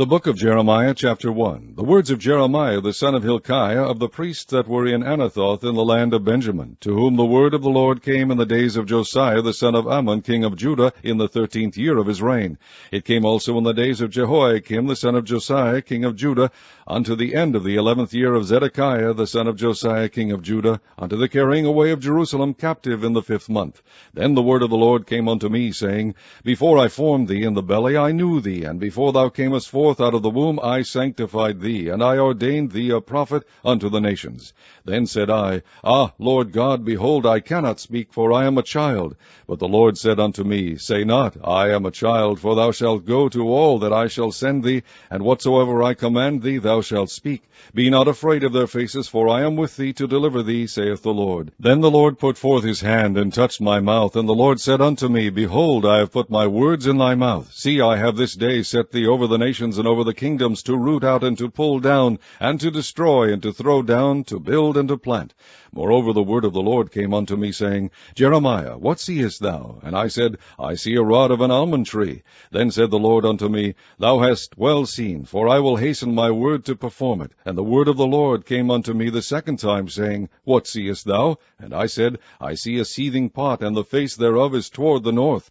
The book of Jeremiah, chapter 1. The words of Jeremiah the son of Hilkiah, of the priests that were in Anathoth in the land of Benjamin, to whom the word of the Lord came in the days of Josiah the son of Ammon, king of Judah, in the 13th year of his reign. It came also in the days of Jehoiakim the son of Josiah, king of Judah, unto the end of the 11th year of Zedekiah the son of Josiah, king of Judah, unto the carrying away of Jerusalem captive in the 5th month. Then the word of the Lord came unto me, saying, Before I formed thee in the belly I knew thee, and before thou camest forth out of the womb I sanctified thee, and I ordained thee a prophet unto the nations. Then said I, Ah, Lord God, behold, I cannot speak, for I am a child. But the Lord said unto me, Say not, I am a child, for thou shalt go to all that I shall send thee, and whatsoever I command thee thou shalt speak. Be not afraid of their faces, for I am with thee to deliver thee, saith the Lord. Then the Lord put forth his hand, and touched my mouth, and the Lord said unto me, Behold, I have put my words in thy mouth. See, I have this day set thee over the nations and over the kingdoms, to root out and to pull down, and to destroy and to throw down, to build and to plant. Moreover, the word of the Lord came unto me, saying, Jeremiah, what seest thou? And I said, I see a rod of an almond tree. Then said the Lord unto me, Thou hast well seen, for I will hasten my word to perform it. And the word of the Lord came unto me the second time, saying, What seest thou? And I said, I see a seething pot, and the face thereof is toward the north.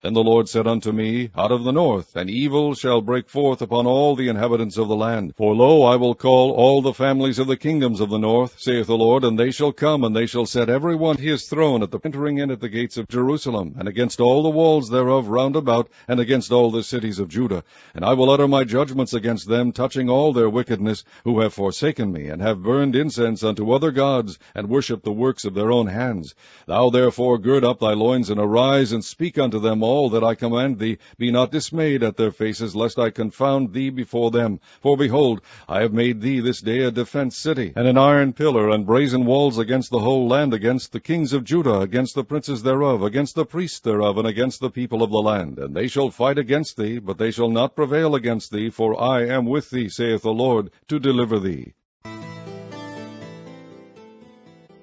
Then the Lord said unto me, Out of the north an evil shall break forth upon all the inhabitants of the land. For lo, I will call all the families of the kingdoms of the north, saith the Lord, and they shall come, and they shall set every one his throne at the entering in at the gates of Jerusalem, and against all the walls thereof round about, and against all the cities of Judah. And I will utter my judgments against them, touching all their wickedness, who have forsaken me, and have burned incense unto other gods, and worshipped the works of their own hands. Thou therefore gird up thy loins, and arise, and speak unto them all that I command thee. Be not dismayed at their faces, lest I confound thee before them. For behold, I have made thee this day a defence city, and an iron pillar, and brazen walls against the whole land, against the kings of Judah, against the princes thereof, against the priests thereof, and against the people of the land. And they shall fight against thee, but they shall not prevail against thee, for I am with thee, saith the Lord, to deliver thee.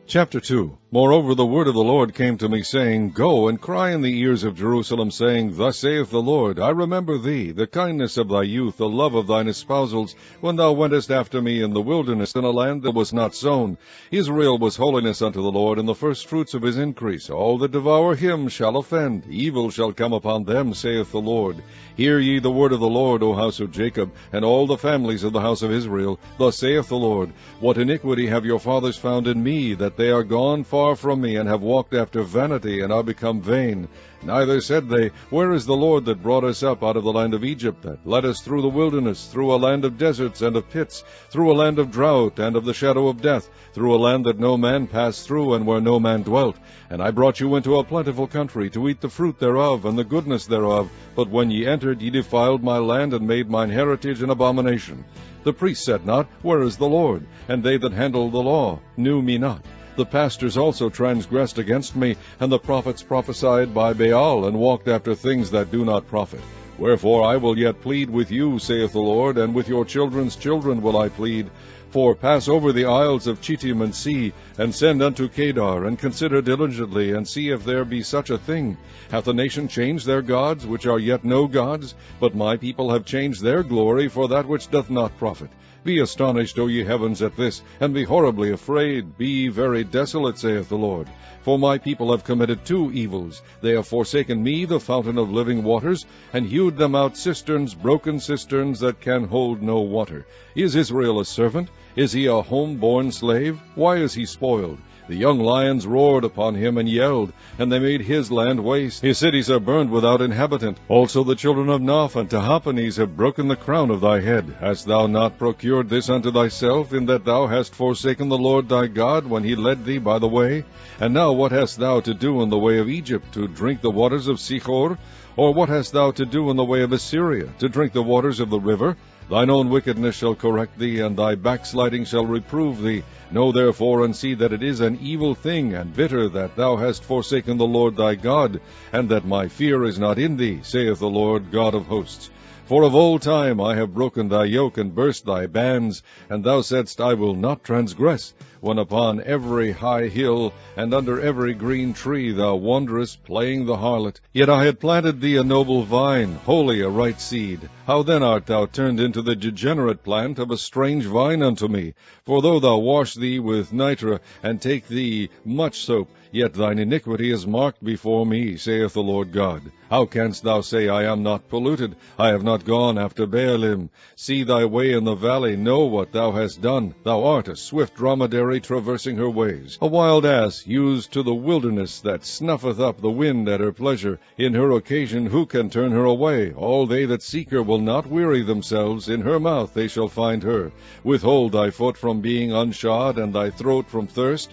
Chapter 2. Moreover, the word of the Lord came to me, saying, Go and cry in the ears of Jerusalem, saying, Thus saith the Lord, I remember thee, the kindness of thy youth, the love of thine espousals, when thou wentest after me in the wilderness, in a land that was not sown. Israel was holiness unto the Lord, and the firstfruits of his increase. All that devour him shall offend. Evil shall come upon them, saith the Lord. Hear ye the word of the Lord, O house of Jacob, and all the families of the house of Israel. Thus saith the Lord, What iniquity have your fathers found in me, that they are gone far from me, and have walked after vanity, and are become vain? Neither said they, Where is the Lord that brought us up out of the land of Egypt, that led us through the wilderness, through a land of deserts and of pits, through a land of drought and of the shadow of death, through a land that no man passed through, and where no man dwelt? And I brought you into a plentiful country, to eat the fruit thereof, and the goodness thereof. But when ye entered, ye defiled my land, and made mine heritage an abomination. The priests said not, Where is the Lord? And they that handled the law knew me not. The pastors also transgressed against me, and the prophets prophesied by Baal, and walked after things that do not profit. Wherefore I will yet plead with you, saith the Lord, and with your children's children will I plead. For pass over the isles of Chittim, and see, and send unto Kedar, and consider diligently, and see if there be such a thing. Hath a nation changed their gods, which are yet no gods? But my people have changed their glory for that which doth not profit. Be astonished, O ye heavens, at this, and be horribly afraid. Be very desolate, saith the Lord. For my people have committed two evils. They have forsaken me, the fountain of living waters, and hewed them out cisterns, broken cisterns, that can hold no water. Is Israel a servant? Is he a home-born slave? Why is he spoiled? The young lions roared upon him and yelled, and they made his land waste. His cities are burned without inhabitant. Also the children of Noph and Tahpanhes have broken the crown of thy head. Hast thou not procured this unto thyself, in that thou hast forsaken the Lord thy God, when he led thee by the way? And now what hast thou to do in the way of Egypt, to drink the waters of Sichor? Or what hast thou to do in the way of Assyria, to drink the waters of the river? Thine own wickedness shall correct thee, and thy backsliding shall reprove thee. Know therefore and see that it is an evil thing and bitter that thou hast forsaken the Lord thy God, and that my fear is not in thee, saith the Lord God of hosts. For of old time I have broken thy yoke and burst thy bands, and thou saidst, I will not transgress, when upon every high hill and under every green tree thou wanderest, playing the harlot. Yet I had planted thee a noble vine, wholly a right seed. How then art thou turned into the degenerate plant of a strange vine unto me? For though thou wash thee with nitre, and take thee much soap, yet thine iniquity is marked before me, saith the Lord God. How canst thou say, I am not polluted? I have not gone after Baalim. See thy way in the valley, know what thou hast done. Thou art a swift dromedary traversing her ways, a wild ass used to the wilderness, that snuffeth up the wind at her pleasure. In her occasion who can turn her away? All they that seek her will not weary themselves. In her mouth they shall find her. Withhold thy foot from being unshod, and thy throat from thirst.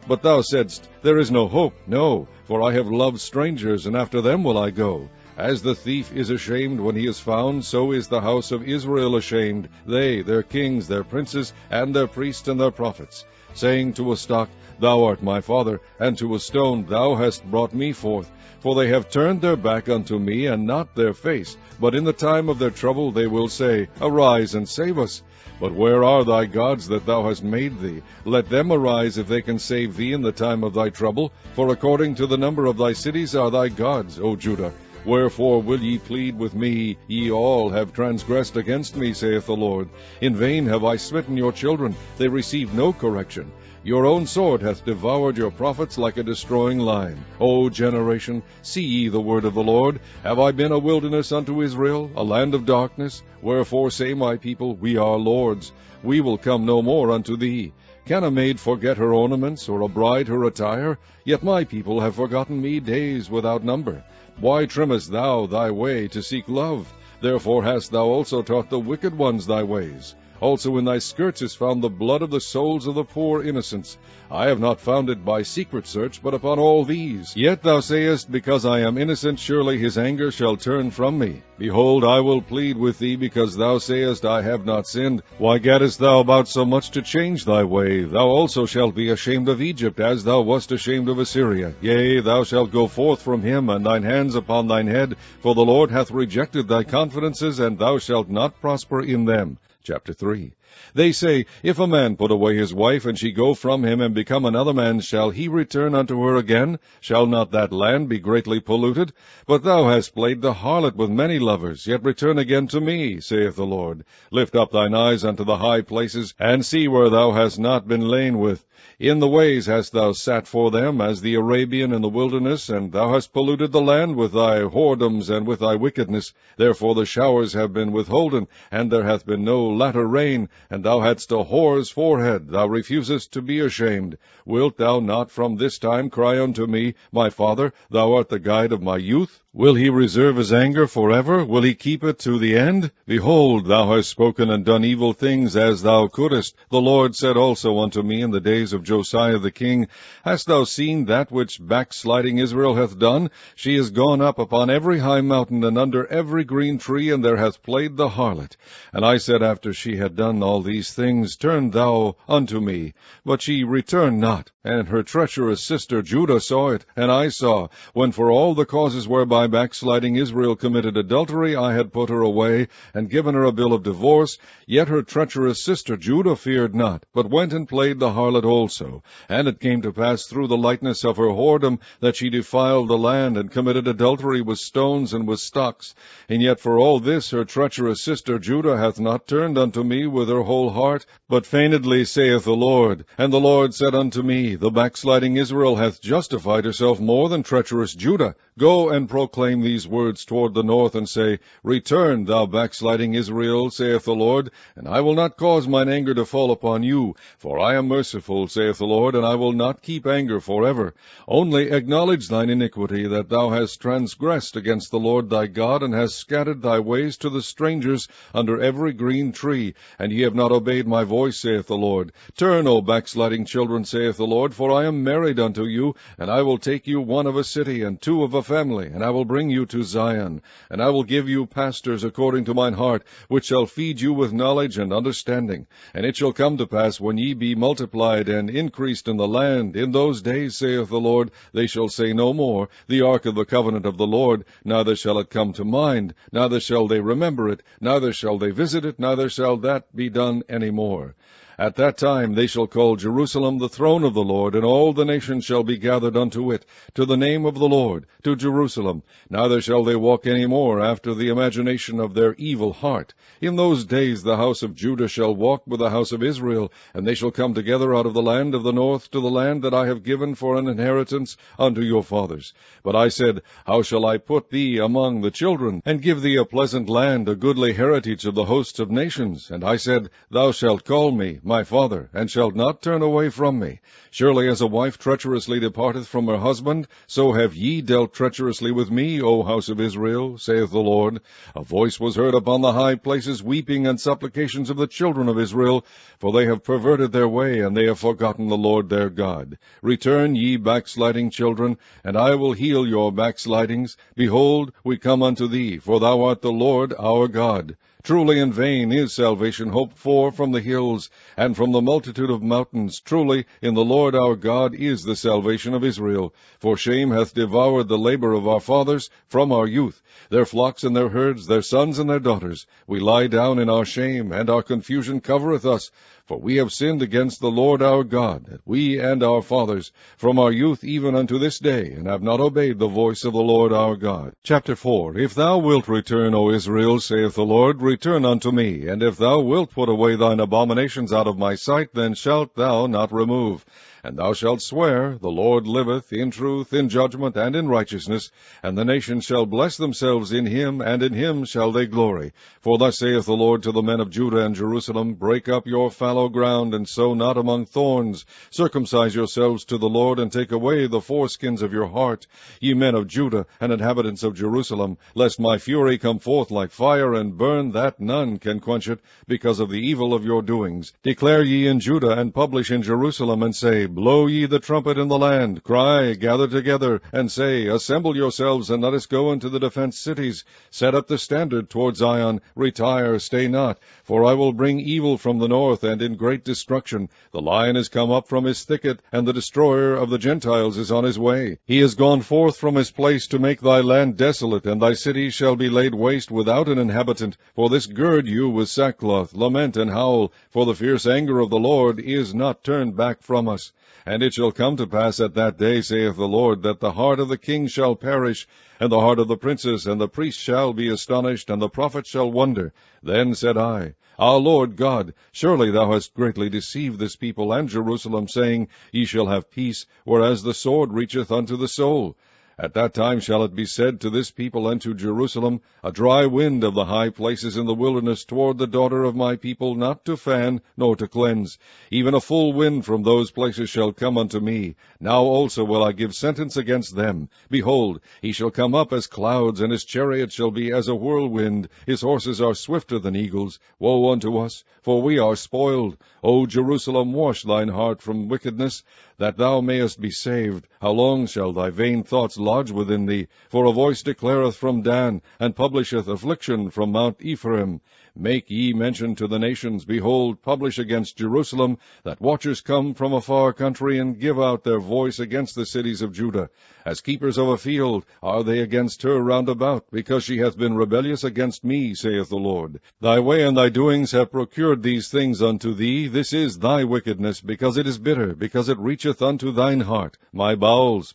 But thou saidst, there is no hope. No, for I have loved strangers, and after them will I go. As the thief is ashamed when he is found, so is the house of Israel ashamed, they, their kings, their princes, and their priests and their prophets, saying to a stock, Thou art my father, and to a stone, Thou hast brought me forth. For they have turned their back unto me, and not their face. But in the time of their trouble they will say, Arise and save us. But where are thy gods that thou hast made thee? Let them arise if they can save thee in the time of thy trouble. For according to the number of thy cities are thy gods, O Judah. Wherefore will ye plead with me? Ye all have transgressed against me, saith the Lord. In vain have I smitten your children. They receive no correction. Your own sword hath devoured your prophets like a destroying lion. O generation, see ye the word of the Lord. Have I been a wilderness unto Israel, a land of darkness? Wherefore say my people, We are lords. We will come no more unto thee. Can a maid forget her ornaments, or a bride her attire? Yet my people have forgotten me days without number. Why trimmest thou thy way to seek love? Therefore hast thou also taught the wicked ones thy ways. Also in thy skirts is found the blood of the souls of the poor innocents. I have not found it by secret search, but upon all these. Yet thou sayest, Because I am innocent, surely his anger shall turn from me. Behold, I will plead with thee, because thou sayest, I have not sinned. Why gaddest thou about so much to change thy way? Thou also shalt be ashamed of Egypt, as thou wast ashamed of Assyria. Yea, thou shalt go forth from him, and thine hands upon thine head, for the Lord hath rejected thy confidences, and thou shalt not prosper in them. Chapter 3. They say, If a man put away his wife, and she go from him, and become another man, shall he return unto her again? Shall not that land be greatly polluted? But thou hast played the harlot with many lovers, yet return again to me, saith the Lord. Lift up thine eyes unto the high places, and see where thou hast not been lain with. In the ways hast thou sat for them, as the Arabian in the wilderness, and thou hast polluted the land with thy whoredoms and with thy wickedness. Therefore the showers have been withholden, and there hath been no latter rain, and thou hadst a whore's forehead. Thou refusest to be ashamed. Wilt thou not from this time cry unto me, My Father, thou art the guide of my youth? Will he reserve his anger forever? Will he keep it to the end? Behold, thou hast spoken and done evil things as thou couldest. The Lord said also unto me in the days of Josiah the king, Hast thou seen that which backsliding Israel hath done? She is gone up upon every high mountain and under every green tree, and there hath played the harlot. And I said after she had done all these things, Turn thou unto me. But she returned not. And her treacherous sister Judah saw it, and I saw, when for all the causes whereby backsliding Israel committed adultery, I had put her away, and given her a bill of divorce. Yet her treacherous sister Judah feared not, but went and played the harlot also. And it came to pass through the lightness of her whoredom, that she defiled the land, and committed adultery with stones and with stocks. And yet for all this her treacherous sister Judah hath not turned unto me with her whole heart, but feignedly, saith the Lord. And the Lord said unto me, The backsliding Israel hath justified herself more than treacherous Judah. Go and proclaim these words toward the north, and say, Return, thou backsliding Israel, saith the Lord, and I will not cause mine anger to fall upon you. For I am merciful, saith the Lord, and I will not keep anger forever. Only acknowledge thine iniquity, that thou hast transgressed against the Lord thy God, and hast scattered thy ways to the strangers under every green tree, and ye have not obeyed my voice, saith the Lord. Turn, O backsliding children, saith the Lord, for I am married unto you, and I will take you one of a city, and two of a family, and I will will bring you to Zion, and I will give you pastors according to mine heart, which shall feed you with knowledge and understanding. And it shall come to pass, when ye be multiplied and increased in the land, in those days, saith the Lord, they shall say no more, the ark of the covenant of the Lord, neither shall it come to mind, neither shall they remember it, neither shall they visit it, neither shall that be done any more. At that time they shall call Jerusalem the throne of the Lord, and all the nations shall be gathered unto it, to the name of the Lord, to Jerusalem. Neither shall they walk any more after the imagination of their evil heart. In those days the house of Judah shall walk with the house of Israel, and they shall come together out of the land of the north to the land that I have given for an inheritance unto your fathers. But I said, How shall I put thee among the children, and give thee a pleasant land, a goodly heritage of the hosts of nations? And I said, Thou shalt call me my father, and shalt not turn away from me. Surely as a wife treacherously departeth from her husband, so have ye dealt treacherously with me, O house of Israel, saith the Lord. A voice was heard upon the high places, weeping and supplications of the children of Israel, for they have perverted their way, and they have forgotten the Lord their God. Return, ye backsliding children, and I will heal your backslidings. Behold, we come unto thee, for thou art the Lord our God. Truly in vain is salvation hoped for from the hills, and from the multitude of mountains. Truly in the Lord our God is the salvation of Israel. For shame hath devoured the labor of our fathers from our youth, their flocks and their herds, their sons and their daughters. We lie down in our shame, and our confusion covereth us. For we have sinned against the Lord our God, we and our fathers, from our youth even unto this day, and have not obeyed the voice of the Lord our God. Chapter 4. If thou wilt return, O Israel, saith the Lord, return unto me. And if thou wilt put away thine abominations out of my sight, then shalt thou not remove. And thou shalt swear, The Lord liveth, in truth, in judgment, and in righteousness, and the nations shall bless themselves in him, and in him shall they glory. For thus saith the Lord to the men of Judah and Jerusalem, Break up your fallow ground, and sow not among thorns. Circumcise yourselves to the Lord, and take away the foreskins of your heart, ye men of Judah and inhabitants of Jerusalem, lest my fury come forth like fire, and burn that none can quench it, because of the evil of your doings. Declare ye in Judah, and publish in Jerusalem, and say, Blow ye the trumpet in the land, cry, gather together, and say, Assemble yourselves, and let us go into the defenced cities. Set up the standard toward Zion, retire, stay not. For I will bring evil from the north, and in great destruction. The lion is come up from his thicket, and the destroyer of the Gentiles is on his way. He is gone forth from his place to make thy land desolate, and thy cities shall be laid waste without an inhabitant. For this gird you with sackcloth, lament and howl, for the fierce anger of the Lord is not turned back from us. And it shall come to pass at that day, saith the Lord, that the heart of the king shall perish, and the heart of the princes, and the priests shall be astonished, and the prophets shall wonder. Then said I, Our Lord God, surely thou hast greatly deceived this people and Jerusalem, saying, Ye shall have peace, whereas the sword reacheth unto the soul. At that time shall it be said to this people and to Jerusalem, A dry wind of the high places in the wilderness toward the daughter of my people, not to fan, nor to cleanse. Even a full wind from those places shall come unto me. Now also will I give sentence against them. Behold, he shall come up as clouds, and his chariot shall be as a whirlwind. His horses are swifter than eagles. Woe unto us, for we are spoiled. O Jerusalem, wash thine heart from wickedness, that thou mayest be saved. How long shall thy vain thoughts lodge within thee? For a voice declareth from Dan, and publisheth affliction from Mount Ephraim. Make ye mention to the nations, behold, publish against Jerusalem, that watchers come from a far country, and give out their voice against the cities of Judah. As keepers of a field are they against her round about, because she hath been rebellious against me, saith the Lord. Thy way and thy doings have procured these things unto thee. This is thy wickedness, because it is bitter, because it reacheth unto thine heart. My bowels,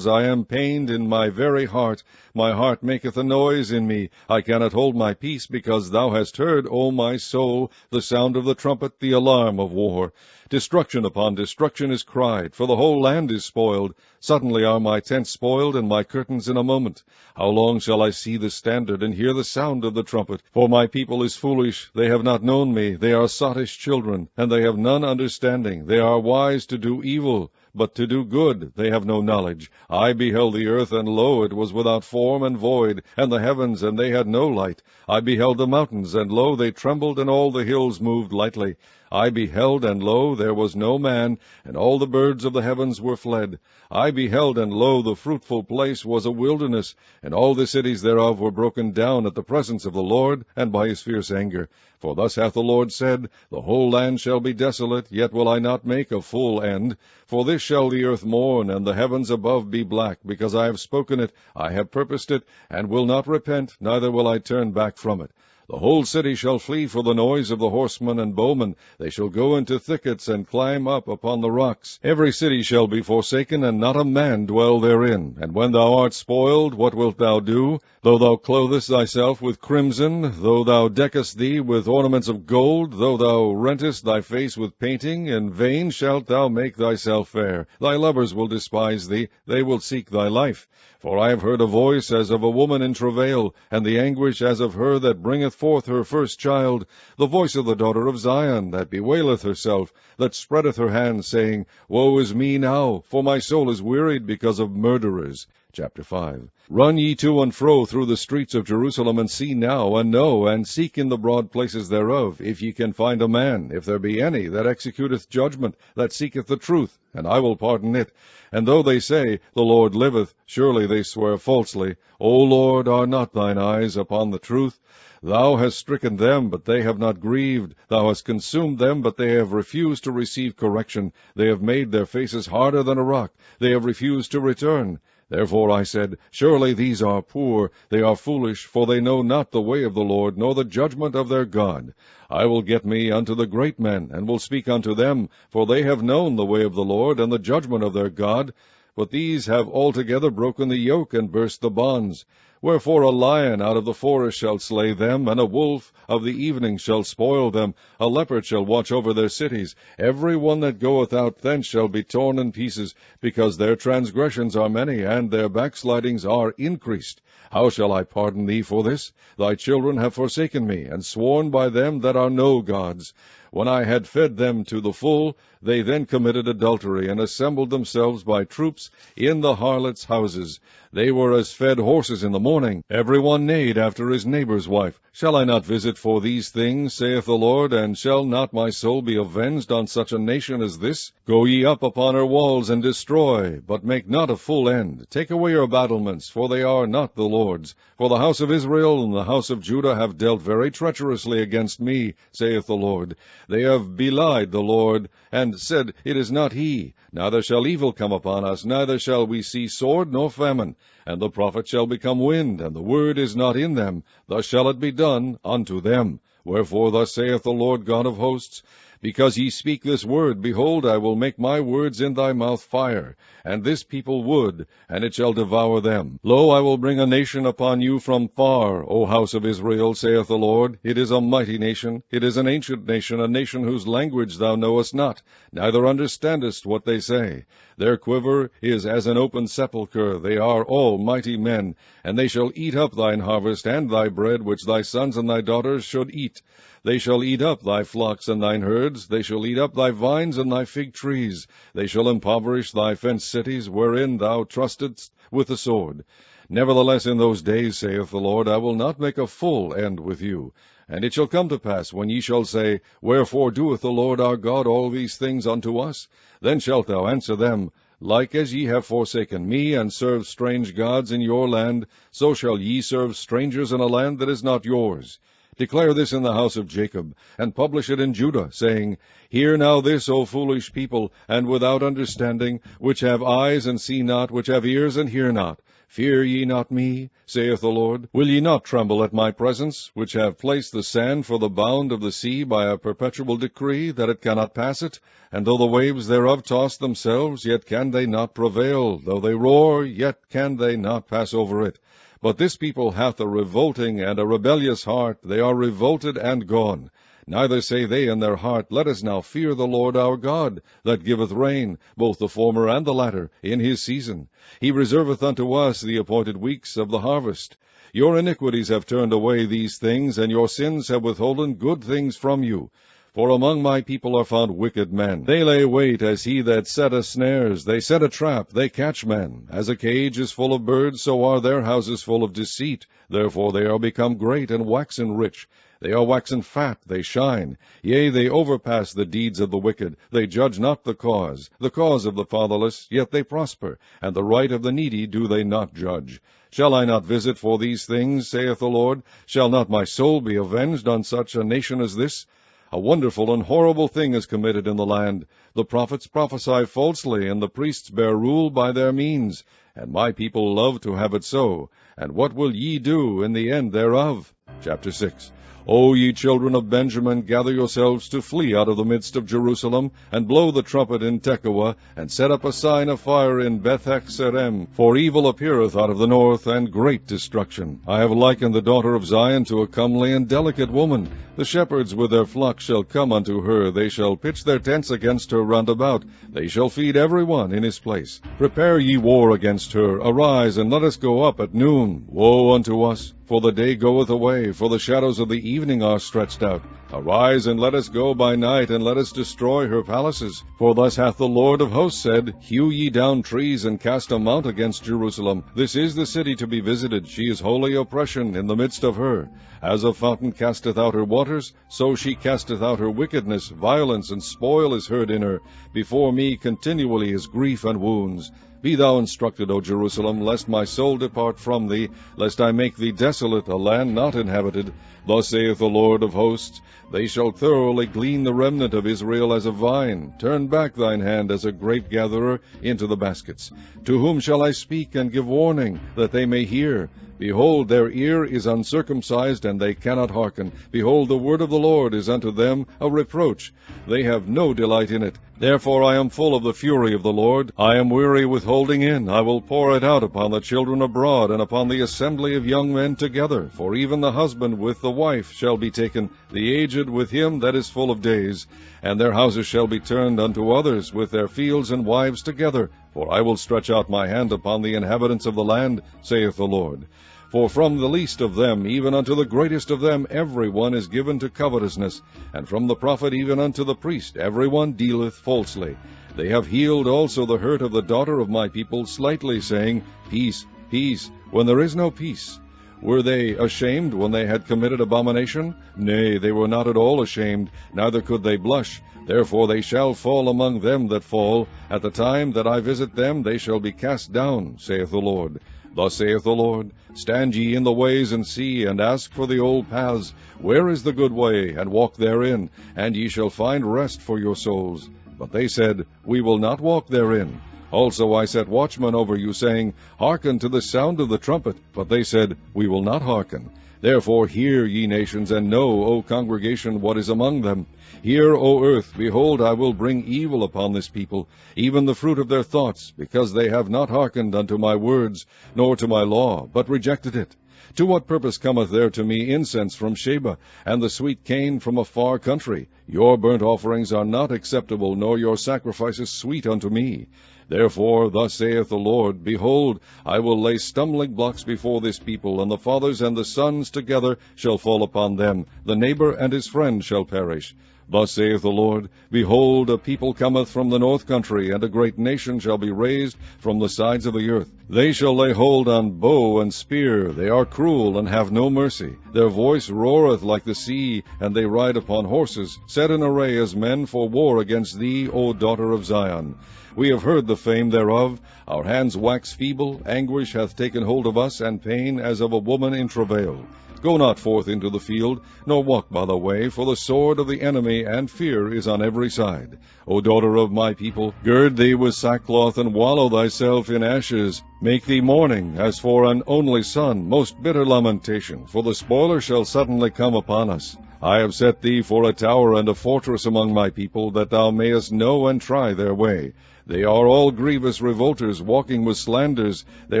I am pained in my very heart. My heart maketh a noise in me. I cannot hold my peace, because thou hast heard, O my soul, the sound of the trumpet, the alarm of war. Destruction upon destruction is cried, for the whole land is spoiled. Suddenly are my tents spoiled, and my curtains in a moment. How long shall I see the standard, and hear the sound of the trumpet? For my people is foolish, they have not known me. They are sottish children, and they have none understanding. They are wise to do evil, but to do good they have no knowledge. I beheld the earth, and lo, it was without form and void, and the heavens, and they had no light. I beheld the mountains, and lo, they trembled, and all the hills moved lightly. I beheld, and lo, there was no man, and all the birds of the heavens were fled. I beheld, and lo, the fruitful place was a wilderness, and all the cities thereof were broken down at the presence of the Lord, and by his fierce anger. For thus hath the Lord said, The whole land shall be desolate, yet will I not make a full end. For this shall the earth mourn, and the heavens above be black, because I have spoken it, I have purposed it, and will not repent, neither will I turn back from it. The whole city shall flee for the noise of the horsemen and bowmen. They shall go into thickets, and climb up upon the rocks. Every city shall be forsaken, and not a man dwell therein. And when thou art spoiled, what wilt thou do? Though thou clothest thyself with crimson, though thou deckest thee with ornaments of gold, though thou rentest thy face with painting, in vain shalt thou make thyself fair. Thy lovers will despise thee, they will seek thy life. For I have heard a voice as of a woman in travail, and the anguish as of her that bringeth forth her first child, the voice of the daughter of Zion, that bewaileth herself, that spreadeth her hands, saying, Woe is me now, for my soul is wearied because of murderers. Chapter 5. Run ye to and fro through the streets of Jerusalem, and see now, and know, and seek in the broad places thereof, if ye can find a man, if there be any, that executeth judgment, that seeketh the truth, and I will pardon it. And though they say, The Lord liveth, surely they swear falsely. O Lord, are not thine eyes upon the truth? Thou hast stricken them, but they have not grieved. Thou hast consumed them, but they have refused to receive correction. They have made their faces harder than a rock. They have refused to return. Therefore I said, Surely these are poor, they are foolish, for they know not the way of the Lord, nor the judgment of their God. I will get me unto the great men, and will speak unto them, for they have known the way of the Lord, and the judgment of their God. But these have altogether broken the yoke, and burst the bonds. Wherefore a lion out of the forest shall slay them, and a wolf of the evening shall spoil them. A leopard shall watch over their cities. Every one that goeth out thence shall be torn in pieces, because their transgressions are many, and their backslidings are increased. How shall I pardon thee for this? Thy children have forsaken me, and sworn by them that are no gods. When I had fed them to the full, they then committed adultery, and assembled themselves by troops in the harlots' houses. They were as fed horses in the morning. Every one neighed after his neighbor's wife. Shall I not visit for these things, saith the Lord, and shall not my soul be avenged on such a nation as this? Go ye up upon her walls, and destroy, but make not a full end. Take away your battlements, for they are not the Lord's. For the house of Israel and the house of Judah have dealt very treacherously against me, saith the Lord. They have belied the Lord, and said, It is not he. Neither shall evil come upon us, neither shall we see sword nor famine. And the prophet shall become wind, and the word is not in them. Thus shall it be done unto them. Wherefore thus saith the Lord God of hosts, Because ye speak this word, behold, I will make my words in thy mouth fire, and this people wood, and it shall devour them. Lo, I will bring a nation upon you from far, O house of Israel, saith the Lord. It is a mighty nation, it is an ancient nation, a nation whose language thou knowest not, neither understandest what they say. Their quiver is as an open sepulchre, they are all mighty men, and they shall eat up thine harvest and thy bread, which thy sons and thy daughters should eat. They shall eat up thy flocks and thine herds, they shall eat up thy vines and thy fig trees. They shall impoverish thy fenced cities, wherein thou trustedst with the sword. Nevertheless in those days, saith the Lord, I will not make a full end with you. And it shall come to pass, when ye shall say, Wherefore doeth the Lord our God all these things unto us? Then shalt thou answer them, Like as ye have forsaken me, and served strange gods in your land, so shall ye serve strangers in a land that is not yours. Declare this in the house of Jacob, and publish it in Judah, saying, Hear now this, O foolish people, and without understanding, which have eyes and see not, which have ears and hear not. Fear ye not me, saith the Lord? Will ye not tremble at my presence, which have placed the sand for the bound of the sea by a perpetual decree, that it cannot pass it? And though the waves thereof toss themselves, yet can they not prevail. Though they roar, yet can they not pass over it. But this people hath a revolting and a rebellious heart, they are revolted and gone. Neither say they in their heart, Let us now fear the Lord our God, that giveth rain, both the former and the latter, in his season. He reserveth unto us the appointed weeks of the harvest. Your iniquities have turned away these things, and your sins have withholden good things from you. For among my people are found wicked men. They lay wait as he that setteth snares. They set a trap, they catch men. As a cage is full of birds, so are their houses full of deceit. Therefore they are become great, and waxen rich. They are waxen fat, they shine. Yea, they overpass the deeds of the wicked. They judge not the cause of the fatherless, yet they prosper, and the right of the needy do they not judge. Shall I not visit for these things, saith the Lord? Shall not my soul be avenged on such a nation as this? A wonderful and horrible thing is committed in the land. The prophets prophesy falsely, and the priests bear rule by their means. And my people love to have it so. And what will ye do in the end thereof? Chapter 6. O ye children of Benjamin, gather yourselves to flee out of the midst of Jerusalem, and blow the trumpet in Tekoa, and set up a sign of fire in Bethhaccerem, for evil appeareth out of the north, and great destruction. I have likened the daughter of Zion to a comely and delicate woman. The shepherds with their flocks shall come unto her. They shall pitch their tents against her round about. They shall feed every one in his place. Prepare ye war against her. Arise, and let us go up at noon. Woe unto us! For the day goeth away, for the shadows of the evening are stretched out. Arise, and let us go by night, and let us destroy her palaces. For thus hath the Lord of hosts said, Hew ye down trees, and cast a mount against Jerusalem. This is the city to be visited. She is holy oppression in the midst of her. As a fountain casteth out her waters, so she casteth out her wickedness. Violence and spoil is heard in her. Before me continually is grief and wounds. Be thou instructed, O Jerusalem, lest my soul depart from thee, lest I make thee desolate, a land not inhabited. Thus saith the Lord of hosts, They shall thoroughly glean the remnant of Israel as a vine. Turn back thine hand as a grape-gatherer into the baskets. To whom shall I speak and give warning, that they may hear? Behold, their ear is uncircumcised, and they cannot hearken. Behold, the word of the Lord is unto them a reproach. They have no delight in it. Therefore I am full of the fury of the Lord. I am weary with holding in. I will pour it out upon the children abroad, and upon the assembly of young men together. For even the husband with the wife shall be taken, the aged with him that is full of days. And their houses shall be turned unto others, with their fields and wives together. For I will stretch out my hand upon the inhabitants of the land, saith the Lord. For from the least of them even unto the greatest of them every one is given to covetousness, and from the prophet even unto the priest every one dealeth falsely. They have healed also the hurt of the daughter of my people slightly, saying, Peace, peace, when there is no peace. Were they ashamed when they had committed abomination? Nay, they were not at all ashamed, neither could they blush. Therefore they shall fall among them that fall. At the time that I visit them they shall be cast down, saith the Lord. Thus saith the Lord, Stand ye in the ways, and see, and ask for the old paths. Where is the good way? And walk therein, and ye shall find rest for your souls. But they said, We will not walk therein. Also I set watchmen over you, saying, Hearken to the sound of the trumpet. But they said, We will not hearken. Therefore hear, ye nations, and know, O congregation, what is among them. Hear, O earth, behold, I will bring evil upon this people, even the fruit of their thoughts, because they have not hearkened unto my words, nor to my law, but rejected it. To what purpose cometh there to me incense from Sheba, and the sweet cane from a far country? Your burnt offerings are not acceptable, nor your sacrifices sweet unto me. Therefore thus saith the Lord, Behold, I will lay stumbling blocks before this people, and the fathers and the sons together shall fall upon them. The neighbor and his friend shall perish. Thus saith the Lord, Behold, a people cometh from the north country, and a great nation shall be raised from the sides of the earth. They shall lay hold on bow and spear. They are cruel, and have no mercy. Their voice roareth like the sea, and they ride upon horses, set in array as men for war against thee, O daughter of Zion. We have heard the fame thereof. Our hands wax feeble, anguish hath taken hold of us, and pain as of a woman in travail. Go not forth into the field, nor walk by the way, for the sword of the enemy and fear is on every side. O daughter of my people, gird thee with sackcloth, and wallow thyself in ashes. Make thee mourning, as for an only son, most bitter lamentation, for the spoiler shall suddenly come upon us. I have set thee for a tower and a fortress among my people, that thou mayest know and try their way. They are all grievous revolters, walking with slanders. They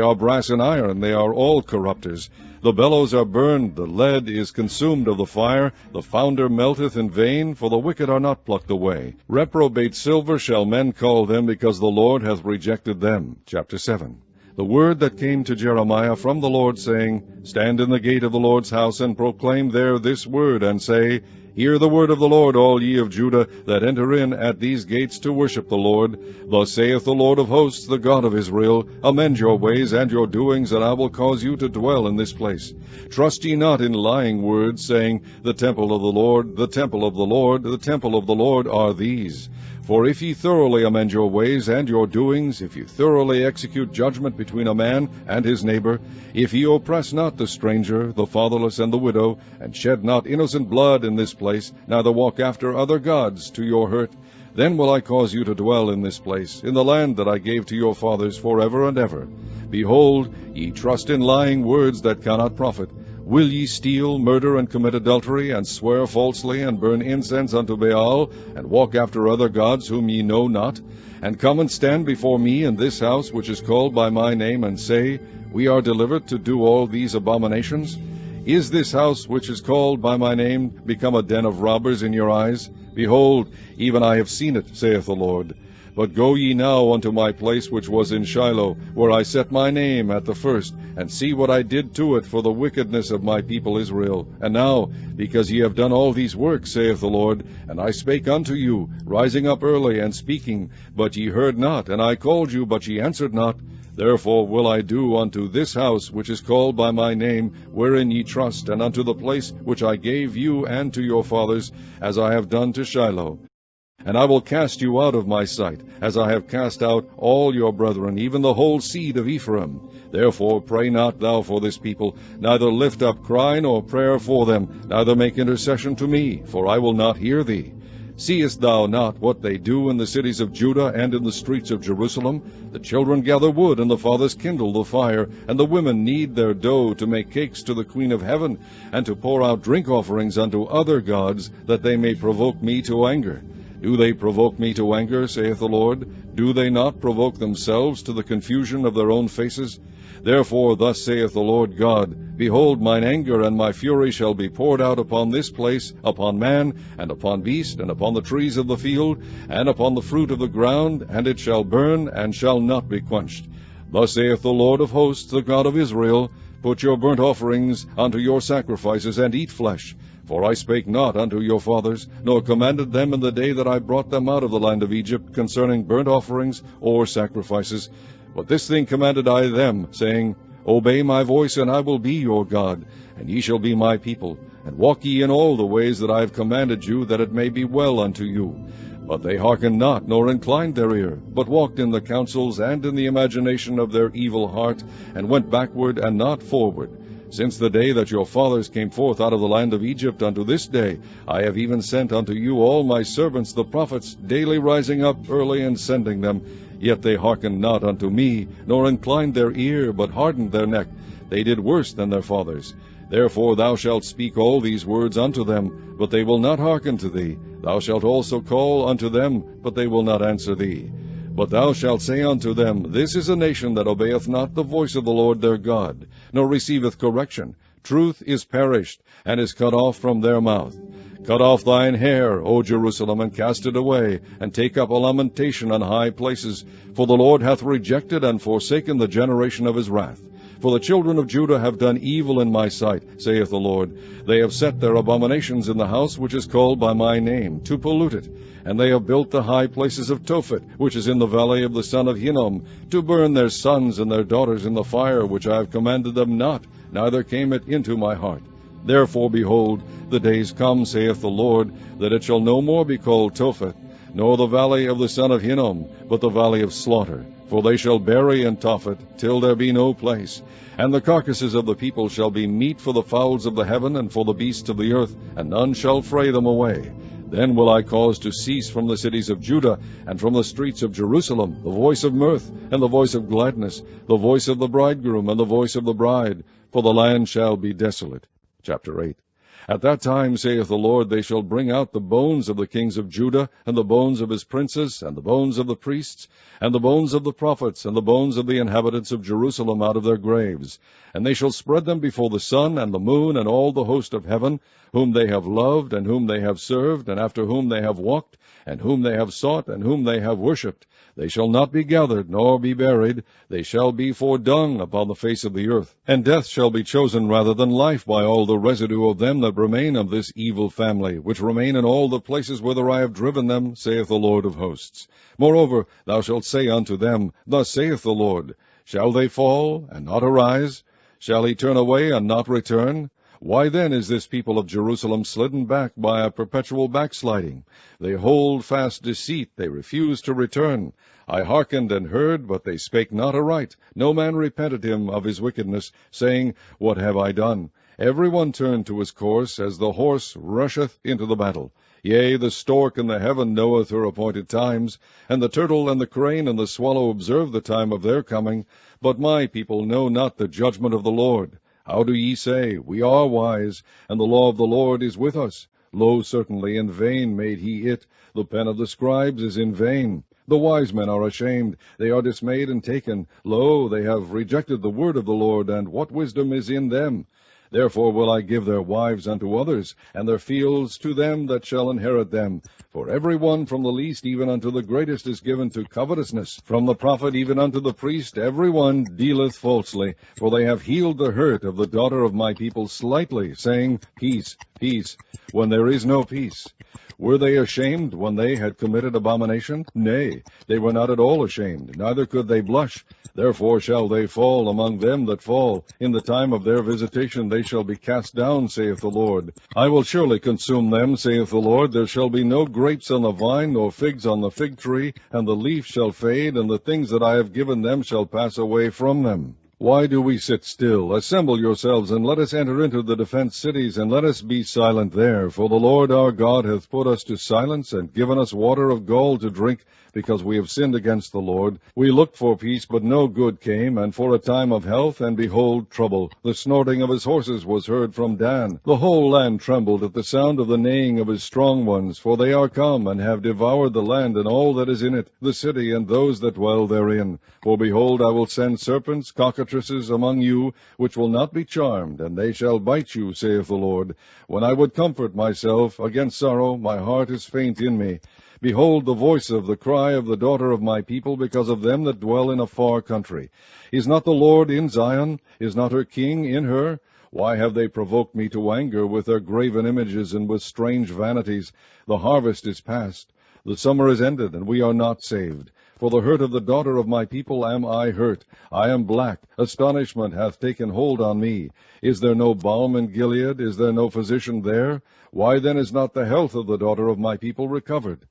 are brass and iron, they are all corrupters. The bellows are burned, the lead is consumed of the fire, the founder melteth in vain, for the wicked are not plucked away. Reprobate silver shall men call them, because the Lord hath rejected them. Chapter 7. The word that came to Jeremiah from the Lord, saying, Stand in the gate of the Lord's house, and proclaim there this word, and say, Hear the word of the Lord, all ye of Judah, that enter in at these gates to worship the Lord. Thus saith the Lord of hosts, the God of Israel, Amend your ways and your doings, and I will cause you to dwell in this place. Trust ye not in lying words, saying, The temple of the Lord, the temple of the Lord, the temple of the Lord are these. For if ye thoroughly amend your ways and your doings, if ye thoroughly execute judgment between a man and his neighbor, if ye oppress not the stranger, the fatherless, and the widow, and shed not innocent blood in this place, neither walk after other gods to your hurt, then will I cause you to dwell in this place, in the land that I gave to your fathers forever and ever. Behold, ye trust in lying words that cannot profit. Will ye steal, murder, and commit adultery, and swear falsely, and burn incense unto Baal, and walk after other gods whom ye know not, and come and stand before me in this house which is called by my name, and say, We are delivered to do all these abominations? Is this house which is called by my name become a den of robbers in your eyes? Behold, even I have seen it, saith the Lord. But go ye now unto my place which was in Shiloh, where I set my name at the first, and see what I did to it for the wickedness of my people Israel. And now, because ye have done all these works, saith the Lord, and I spake unto you, rising up early and speaking, but ye heard not, and I called you, but ye answered not, therefore will I do unto this house which is called by my name, wherein ye trust, and unto the place which I gave you and to your fathers, as I have done to Shiloh. And I will cast you out of my sight, as I have cast out all your brethren, even the whole seed of Ephraim. Therefore pray not thou for this people, neither lift up cry nor prayer for them, neither make intercession to me, for I will not hear thee. Seest thou not what they do in the cities of Judah and in the streets of Jerusalem? The children gather wood, and the fathers kindle the fire, and the women knead their dough to make cakes to the Queen of Heaven, and to pour out drink offerings unto other gods, that they may provoke me to anger. Do they provoke me to anger, saith the Lord? Do they not provoke themselves to the confusion of their own faces? Therefore thus saith the Lord God, Behold, mine anger and my fury shall be poured out upon this place, upon man, and upon beast, and upon the trees of the field, and upon the fruit of the ground, and it shall burn, and shall not be quenched. Thus saith the Lord of hosts, the God of Israel, Put your burnt offerings unto your sacrifices, and eat flesh. For I spake not unto your fathers, nor commanded them in the day that I brought them out of the land of Egypt concerning burnt offerings or sacrifices. But this thing commanded I them, saying, Obey my voice, and I will be your God, and ye shall be my people, and walk ye in all the ways that I have commanded you, that it may be well unto you. But they hearkened not, nor inclined their ear, but walked in the counsels and in the imagination of their evil heart, and went backward and not forward. Since the day that your fathers came forth out of the land of Egypt unto this day, I have even sent unto you all my servants the prophets, daily rising up early and sending them. Yet they hearkened not unto me, nor inclined their ear, but hardened their neck. They did worse than their fathers. Therefore thou shalt speak all these words unto them, but they will not hearken to thee. Thou shalt also call unto them, but they will not answer thee. But thou shalt say unto them, This is a nation that obeyeth not the voice of the Lord their God, nor receiveth correction. Truth is perished, and is cut off from their mouth. Cut off thine hair, O Jerusalem, and cast it away, and take up a lamentation on high places. For the Lord hath rejected and forsaken the generation of his wrath. For the children of Judah have done evil in my sight, saith the Lord. They have set their abominations in the house which is called by my name, to pollute it. And they have built the high places of Tophet, which is in the valley of the son of Hinnom, to burn their sons and their daughters in the fire which I have commanded them not, neither came it into my heart. Therefore, behold, the days come, saith the Lord, that it shall no more be called Tophet, nor the valley of the son of Hinnom, but the valley of slaughter. For they shall bury in Tophet, till there be no place. And the carcasses of the people shall be meat for the fowls of the heaven, and for the beasts of the earth, and none shall fray them away. Then will I cause to cease from the cities of Judah, and from the streets of Jerusalem, the voice of mirth, and the voice of gladness, the voice of the bridegroom, and the voice of the bride, for the land shall be desolate. Chapter 8. At that time, saith the Lord, they shall bring out the bones of the kings of Judah, and the bones of his princes, and the bones of the priests, and the bones of the prophets, and the bones of the inhabitants of Jerusalem out of their graves. And they shall spread them before the sun, and the moon, and all the host of heaven, whom they have loved, and whom they have served, and after whom they have walked, and whom they have sought, and whom they have worshipped. They shall not be gathered, nor be buried. They shall be for dung upon the face of the earth. And death shall be chosen rather than life by all the residue of them that remain of this evil family, which remain in all the places whither I have driven them, saith the Lord of hosts. Moreover, thou shalt say unto them, Thus saith the Lord, Shall they fall, and not arise? Shall he turn away, and not return? Why then is this people of Jerusalem slidden back by a perpetual backsliding? They hold fast deceit, they refuse to return. I hearkened and heard, but they spake not aright. No man repented him of his wickedness, saying, What have I done? Every one turned to his course, as the horse rusheth into the battle. Yea, the stork in the heaven knoweth her appointed times, and the turtle and the crane and the swallow observe the time of their coming. But my people know not the judgment of the Lord. How do ye say, We are wise, and the law of the Lord is with us? Lo, certainly in vain made he it. The pen of the scribes is in vain. The wise men are ashamed, they are dismayed and taken. Lo, they have rejected the word of the Lord, and what wisdom is in them? Therefore will I give their wives unto others, and their fields to them that shall inherit them. For every one from the least even unto the greatest is given to covetousness. From the prophet even unto the priest every one dealeth falsely. For they have healed the hurt of the daughter of my people slightly, saying, Peace, peace, when there is no peace. Were they ashamed when they had committed abomination? Nay, they were not at all ashamed, neither could they blush. Therefore shall they fall among them that fall. In the time of their visitation they shall be cast down, saith the Lord. I will surely consume them, saith the Lord. There shall be no grapes on the vine, nor figs on the fig tree, and the leaf shall fade, and the things that I have given them shall pass away from them. Why do we sit still? Assemble yourselves, and let us enter into the defenced cities, and let us be silent there. For the Lord our God hath put us to silence, and given us water of gall to drink, because we have sinned against the Lord. We looked for peace, but no good came, and for a time of health, and behold, trouble. The snorting of his horses was heard from Dan. The whole land trembled at the sound of the neighing of his strong ones, for they are come, and have devoured the land and all that is in it, the city and those that dwell therein. For behold, I will send serpents, cockatrices among you, which will not be charmed, and they shall bite you, saith the Lord. When I would comfort myself against sorrow, my heart is faint in me. Behold the voice of the cry of the daughter of my people, because of them that dwell in a far country. Is not the Lord in Zion? Is not her king in her? Why have they provoked me to anger with their graven images and with strange vanities? The harvest is past, the summer is ended, and we are not saved. For the hurt of the daughter of my people am I hurt. I am black. Astonishment hath taken hold on me. Is there no balm in Gilead? Is there no physician there? Why then is not the health of the daughter of my people recovered?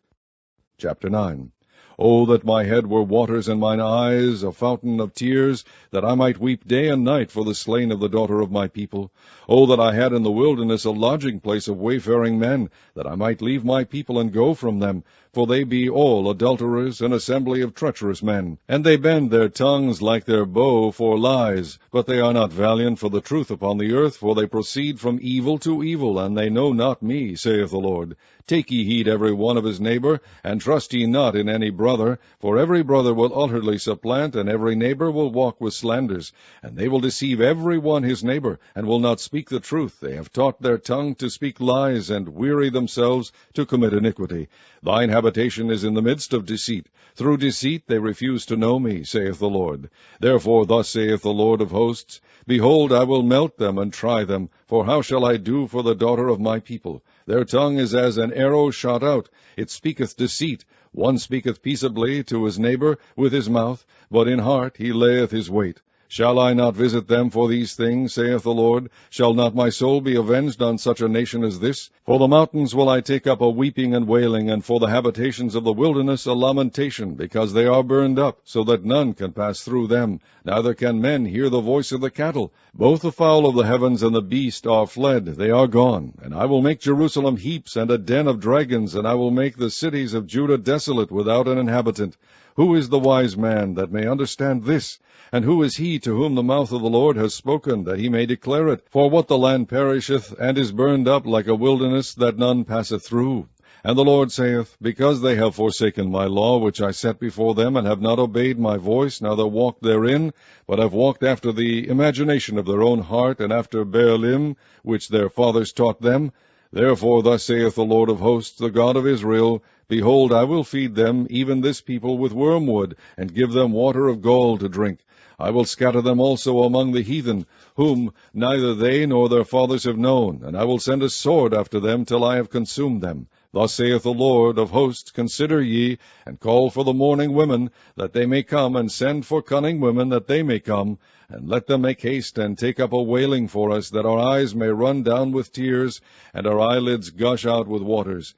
Chapter 9. O that my head were waters, and mine eyes a fountain of tears, that I might weep day and night for the slain of the daughter of my people. O that I had in the wilderness a lodging place of wayfaring men, that I might leave my people and go from them. For they be all adulterers, an assembly of treacherous men. And they bend their tongues like their bow for lies. But they are not valiant for the truth upon the earth, for they proceed from evil to evil, and they know not me, saith the Lord. Take ye heed every one of his neighbor, and trust ye not in any brother. For every brother will utterly supplant, and every neighbor will walk with slanders. And they will deceive every one his neighbor, and will not speak the truth. They have taught their tongue to speak lies, and weary themselves to commit iniquity. Thine habitation is in the midst of deceit. Through deceit they refuse to know me, saith the Lord. Therefore thus saith the Lord of hosts, Behold, I will melt them and try them, for how shall I do for the daughter of my people? Their tongue is as an arrow shot out, it speaketh deceit. One speaketh peaceably to his neighbor with his mouth, but in heart he layeth his wait. Shall I not visit them for these things, saith the Lord? Shall not my soul be avenged on such a nation as this? For the mountains will I take up a weeping and wailing, and for the habitations of the wilderness a lamentation, because they are burned up, so that none can pass through them, neither can men hear the voice of the cattle. Both the fowl of the heavens and the beast are fled, they are gone. And I will make Jerusalem heaps and a den of dragons, and I will make the cities of Judah desolate without an inhabitant. Who is the wise man that may understand this? And who is he to whom the mouth of the Lord has spoken, that he may declare it? For what the land perisheth, and is burned up like a wilderness, that none passeth through. And the Lord saith, Because they have forsaken my law, which I set before them, and have not obeyed my voice, neither walked therein, but have walked after the imagination of their own heart, and after Baalim, which their fathers taught them, Therefore thus saith the Lord of hosts, the God of Israel, Behold, I will feed them, even this people, with wormwood, and give them water of gall to drink. I will scatter them also among the heathen, whom neither they nor their fathers have known, and I will send a sword after them till I have consumed them. Thus saith the Lord of hosts, Consider ye, and call for the mourning women, that they may come, and send for cunning women, that they may come, and let them make haste, and take up a wailing for us, that our eyes may run down with tears, and our eyelids gush out with waters.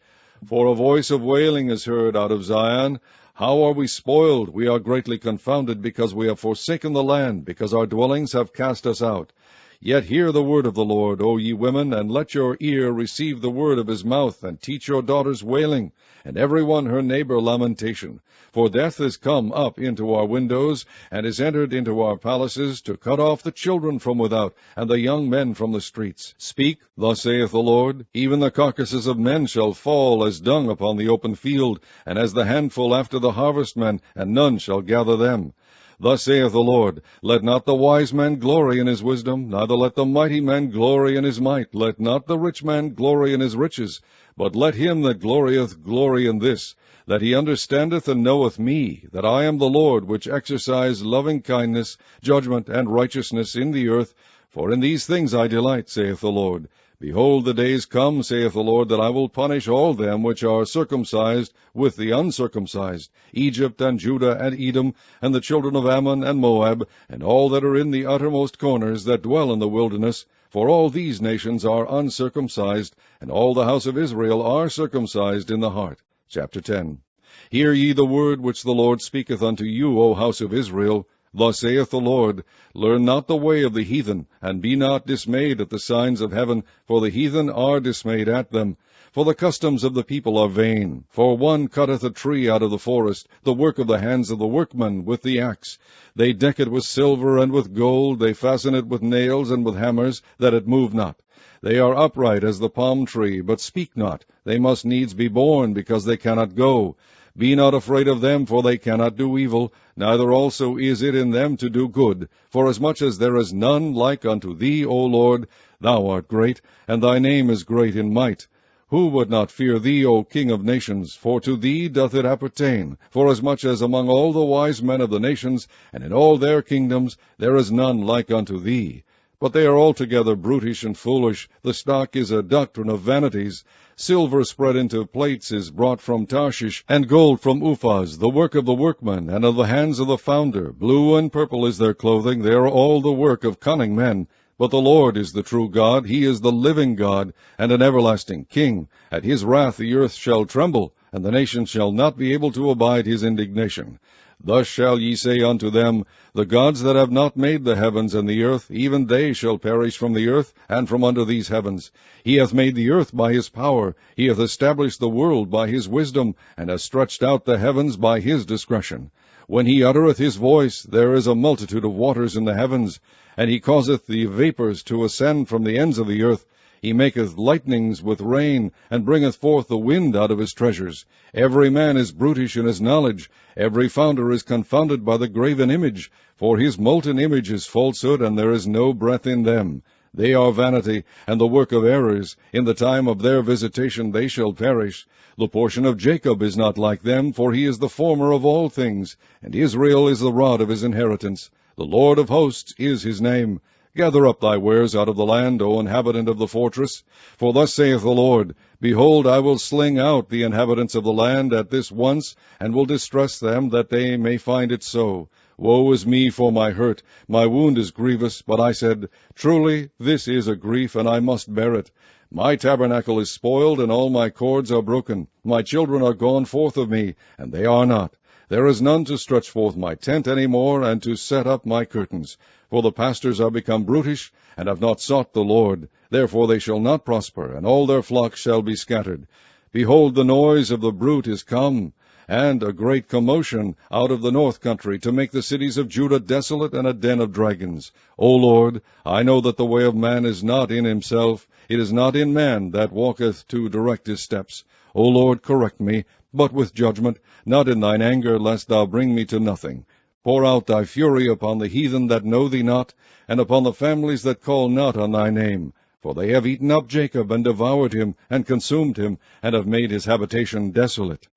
For a voice of wailing is heard out of Zion. How are we spoiled? We are greatly confounded, because we have forsaken the land, because our dwellings have cast us out. Yet hear the word of the Lord, O ye women, and let your ear receive the word of his mouth, and teach your daughters wailing, and every one her neighbor lamentation. For death is come up into our windows, and is entered into our palaces, to cut off the children from without, and the young men from the streets. Speak, thus saith the Lord, even the carcasses of men shall fall as dung upon the open field, and as the handful after the harvestmen, and none shall gather them. Thus saith the Lord, Let not the wise man glory in his wisdom, neither let the mighty man glory in his might, let not the rich man glory in his riches, but let him that glorieth glory in this, that he understandeth and knoweth me, that I am the Lord, which exercise loving kindness, judgment, and righteousness in the earth, for in these things I delight, saith the Lord. Behold, the days come, saith the Lord, that I will punish all them which are circumcised with the uncircumcised, Egypt and Judah and Edom, and the children of Ammon and Moab, and all that are in the uttermost corners that dwell in the wilderness. For all these nations are uncircumcised, and all the house of Israel are circumcised in the heart. Chapter 10. Hear ye the word which the Lord speaketh unto you, O house of Israel. Thus saith the Lord, Learn not the way of the heathen, and be not dismayed at the signs of heaven, for the heathen are dismayed at them. For the customs of the people are vain. For one cutteth a tree out of the forest, the work of the hands of the workman with the axe. They deck it with silver and with gold, they fasten it with nails and with hammers, that it move not. They are upright as the palm tree, but speak not. They must needs be born, because they cannot go. Be not afraid of them, for they cannot do evil, neither also is it in them to do good. Forasmuch as there is none like unto thee, O Lord, thou art great, and thy name is great in might. Who would not fear thee, O King of nations? For to thee doth it appertain. Forasmuch as among all the wise men of the nations, and in all their kingdoms, there is none like unto thee. But they are altogether brutish and foolish. The stock is a doctrine of vanities. Silver spread into plates is brought from Tarshish, and gold from Uphaz, the work of the workman, and of the hands of the founder. Blue and purple is their clothing. They are all the work of cunning men. But the Lord is the true God. He is the living God, and an everlasting King. At his wrath the earth shall tremble, and the nations shall not be able to abide his indignation. Thus shall ye say unto them, The gods that have not made the heavens and the earth, even they shall perish from the earth, and from under these heavens. He hath made the earth by his power, he hath established the world by his wisdom, and hath stretched out the heavens by his discretion. When he uttereth his voice, there is a multitude of waters in the heavens, and he causeth the vapors to ascend from the ends of the earth. He maketh lightnings with rain, and bringeth forth the wind out of his treasures. Every man is brutish in his knowledge. Every founder is confounded by the graven image. For his molten image is falsehood, and there is no breath in them. They are vanity, and the work of errors. In the time of their visitation they shall perish. The portion of Jacob is not like them, for he is the former of all things, and Israel is the rod of his inheritance. The Lord of hosts is his name. Gather up thy wares out of the land, O inhabitant of the fortress. For thus saith the Lord, Behold, I will sling out the inhabitants of the land at this once, and will distress them, that they may find it so. Woe is me for my hurt, my wound is grievous, but I said, Truly this is a grief, and I must bear it. My tabernacle is spoiled, and all my cords are broken. My children are gone forth of me, and they are not. There is none to stretch forth my tent any more, and to set up my curtains. For the pastors are become brutish, and have not sought the Lord. Therefore they shall not prosper, and all their flocks shall be scattered. Behold, the noise of the brute is come, and a great commotion out of the north country, to make the cities of Judah desolate, and a den of dragons. O Lord, I know that the way of man is not in himself. It is not in man that walketh to direct his steps. O Lord, correct me, but with judgment, not in thine anger, lest thou bring me to nothing. Pour out thy fury upon the heathen that know thee not, and upon the families that call not on thy name. For they have eaten up Jacob, and devoured him, and consumed him, and have made his habitation desolate.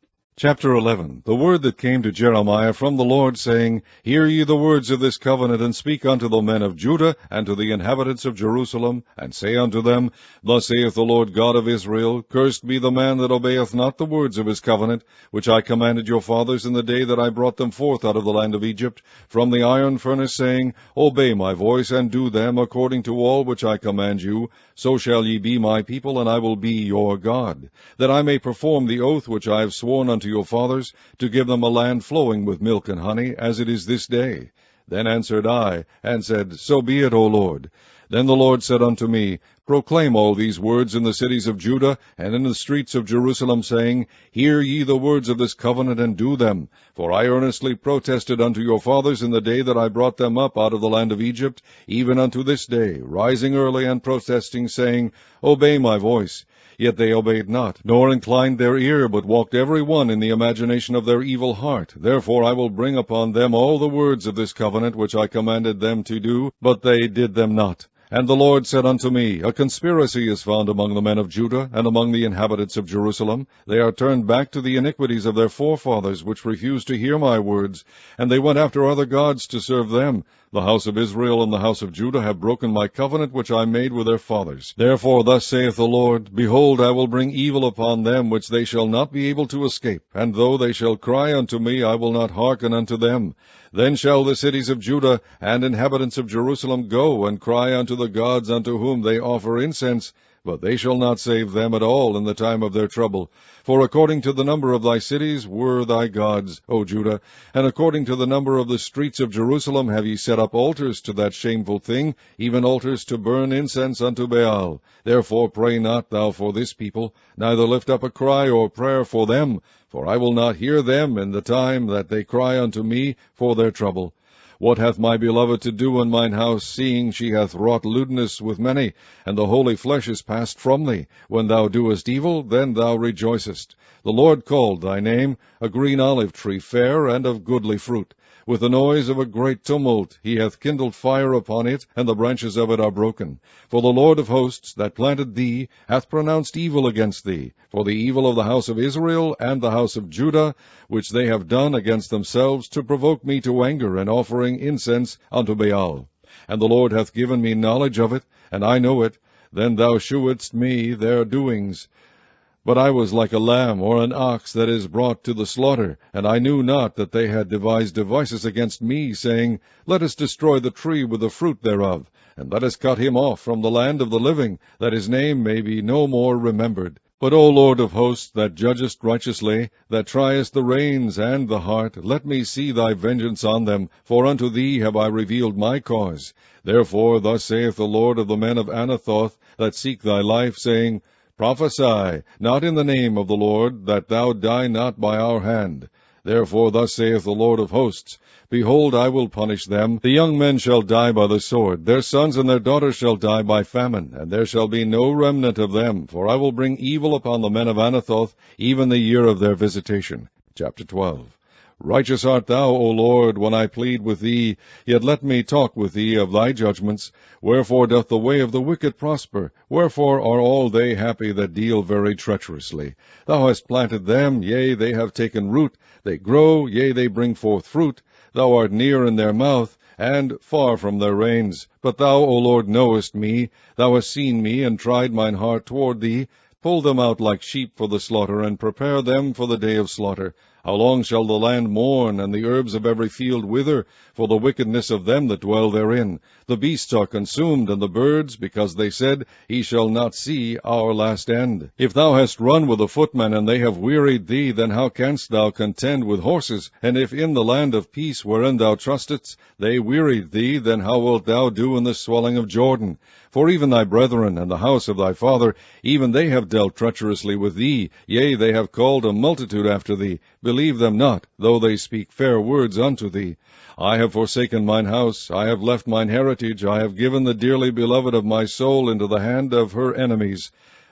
Chapter 11. The word that came to Jeremiah from the Lord, saying, Hear ye the words of this covenant, and speak unto the men of Judah, and to the inhabitants of Jerusalem, and say unto them, Thus saith the Lord God of Israel, Cursed be the man that obeyeth not the words of his covenant, which I commanded your fathers in the day that I brought them forth out of the land of Egypt, from the iron furnace, saying, Obey my voice, and do them according to all which I command you. So shall ye be my people, and I will be your God, that I may perform the oath which I have sworn unto your fathers, to give them a land flowing with milk and honey, as it is this day. Then answered I, and said, So be it, O Lord. Then the Lord said unto me, Proclaim all these words in the cities of Judah, and in the streets of Jerusalem, saying, Hear ye the words of this covenant, and do them. For I earnestly protested unto your fathers in the day that I brought them up out of the land of Egypt, even unto this day, rising early and protesting, saying, Obey my voice. Yet they obeyed not, nor inclined their ear, but walked every one in the imagination of their evil heart. Therefore I will bring upon them all the words of this covenant which I commanded them to do, but they did them not. And the Lord said unto me, A conspiracy is found among the men of Judah, and among the inhabitants of Jerusalem. They are turned back to the iniquities of their forefathers, which refused to hear my words, and they went after other gods to serve them. The house of Israel and the house of Judah have broken my covenant which I made with their fathers. Therefore thus saith the Lord, Behold, I will bring evil upon them, which they shall not be able to escape. And though they shall cry unto me, I will not hearken unto them. Then shall the cities of Judah and inhabitants of Jerusalem go and cry unto the gods unto whom they offer incense, but they shall not save them at all in the time of their trouble. For according to the number of thy cities were thy gods, O Judah, and according to the number of the streets of Jerusalem have ye set up altars to that shameful thing, even altars to burn incense unto Baal. Therefore pray not thou for this people, neither lift up a cry or prayer for them, for I will not hear them in the time that they cry unto me for their trouble. What hath my beloved to do in mine house, seeing she hath wrought lewdness with many, and the holy flesh is passed from thee? When thou doest evil, then thou rejoicest. The Lord called thy name, a green olive tree, fair and of goodly fruit. With the noise of a great tumult he hath kindled fire upon it, and the branches of it are broken. For the Lord of hosts, that planted thee, hath pronounced evil against thee, for the evil of the house of Israel and the house of Judah, which they have done against themselves, to provoke me to anger, and offering incense unto Baal. And the Lord hath given me knowledge of it, and I know it. Then thou shewedst me their doings. But I was like a lamb or an ox that is brought to the slaughter, and I knew not that they had devised devices against me, saying, Let us destroy the tree with the fruit thereof, and let us cut him off from the land of the living, that his name may be no more remembered. But, O Lord of hosts, that judgest righteously, that triest the reins and the heart, let me see thy vengeance on them, for unto thee have I revealed my cause. Therefore thus saith the Lord of the men of Anathoth, that seek thy life, saying, Prophesy not in the name of the Lord, that thou die not by our hand. Therefore thus saith the Lord of hosts, Behold, I will punish them. The young men shall die by the sword, their sons and their daughters shall die by famine, and there shall be no remnant of them, for I will bring evil upon the men of Anathoth, even the year of their visitation. Chapter 12. Righteous art thou, O Lord, when I plead with thee, yet let me talk with thee of thy judgments. Wherefore doth the way of the wicked prosper? Wherefore are all they happy that deal very treacherously? Thou hast planted them, yea, they have taken root. They grow, yea, they bring forth fruit. Thou art near in their mouth, and far from their reins. But thou, O Lord, knowest me. Thou hast seen me, and tried mine heart toward thee. Pull them out like sheep for the slaughter, and prepare them for the day of slaughter. How long shall the land mourn, and the herbs of every field wither, for the wickedness of them that dwell therein? The beasts are consumed, and the birds, because they said, He shall not see our last end. If thou hast run with the footmen, and they have wearied thee, then how canst thou contend with horses? And if in the land of peace wherein thou trustedst they wearied thee, then how wilt thou do in the swelling of Jordan? For even thy brethren and the house of thy father, even they have dealt treacherously with thee. Yea, they have called a multitude after thee. Believe them not, though they speak fair words unto thee. I have forsaken mine house, I have left mine heritage, I have given the dearly beloved of my soul into the hand of her enemies.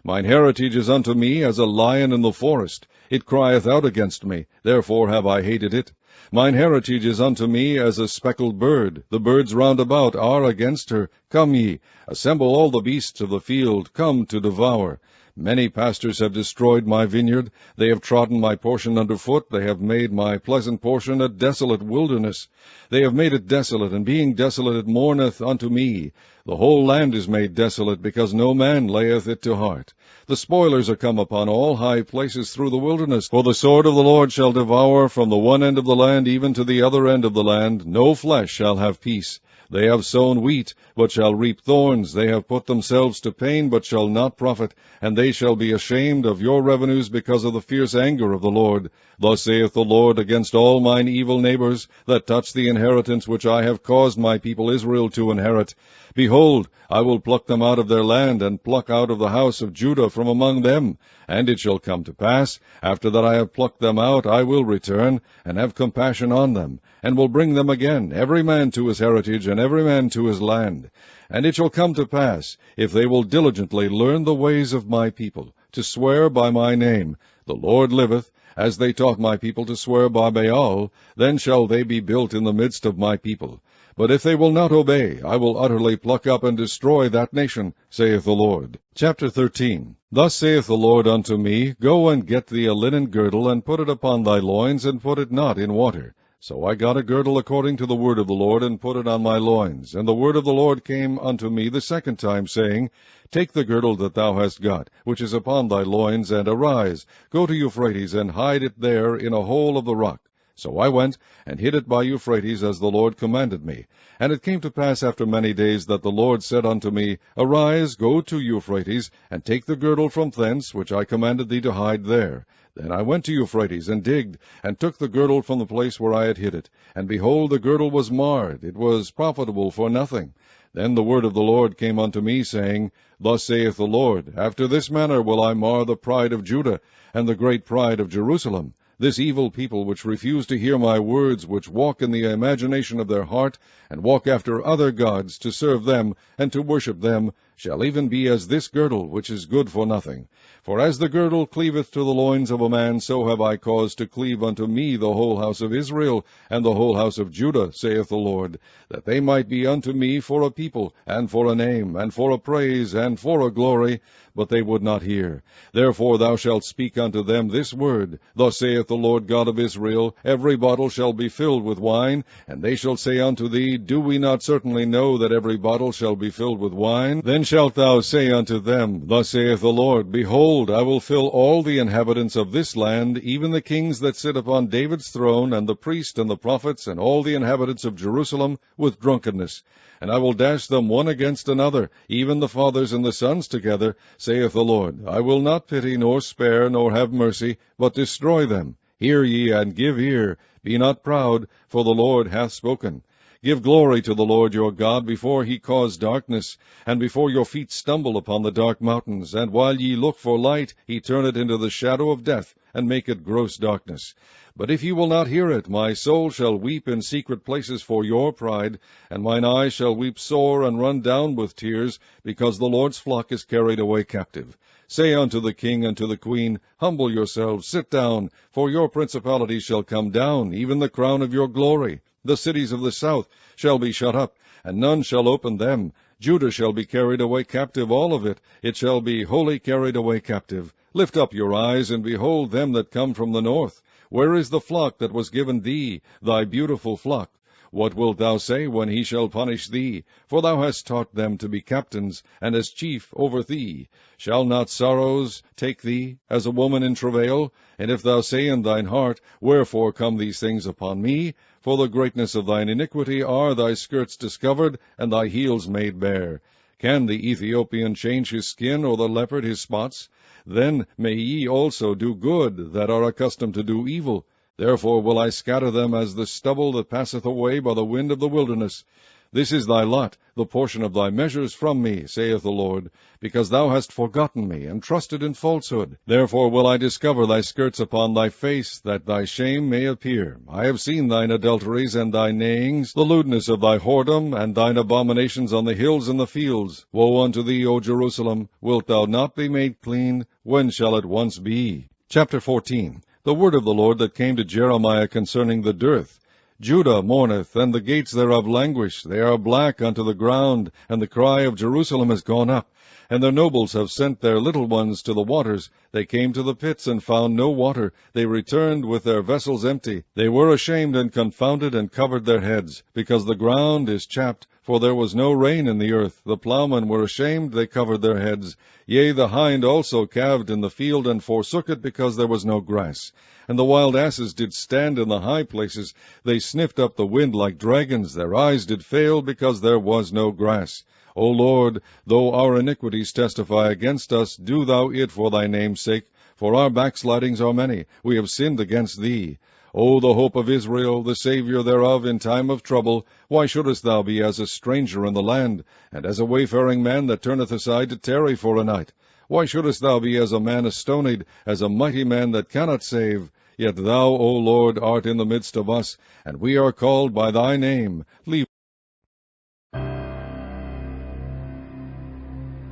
Mine heritage is unto me as a lion in the forest. It crieth out against me, therefore have I hated it. Mine heritage is unto me as a speckled bird. The birds round about are against her. Come ye, assemble all the beasts of the field, come to devour. Many pastors have destroyed my vineyard. They have trodden my portion under foot. They have made my pleasant portion a desolate wilderness. They have made it desolate, and being desolate it mourneth unto me. The whole land is made desolate, because no man layeth it to heart. The spoilers are come upon all high places through the wilderness. For the sword of the Lord shall devour from the one end of the land even to the other end of the land. No flesh shall have peace. They have sown wheat, but shall reap thorns. They have put themselves to pain, but shall not profit. And they shall be ashamed of your revenues because of the fierce anger of the Lord. Thus saith the Lord against all mine evil neighbors, that touch the inheritance which I have caused my people Israel to inherit. Behold, I will pluck them out of their land, and pluck out of the house of Judah from among them. And it shall come to pass, after that I have plucked them out, I will return, and have compassion on them, and will bring them again, every man to his heritage, and every man to his land. And it shall come to pass, if they will diligently learn the ways of my people, to swear by my name, the Lord liveth, as they taught my people to swear by Baal, then shall they be built in the midst of my people. But if they will not obey, I will utterly pluck up and destroy that nation, saith the Lord. Chapter 13. Thus saith the Lord unto me, Go and get thee a linen girdle, and put it upon thy loins, and put it not in water. So I got a girdle according to the word of the Lord, and put it on my loins. And the word of the Lord came unto me the second time, saying, Take the girdle that thou hast got, which is upon thy loins, and arise, go to Euphrates, and hide it there in a hole of the rock. So I went, and hid it by Euphrates, as the Lord commanded me. And it came to pass after many days that the Lord said unto me, Arise, go to Euphrates, and take the girdle from thence, which I commanded thee to hide there. Then I went to Euphrates, and digged, and took the girdle from the place where I had hid it. And behold, the girdle was marred, it was profitable for nothing. Then the word of the Lord came unto me, saying, Thus saith the Lord, After this manner will I mar the pride of Judah, and the great pride of Jerusalem. This evil people, which refuse to hear my words, which walk in the imagination of their heart, and walk after other gods, to serve them, and to worship them, shall even be as this girdle, which is good for nothing. For as the girdle cleaveth to the loins of a man, so have I caused to cleave unto me the whole house of Israel, and the whole house of Judah, saith the Lord, that they might be unto me for a people, and for a name, and for a praise, and for a glory, but they would not hear. Therefore thou shalt speak unto them this word, Thus saith the Lord God of Israel, Every bottle shall be filled with wine, and they shall say unto thee, Do we not certainly know that every bottle shall be filled with wine? Then shalt thou say unto them, Thus saith the Lord, Behold, I will fill all the inhabitants of this land, even the kings that sit upon David's throne, and the priests and the prophets, and all the inhabitants of Jerusalem, with drunkenness. And I will dash them one against another, even the fathers and the sons together, saith the Lord. I will not pity, nor spare, nor have mercy, but destroy them. Hear ye, and give ear. Be not proud, for the Lord hath spoken. Give glory to the Lord your God before he cause darkness, and before your feet stumble upon the dark mountains. And while ye look for light, he turn it into the shadow of death, and make it gross darkness. But if ye will not hear it, my soul shall weep in secret places for your pride, and mine eyes shall weep sore and run down with tears, because the Lord's flock is carried away captive. Say unto the king and to the queen, Humble yourselves, sit down, for your principality shall come down, even the crown of your glory. The cities of the south shall be shut up, and none shall open them. Judah shall be carried away captive, all of it. It shall be wholly carried away captive. Lift up your eyes, and behold them that come from the north. Where is the flock that was given thee, thy beautiful flock? What wilt thou say when he shall punish thee? For thou hast taught them to be captains, and as chief over thee. Shall not sorrows take thee, as a woman in travail? And if thou say in thine heart, Wherefore come these things upon me? For the greatness of thine iniquity are thy skirts discovered, and thy heels made bare. Can the Ethiopian change his skin, or the leopard his spots? Then may ye also do good, that are accustomed to do evil. Therefore will I scatter them as the stubble that passeth away by the wind of the wilderness. This is thy lot, the portion of thy measures from me, saith the Lord, because thou hast forgotten me, and trusted in falsehood. Therefore will I discover thy skirts upon thy face, that thy shame may appear. I have seen thine adulteries and thy neighings, the lewdness of thy whoredom, and thine abominations on the hills and the fields. Woe unto thee, O Jerusalem! Wilt thou not be made clean? When shall it once be? Chapter 14. The word of the Lord that came to Jeremiah concerning the dearth. Judah mourneth, and the gates thereof languish. They are black unto the ground, and the cry of Jerusalem is gone up. And their nobles have sent their little ones to the waters. They came to the pits, and found no water. They returned with their vessels empty. They were ashamed and confounded, and covered their heads, because the ground is chapped, for there was no rain in the earth. The plowmen were ashamed, they covered their heads. Yea, the hind also calved in the field, and forsook it, because there was no grass. And the wild asses did stand in the high places. They sniffed up the wind like dragons. Their eyes did fail, because there was no grass. O Lord, though our iniquities testify against us, do thou it for thy name's sake. For our backslidings are many. We have sinned against thee. O the hope of Israel, the Saviour thereof in time of trouble, why shouldest thou be as a stranger in the land, and as a wayfaring man that turneth aside to tarry for a night? Why shouldest thou be as a man astonied, as a mighty man that cannot save? Yet thou, O Lord, art in the midst of us, and we are called by thy name.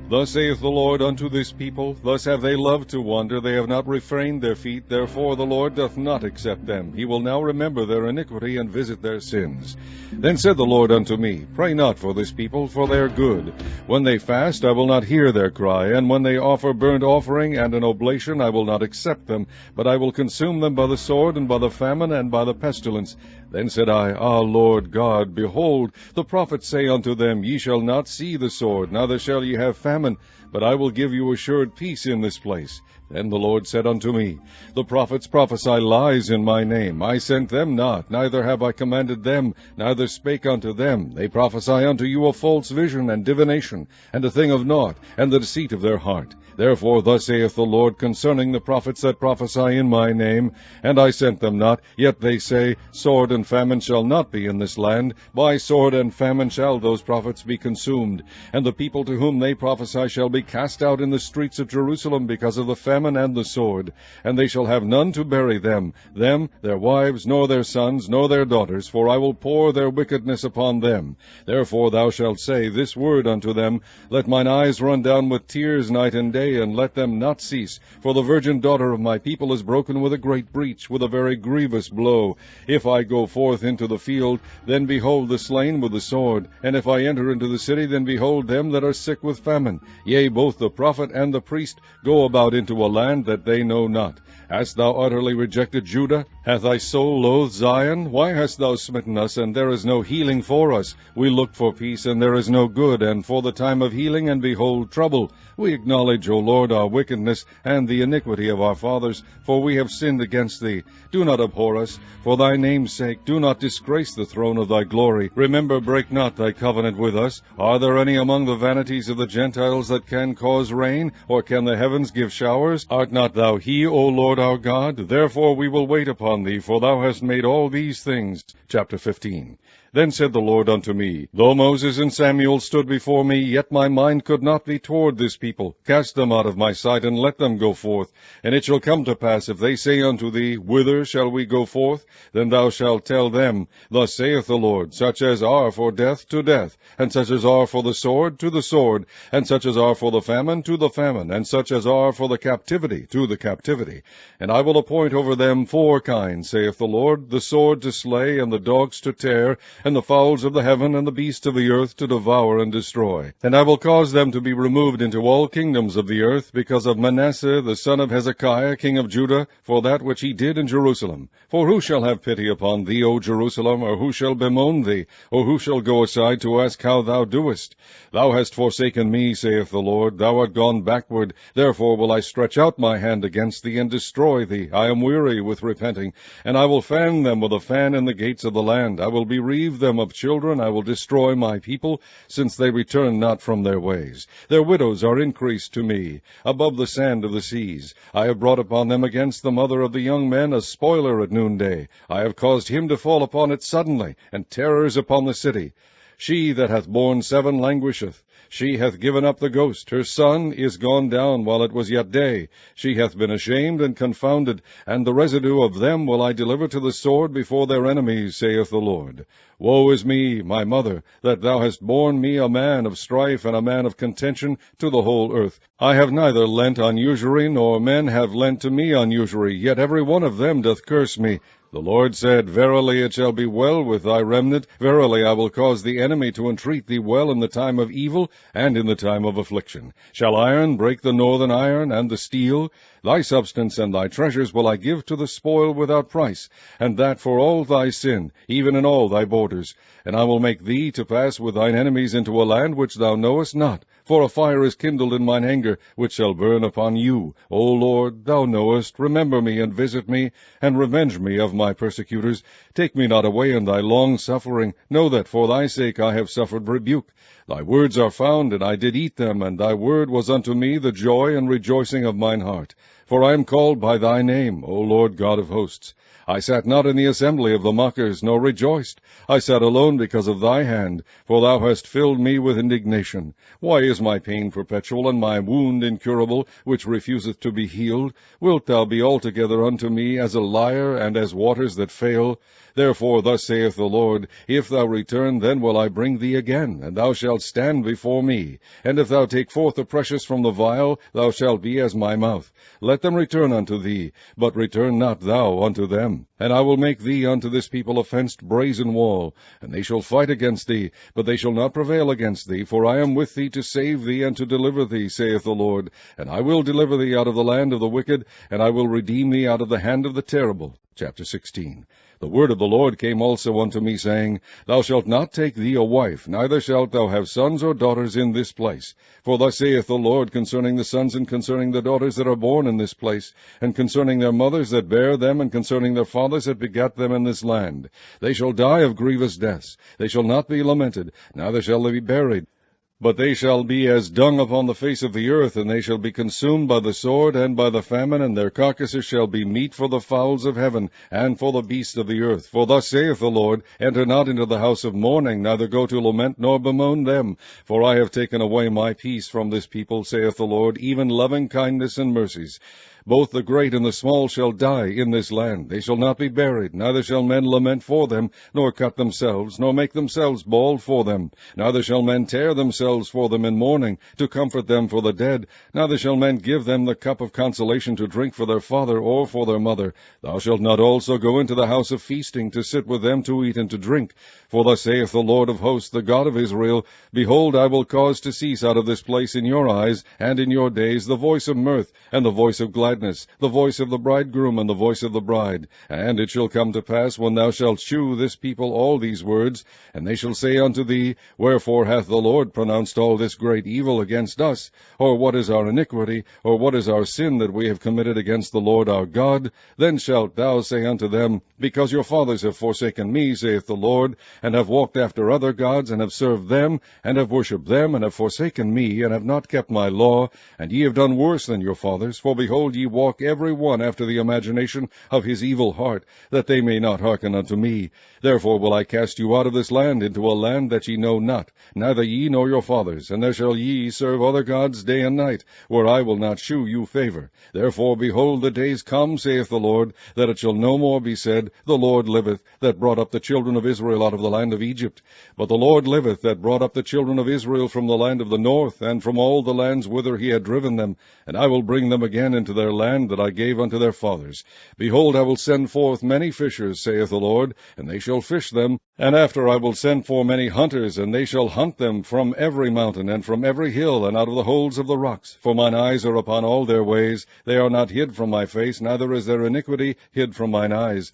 Thus saith the Lord unto this people, thus have they loved to wander, they have not refrained their feet, therefore the Lord doth not accept them. He will now remember their iniquity, and visit their sins. Then said the Lord unto me, Pray not for this people, for they are good. When they fast, I will not hear their cry, and when they offer burnt offering and an oblation, I will not accept them, but I will consume them by the sword, and by the famine, and by the pestilence. Then said I, Ah, Lord God, behold, the prophets say unto them, Ye shall not see the sword, neither shall ye have famine, but I will give you assured peace in this place. Then the Lord said unto me, The prophets prophesy lies in my name. I sent them not, neither have I commanded them, neither spake unto them. They prophesy unto you a false vision, and divination, and a thing of naught, and the deceit of their heart. Therefore thus saith the Lord concerning the prophets that prophesy in my name, and I sent them not, yet they say, Sword and famine shall not be in this land. By sword and famine shall those prophets be consumed, and the people to whom they prophesy shall be cast out in the streets of Jerusalem because of the famine and the sword, and they shall have none to bury them, their wives, nor their sons, nor their daughters, for I will pour their wickedness upon them. Therefore thou shalt say this word unto them, Let mine eyes run down with tears night and day, and let them not cease. For the virgin daughter of my people is broken with a great breach, with a very grievous blow. If I go forth into the field, then behold the slain with the sword. And if I enter into the city, then behold them that are sick with famine. Yea, both the prophet and the priest go about into a land that they know not. Hast thou utterly rejected Judah? Hath thy soul loathed Zion? Why hast thou smitten us, and there is no healing for us? We looked for peace, and there is no good, and for the time of healing, and behold trouble. We acknowledge, O Lord, our wickedness, and the iniquity of our fathers, for we have sinned against thee. Do not abhor us, for thy name's sake. Do not disgrace the throne of thy glory. Remember, break not thy covenant with us. Are there any among the vanities of the Gentiles that can cause rain, or can the heavens give showers? Art not thou he, O Lord our God? Therefore we will wait upon thee, for thou hast made all these things. Chapter 15. Then said the Lord unto me, Though Moses and Samuel stood before me, yet my mind could not be toward this people. Cast them out of my sight, and let them go forth. And it shall come to pass, if they say unto thee, Whither shall we go forth? Then thou shalt tell them, Thus saith the Lord, Such as are for death, to death, and such as are for the sword, to the sword, and such as are for the famine, to the famine, and such as are for the captivity, to the captivity. And I will appoint over them 4 kinds, saith the Lord, the sword to slay, and the dogs to tear, and the fowls of the heaven, and the beasts of the earth to devour and destroy. And I will cause them to be removed into all kingdoms of the earth, because of Manasseh the son of Hezekiah, king of Judah, for that which he did in Jerusalem. For who shall have pity upon thee, O Jerusalem, or who shall bemoan thee, or who shall go aside to ask how thou doest? Thou hast forsaken me, saith the Lord, thou art gone backward. Therefore will I stretch out my hand against thee, and destroy thee. I am weary with repenting, and I will fan them with a fan in the gates of the land. I will bereave them of children. I will destroy my people, since they return not from their ways. Their widows are increased to me, above the sand of the seas. I have brought upon them against the mother of the young men a spoiler at noonday. I have caused him to fall upon it suddenly, and terrors upon the city. She that hath borne 7 languisheth. She hath given up the ghost. Her son is gone down while it was yet day. She hath been ashamed and confounded, and the residue of them will I deliver to the sword before their enemies, saith the Lord. Woe is me, my mother, that thou hast borne me a man of strife and a man of contention to the whole earth. I have neither lent on usury, nor men have lent to me on usury, yet every one of them doth curse me. The Lord said, Verily it shall be well with thy remnant. Verily I will cause the enemy to entreat thee well in the time of evil and in the time of affliction. Shall iron break the northern iron and the steel? Thy substance and thy treasures will I give to the spoil without price, and that for all thy sin, even in all thy borders. And I will make thee to pass with thine enemies into a land which thou knowest not. For a fire is kindled in mine anger, which shall burn upon you. O Lord, thou knowest, remember me, and visit me, and revenge me of my persecutors. Take me not away in thy long suffering. Know that for thy sake I have suffered rebuke. Thy words are found, and I did eat them, and thy word was unto me the joy and rejoicing of mine heart. For I am called by thy name, O Lord God of hosts. I sat not in the assembly of the mockers, nor rejoiced. I sat alone because of thy hand, for thou hast filled me with indignation. Why is my pain perpetual, and my wound incurable, which refuseth to be healed? Wilt thou be altogether unto me as a liar, and as waters that fail? Therefore thus saith the Lord, If thou return, then will I bring thee again, and thou shalt stand before me. And if thou take forth the precious from the vial, thou shalt be as my mouth. Let them return unto thee, but return not thou unto them. And I will make thee unto this people a fenced brazen wall, and they shall fight against thee, but they shall not prevail against thee, for I am with thee to save thee and to deliver thee, saith the Lord. And I will deliver thee out of the land of the wicked, and I will redeem thee out of the hand of the terrible. Chapter 16. The word of the Lord came also unto me, saying, Thou shalt not take thee a wife, neither shalt thou have sons or daughters in this place. For thus saith the Lord concerning the sons and concerning the daughters that are born in this place, and concerning their mothers that bare them, and concerning their fathers that begat them in this land. They shall die of grievous deaths. They shall not be lamented, neither shall they be buried. But they shall be as dung upon the face of the earth, and they shall be consumed by the sword and by the famine, and their carcasses shall be meat for the fowls of heaven, and for the beasts of the earth. For thus saith the Lord, Enter not into the house of mourning, neither go to lament, nor bemoan them. For I have taken away my peace from this people, saith the Lord, even loving kindness and mercies. Both the great and the small shall die in this land. They shall not be buried, neither shall men lament for them, nor cut themselves, nor make themselves bald for them. Neither shall men tear themselves for them in mourning, to comfort them for the dead. Neither shall men give them the cup of consolation to drink for their father or for their mother. Thou shalt not also go into the house of feasting, to sit with them to eat and to drink. For thus saith the Lord of hosts, the God of Israel, Behold, I will cause to cease out of this place in your eyes, and in your days, the voice of mirth, and the voice of gladness, the voice of the bridegroom, and the voice of the bride. And it shall come to pass, when thou shalt shew this people all these words, and they shall say unto thee, Wherefore hath the Lord pronounced all this great evil against us? Or what is our iniquity, or what is our sin that we have committed against the Lord our God? Then shalt thou say unto them, Because your fathers have forsaken me, saith the Lord, and have walked after other gods, and have served them, and have worshipped them, and have forsaken me, and have not kept my law, and ye have done worse than your fathers. For behold, ye walk every one after the imagination of his evil heart, that they may not hearken unto me. Therefore will I cast you out of this land into a land that ye know not, neither ye nor your fathers, and there shall ye serve other gods day and night, where I will not shew you favor. Therefore, behold, the days come, saith the Lord, that it shall no more be said, The Lord liveth, that brought up the children of Israel out of the land of Egypt. But the Lord liveth, that brought up the children of Israel from the land of the north, and from all the lands whither he had driven them, and I will bring them again into their land that I gave unto their fathers. Behold, I will send forth many fishers, saith the Lord, and they shall fish them. And after I will send for many hunters, and they shall hunt them from every mountain, and from every hill, and out of the holes of the rocks. For mine eyes are upon all their ways. They are not hid from my face, neither is their iniquity hid from mine eyes.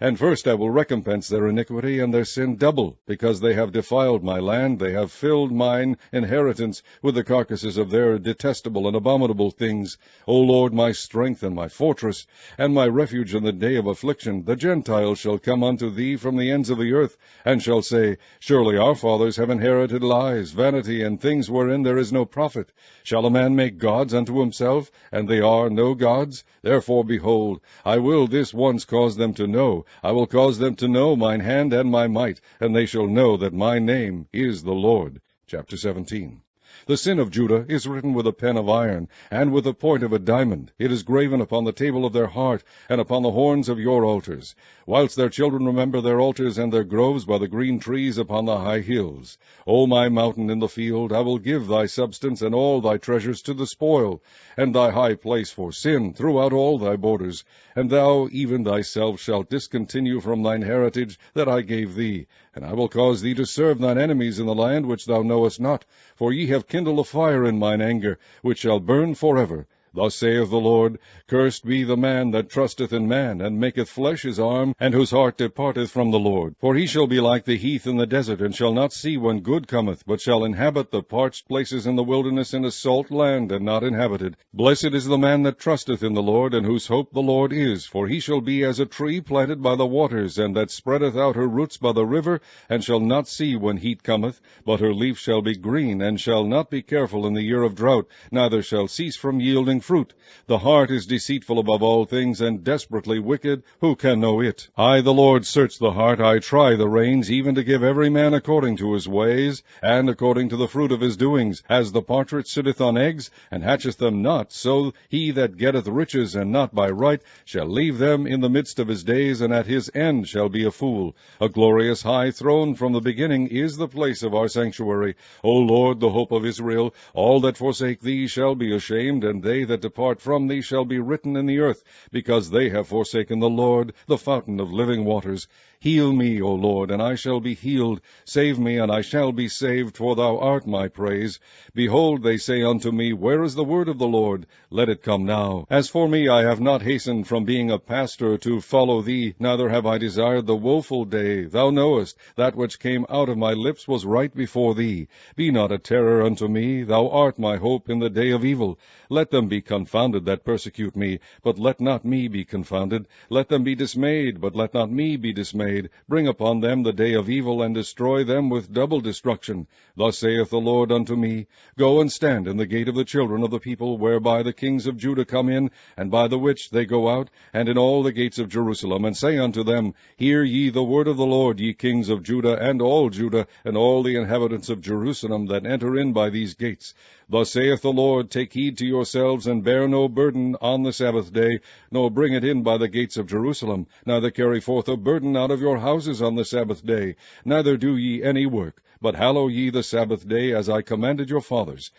And first I will recompense their iniquity and their sin double, because they have defiled my land. They have filled mine inheritance with the carcasses of their detestable and abominable things. O Lord, my strength and my fortress, and my refuge in the day of affliction, the Gentiles shall come unto thee from the ends of the earth, and shall say, Surely our fathers have inherited lies, vanity, and things wherein there is no profit. Shall a man make gods unto himself, and they are no gods? Therefore, behold, I will this once cause them to know, also I will cause them to know mine hand and my might, and they shall know that my name is the Lord. Chapter 17. The sin of Judah is written with a pen of iron, and with the point of a diamond. It is graven upon the table of their heart, and upon the horns of your altars, whilst their children remember their altars and their groves by the green trees upon the high hills. O my mountain in the field, I will give thy substance and all thy treasures to the spoil, and thy high place for sin throughout all thy borders. And thou even thyself shalt discontinue from thine heritage that I gave thee. And I will cause thee to serve thine enemies in the land which thou knowest not, for ye have kindled a fire in mine anger, which shall burn forever. Thus saith the Lord, Cursed be the man that trusteth in man, and maketh flesh his arm, and whose heart departeth from the Lord. For he shall be like the heath in the desert, and shall not see when good cometh, but shall inhabit the parched places in the wilderness in a salt land, and not inhabited. Blessed is the man that trusteth in the Lord, and whose hope the Lord is. For he shall be as a tree planted by the waters, and that spreadeth out her roots by the river, and shall not see when heat cometh, but her leaf shall be green, and shall not be careful in the year of drought, neither shall cease from yielding fruit. The heart is deceitful above all things, and desperately wicked. Who can know it? I, the Lord, search the heart. I try the reins, even to give every man according to his ways, and according to the fruit of his doings. As the partridge sitteth on eggs, and hatcheth them not, so he that getteth riches, and not by right, shall leave them in the midst of his days, and at his end shall be a fool. A glorious high throne from the beginning is the place of our sanctuary. O Lord, the hope of Israel, all that forsake thee shall be ashamed, and they that depart from thee shall be written in the earth, because they have forsaken the Lord, the fountain of living waters. Heal me, O Lord, and I shall be healed. Save me, and I shall be saved, for thou art my praise. Behold, they say unto me, Where is the word of the Lord? Let it come now. As for me, I have not hastened from being a pastor to follow thee, neither have I desired the woeful day. Thou knowest, that which came out of my lips was right before thee. Be not a terror unto me. Thou art my hope in the day of evil. Let them be confounded that persecute me, but let not me be confounded. Let them be dismayed, but let not me be dismayed. Bring upon them the day of evil, and destroy them with double destruction. Thus saith the Lord unto me, Go and stand in the gate of the children of the people, whereby the kings of Judah come in, and by the which they go out, and in all the gates of Jerusalem, and say unto them, Hear ye the word of the Lord, ye kings of Judah, and all the inhabitants of Jerusalem that enter in by these gates. Thus saith the Lord, Take heed to yourselves, and bear no burden on the Sabbath day, nor bring it in by the gates of Jerusalem, neither carry forth a burden out of your houses on the Sabbath day, neither do ye any work, but hallow ye the Sabbath day, as I commanded your fathers.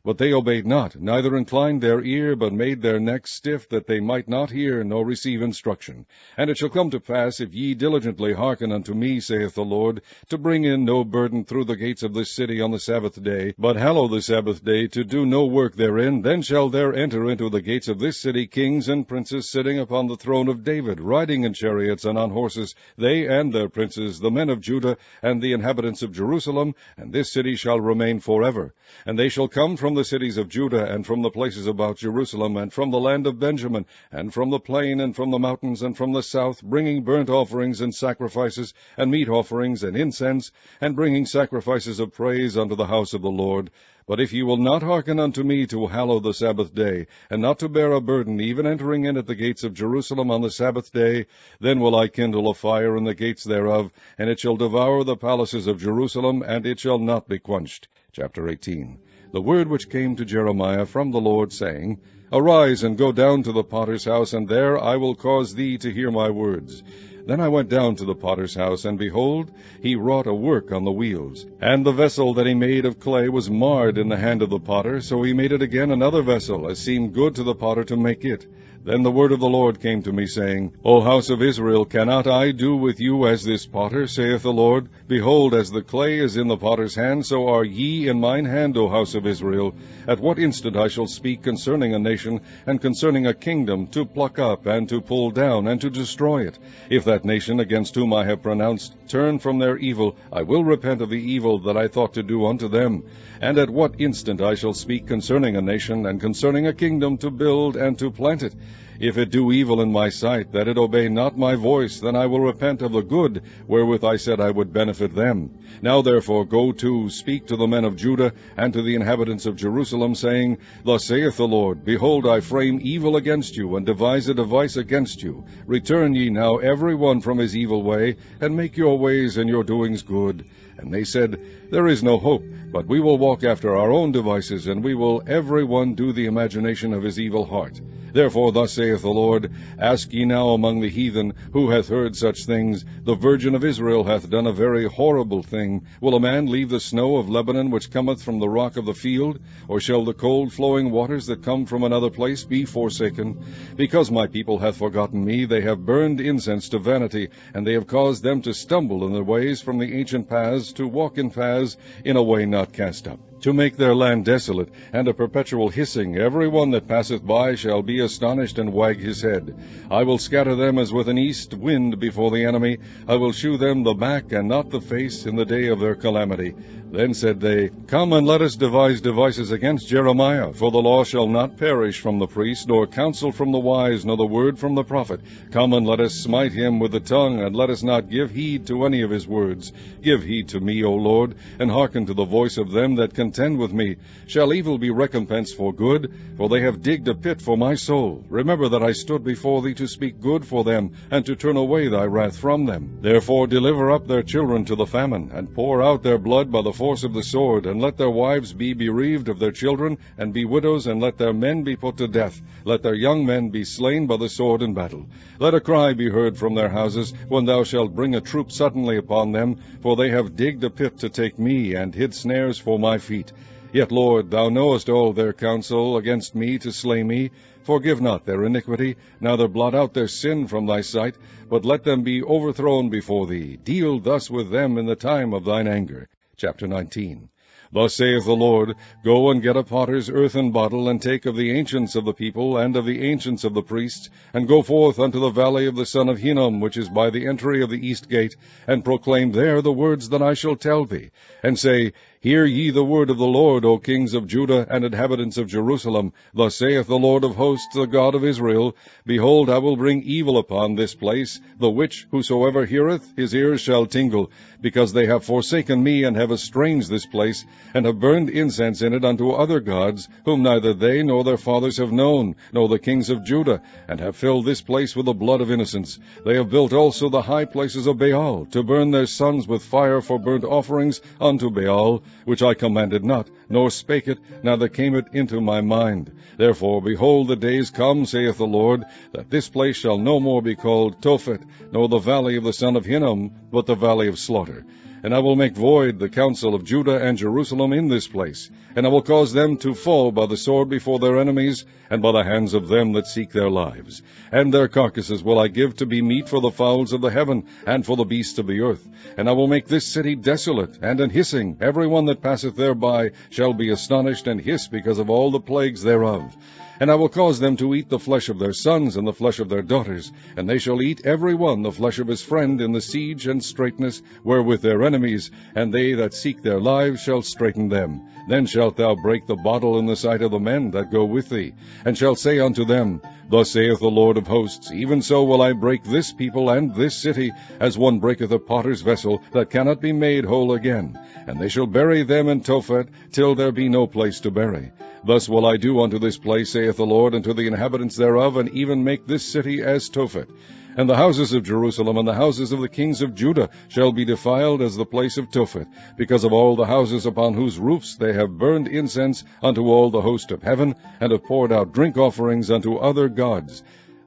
But they obeyed not, neither inclined their ear, but made their necks stiff, that they might not hear, nor receive instruction. And it shall come to pass, if ye diligently hearken unto me, saith the Lord, to bring in no burden through the gates of this city on the Sabbath day, but hallow the Sabbath day, to do no work therein, then shall there enter into the gates of this city kings and princes sitting upon the throne of David, riding in chariots and on horses, they and their princes, the men of Judah, and the inhabitants of Jerusalem, and this city shall remain forever. And they shall come from the cities of Judah, and from the places about Jerusalem, and from the land of Benjamin, and from the plain, and from the mountains, and from the south, bringing burnt offerings and sacrifices, and meat offerings and incense, and bringing sacrifices of praise unto the house of the Lord. But if ye will not hearken unto me to hallow the Sabbath day, and not to bear a burden, even entering in at the gates of Jerusalem on the Sabbath day, then will I kindle a fire in the gates thereof, and it shall devour the palaces of Jerusalem, and it shall not be quenched. Chapter 18. The word which came to Jeremiah from the Lord, saying, Arise, and go down to the potter's house, and there I will cause thee to hear my words. Then I went down to the potter's house, and behold, he wrought a work on the wheels. And the vessel that he made of clay was marred in the hand of the potter, so he made it again another vessel, as seemed good to the potter to make it. Then the word of the Lord came to me, saying, O house of Israel, cannot I do with you as this potter, saith the Lord? Behold, as the clay is in the potter's hand, so are ye in mine hand, O house of Israel. At what instant I shall speak concerning a nation, and concerning a kingdom, to pluck up, and to pull down, and to destroy it. If that nation against whom I have pronounced turn from their evil, I will repent of the evil that I thought to do unto them. And at what instant I shall speak concerning a nation, and concerning a kingdom, to build and to plant it. If it do evil in my sight, that it obey not my voice, then I will repent of the good wherewith I said I would benefit them. Now therefore go to, speak to the men of Judah, and to the inhabitants of Jerusalem, saying, Thus saith the Lord, Behold, I frame evil against you, and devise a device against you. Return ye now every one from his evil way, and make your ways and your doings good. And they said, There is no hope, but we will walk after our own devices, and we will every one do the imagination of his evil heart. Therefore thus saith the Lord, Ask ye now among the heathen, who hath heard such things? The Virgin of Israel hath done a very horrible thing. Will a man leave the snow of Lebanon, which cometh from the rock of the field? Or shall the cold flowing waters that come from another place be forsaken? Because my people hath forgotten me, they have burned incense to vanity, and they have caused them to stumble in their ways from the ancient paths, to walk in paths in a way not cast up, to make their land desolate, and a perpetual hissing. Every one that passeth by shall be astonished and wag his head. I will scatter them as with an east wind before the enemy. I will shew them the back and not the face in the day of their calamity. Then said they, Come and let us devise devices against Jeremiah, for the law shall not perish from the priest, nor counsel from the wise, nor the word from the prophet. Come and let us smite him with the tongue, and let us not give heed to any of his words. Give heed to me, O Lord, and hearken to the voice of them that contend with me. Shall evil be recompensed for good? For they have digged a pit for my soul. Remember that I stood before thee to speak good for them, and to turn away thy wrath from them. Therefore deliver up their children to the famine, and pour out their blood by the force of the sword, and let their wives be bereaved of their children, and be widows, and let their men be put to death. Let their young men be slain by the sword in battle. Let a cry be heard from their houses, when thou shalt bring a troop suddenly upon them, for they have digged a pit to take me, and hid snares for my feet. Yet, Lord, thou knowest all their counsel against me to slay me. Forgive not their iniquity, neither blot out their sin from thy sight, but let them be overthrown before thee. Deal thus with them in the time of thine anger. Chapter 19. Thus saith the Lord, Go and get a potter's earthen bottle, and take of the ancients of the people, and of the ancients of the priests, and go forth unto the valley of the son of Hinnom, which is by the entry of the east gate, and proclaim there the words that I shall tell thee, and say, Hear ye the word of the Lord, O kings of Judah and inhabitants of Jerusalem. Thus saith the Lord of hosts, the God of Israel, Behold, I will bring evil upon this place, the which whosoever heareth, his ears shall tingle, because they have forsaken me, and have estranged this place, and have burned incense in it unto other gods, whom neither they nor their fathers have known, nor the kings of Judah, and have filled this place with the blood of innocents. They have built also the high places of Baal, to burn their sons with fire for burnt offerings unto Baal, which I commanded not, nor spake it, neither came it into my mind. Therefore, behold, the days come, saith the Lord, that this place shall no more be called Tophet, nor the valley of the son of Hinnom, but the valley of slaughter. And I will make void the counsel of Judah and Jerusalem in this place, and I will cause them to fall by the sword before their enemies, and by the hands of them that seek their lives. And their carcasses will I give to be meat for the fowls of the heaven, and for the beasts of the earth. And I will make this city desolate, and an hissing. Every one that passeth thereby shall be astonished, and hiss because of all the plagues thereof. And I will cause them to eat the flesh of their sons, and the flesh of their daughters, and they shall eat every one the flesh of his friend in the siege and straitness wherewith their enemies, and they that seek their lives shall straiten them. Then shalt thou break the bottle in the sight of the men that go with thee, and shalt say unto them, Thus saith the Lord of hosts, Even so will I break this people and this city, as one breaketh a potter's vessel, that cannot be made whole again. And they shall bury them in Tophet, till there be no place to bury. Thus will I do unto this place, saith the Lord, and to the inhabitants thereof, and even make this city as Tophet. And the houses of Jerusalem and the houses of the kings of Judah shall be defiled as the place of Tophet, because of all the houses upon whose roofs they have burned incense unto all the host of heaven, and have poured out drink offerings unto other gods.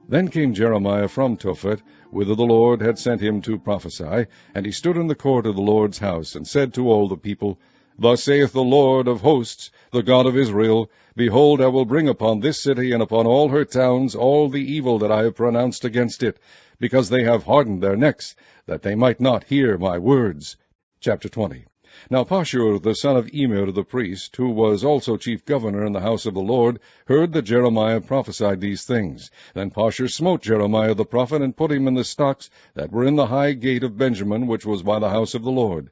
Then came Jeremiah from Tophet, whither the Lord had sent him to prophesy, and he stood in the court of the Lord's house, and said to all the people, Thus saith the Lord of hosts, the God of Israel, Behold, I will bring upon this city and upon all her towns all the evil that I have pronounced against it, because they have hardened their necks, that they might not hear my words. Chapter 20. Now Pashur the son of Immer the priest, who was also chief governor in the house of the Lord, heard that Jeremiah prophesied these things. Then Pashur smote Jeremiah the prophet, and put him in the stocks that were in the high gate of Benjamin, which was by the house of the Lord.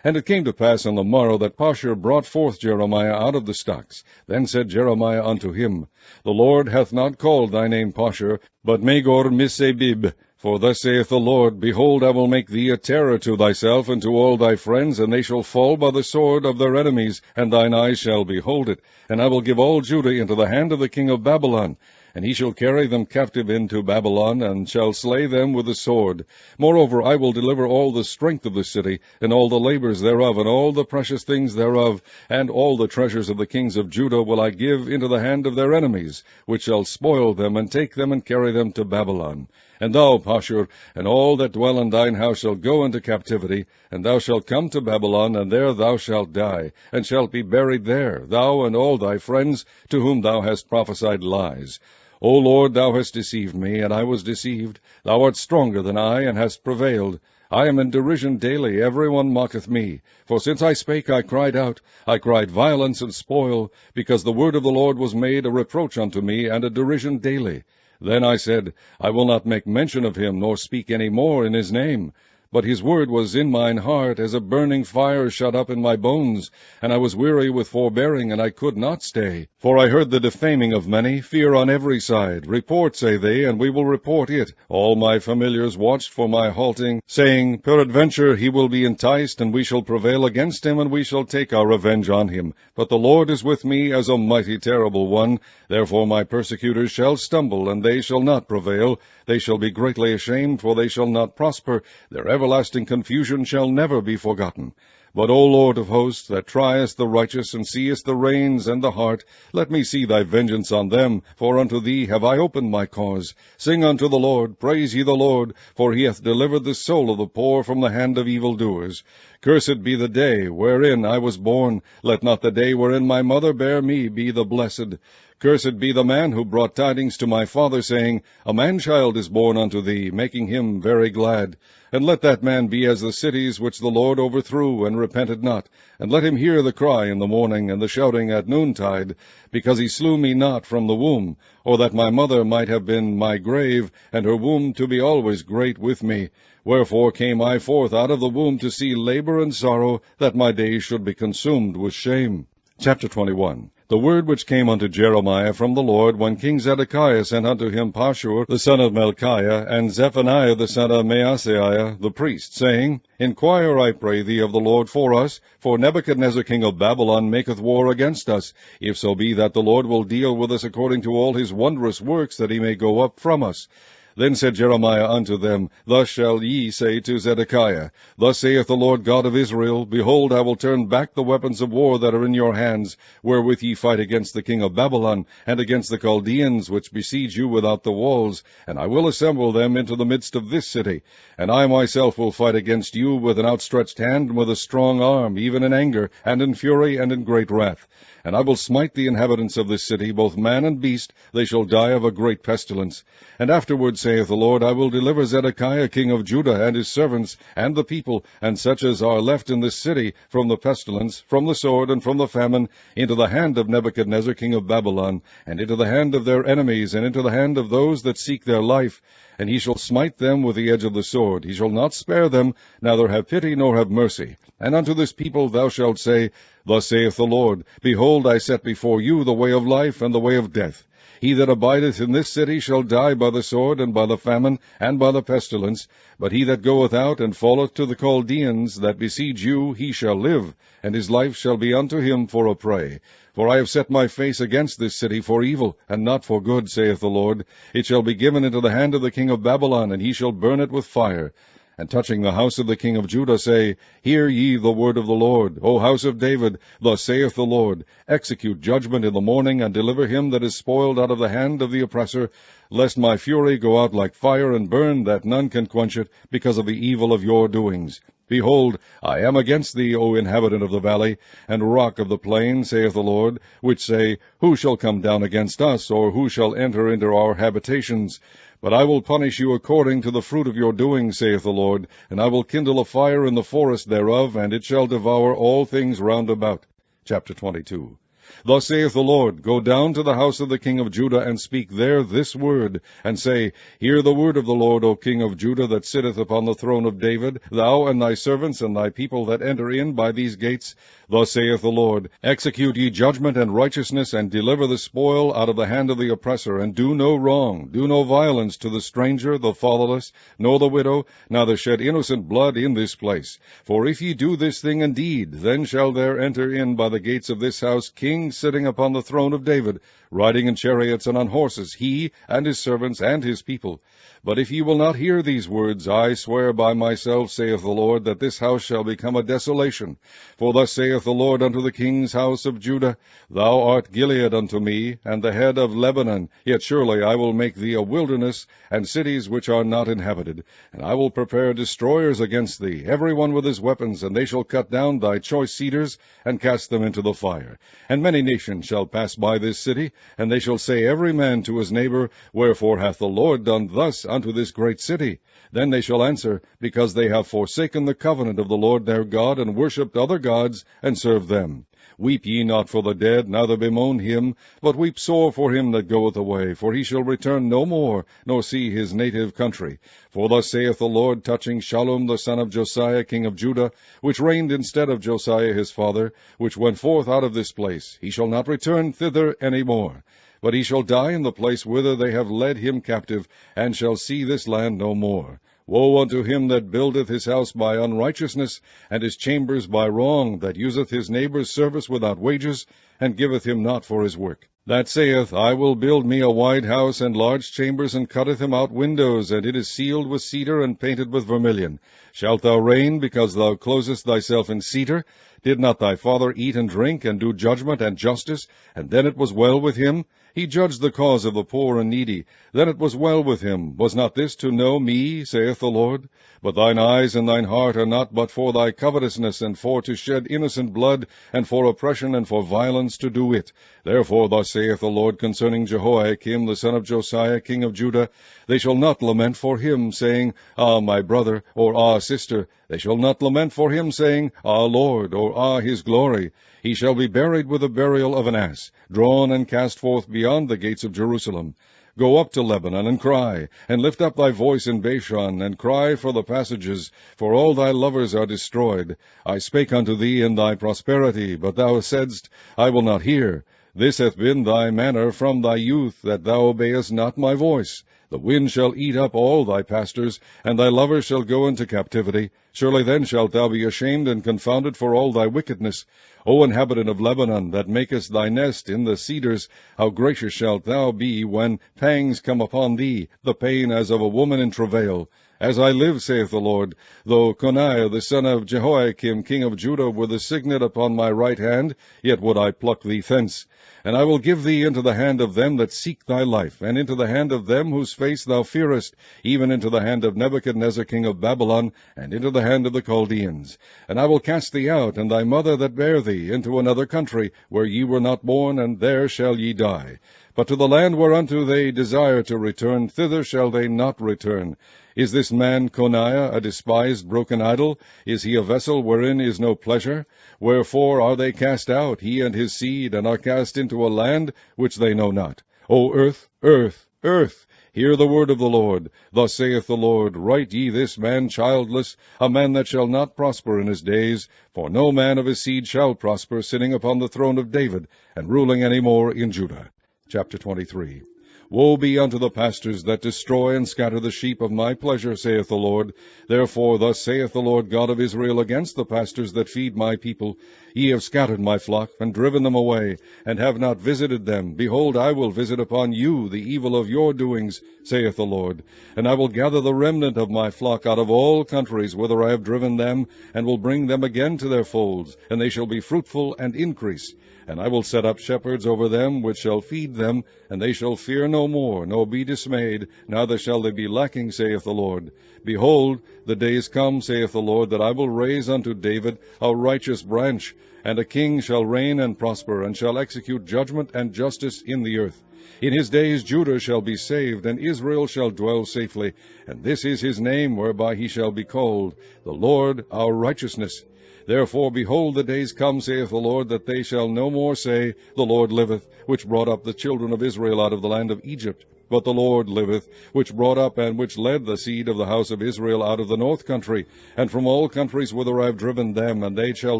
And it came to pass on the morrow that Pashur brought forth Jeremiah out of the stocks. Then said Jeremiah unto him, The Lord hath not called thy name Pashur, but Magor-Missabib. For thus saith the Lord, Behold, I will make thee a terror to thyself and to all thy friends, and they shall fall by the sword of their enemies, and thine eyes shall behold it. And I will give all Judah into the hand of the king of Babylon, and he shall carry them captive into Babylon, and shall slay them with the sword. Moreover, I will deliver all the strength of the city, and all the labors thereof, and all the precious things thereof, and all the treasures of the kings of Judah will I give into the hand of their enemies, which shall spoil them, and take them, and carry them to Babylon. And thou, Pashur, and all that dwell in thine house shall go into captivity, and thou shalt come to Babylon, and there thou shalt die, and shalt be buried there, thou and all thy friends, to whom thou hast prophesied lies. O Lord, thou hast deceived me, and I was deceived. Thou art stronger than I, and hast prevailed. I am in derision daily, every one mocketh me. For since I spake, I cried out. I cried violence and spoil, because the word of the Lord was made a reproach unto me, and a derision daily. Then I said, I will not make mention of him, nor speak any more in his name. But his word was in mine heart, as a burning fire shut up in my bones, and I was weary with forbearing, and I could not stay. For I heard the defaming of many, fear on every side. Report, say they, and we will report it. All my familiars watched for my halting, saying, Peradventure he will be enticed, and we shall prevail against him, and we shall take our revenge on him. But the Lord is with me as a mighty terrible one. Therefore my persecutors shall stumble, and they shall not prevail. They shall be greatly ashamed, for they shall not prosper. Their everlasting confusion shall never be forgotten. But, O Lord of hosts, that triest the righteous, and seest the reins and the heart, let me see thy vengeance on them, for unto thee have I opened my cause. Sing unto the Lord, praise ye the Lord, for he hath delivered the soul of the poor from the hand of evildoers. Cursed be the day wherein I was born. Let not the day wherein my mother bare me be the blessed. Cursed be the man who brought tidings to my father, saying, A man-child is born unto thee, making him very glad. And let that man be as the cities which the Lord overthrew, and repented not. And let him hear the cry in the morning, and the shouting at noontide, because he slew me not from the womb, or that my mother might have been my grave, and her womb to be always great with me. Wherefore came I forth out of the womb to see labor and sorrow, that my days should be consumed with shame. Chapter 21. The word which came unto Jeremiah from the Lord, when King Zedekiah sent unto him Pashur the son of Melchiah, and Zephaniah the son of Maaseiah the priest, saying, Inquire, I pray thee, of the Lord for us, for Nebuchadnezzar king of Babylon maketh war against us, if so be that the Lord will deal with us according to all his wondrous works, that he may go up from us. Then said Jeremiah unto them, Thus shall ye say to Zedekiah, Thus saith the Lord God of Israel, Behold, I will turn back the weapons of war that are in your hands, wherewith ye fight against the king of Babylon, and against the Chaldeans, which besiege you without the walls, and I will assemble them into the midst of this city. And I myself will fight against you with an outstretched hand, and with a strong arm, even in anger, and in fury, and in great wrath. And I will smite the inhabitants of this city, both man and beast, they shall die of a great pestilence. And afterward, saith the Lord, I will deliver Zedekiah king of Judah, and his servants, and the people, and such as are left in this city, from the pestilence, from the sword, and from the famine, into the hand of Nebuchadnezzar king of Babylon, and into the hand of their enemies, and into the hand of those that seek their life. And he shall smite them with the edge of the sword. He shall not spare them, neither have pity nor have mercy. And unto this people thou shalt say, Thus saith the Lord, Behold, I set before you the way of life and the way of death. He that abideth in this city shall die by the sword, and by the famine, and by the pestilence. But he that goeth out, and falleth to the Chaldeans that besiege you, he shall live, and his life shall be unto him for a prey. For I have set my face against this city for evil, and not for good, saith the Lord. It shall be given into the hand of the king of Babylon, and he shall burn it with fire. And touching the house of the king of Judah, say, Hear ye the word of the Lord, O house of David. Thus saith the Lord, Execute judgment in the morning, and deliver him that is spoiled out of the hand of the oppressor, lest my fury go out like fire, and burn, that none can quench it, because of the evil of your doings. Behold, I am against thee, O inhabitant of the valley, and rock of the plain, saith the Lord, which say, Who shall come down against us, or who shall enter into our habitations? But I will punish you according to the fruit of your doings, saith the Lord, and I will kindle a fire in the forest thereof, and it shall devour all things round about. Chapter 22. Thus saith the Lord, Go down to the house of the king of Judah, and speak there this word, and say, Hear the word of the Lord, O king of Judah, that sitteth upon the throne of David, thou and thy servants and thy people that enter in by these gates. Thus saith the Lord, Execute ye judgment and righteousness, and deliver the spoil out of the hand of the oppressor, and do no wrong, do no violence to the stranger, the fatherless, nor the widow, neither shed innocent blood in this place. For if ye do this thing indeed, then shall there enter in by the gates of this house kings sitting upon the throne of David, riding in chariots and on horses, he and his servants and his people. But if ye will not hear these words, I swear by myself, saith the Lord, that this house shall become a desolation. For thus saith the Lord unto the king's house of Judah, Thou art Gilead unto me, and the head of Lebanon, yet surely I will make thee a wilderness, and cities which are not inhabited. And I will prepare destroyers against thee, every one with his weapons, and they shall cut down thy choice cedars, and cast them into the fire. And many nations shall pass by this city, and they shall say every man to his neighbor, Wherefore hath the Lord done thus unto this great city? Then they shall answer, Because they have forsaken the covenant of the Lord their God, and worshipped other gods, and served them. Weep ye not for the dead, neither bemoan him, but weep sore for him that goeth away, for he shall return no more, nor see his native country. For thus saith the Lord touching Shallum the son of Josiah king of Judah, which reigned instead of Josiah his father, which went forth out of this place, He shall not return thither any more. But he shall die in the place whither they have led him captive, and shall see this land no more. Woe unto him that buildeth his house by unrighteousness, and his chambers by wrong, that useth his neighbour's service without wages, and giveth him not for his work. That saith, I will build me a wide house and large chambers, and cutteth him out windows, and it is sealed with cedar, and painted with vermilion. Shalt thou reign, because thou closest thyself in cedar? Did not thy father eat and drink, and do judgment and justice, and then it was well with him? He judged the cause of the poor and needy. Then it was well with him. Was not this to know me, saith the Lord? But thine eyes and thine heart are not but for thy covetousness, and for to shed innocent blood, and for oppression, and for violence to do it. Therefore thus saith the Lord concerning Jehoiakim the son of Josiah king of Judah, They shall not lament for him, saying, Ah, my brother, or Ah, sister. They shall not lament for him, saying, Ah, Lord, or Ah, his glory. He shall be buried with the burial of an ass, drawn and cast forth beyond the gates of Jerusalem. Go up to Lebanon, and cry, and lift up thy voice in Bashan, and cry for the passages, for all thy lovers are destroyed. I spake unto thee in thy prosperity, but thou saidst, I will not hear. This hath been thy manner from thy youth, that thou obeyest not my voice. The wind shall eat up all thy pastors, and thy lovers shall go into captivity. Surely then shalt thou be ashamed and confounded for all thy wickedness. O inhabitant of Lebanon, that makest thy nest in the cedars, how gracious shalt thou be when pangs come upon thee, the pain as of a woman in travail. As I live, saith the Lord, though Coniah the son of Jehoiakim king of Judah were the signet upon my right hand, yet would I pluck thee thence. And I will give thee into the hand of them that seek thy life, and into the hand of them whose face thou fearest, even into the hand of Nebuchadnezzar king of Babylon, and into the hand of the Chaldeans. And I will cast thee out, and thy mother that bare thee, into another country, where ye were not born, and there shall ye die. But to the land whereunto they desire to return, thither shall they not return. Is this man Coniah a despised broken idol? Is he a vessel wherein is no pleasure? Wherefore are they cast out, he and his seed, and are cast into a land which they know not? O earth, earth, earth, hear the word of the Lord. Thus saith the Lord, Write ye this man childless, a man that shall not prosper in his days, for no man of his seed shall prosper, sitting upon the throne of David, and ruling any more in Judah. Chapter 23. Woe be unto the pastors that destroy and scatter the sheep of my pleasure, saith the Lord. Therefore thus saith the Lord God of Israel against the pastors that feed my people, Ye have scattered my flock, and driven them away, and have not visited them. Behold, I will visit upon you the evil of your doings, saith the Lord. And I will gather the remnant of my flock out of all countries whither I have driven them, and will bring them again to their folds, and they shall be fruitful and increase. And I will set up shepherds over them, which shall feed them, and they shall fear no more, nor be dismayed, neither shall they be lacking, saith the Lord. Behold, the days come, saith the Lord, that I will raise unto David a righteous branch, and a king shall reign and prosper, and shall execute judgment and justice in the earth. In his days Judah shall be saved, and Israel shall dwell safely. And this is his name whereby he shall be called, the Lord our righteousness. Therefore, behold, the days come, saith the Lord, that they shall no more say, The Lord liveth, which brought up the children of Israel out of the land of Egypt. But the Lord liveth, which brought up and which led the seed of the house of Israel out of the north country, and from all countries whither I have driven them, and they shall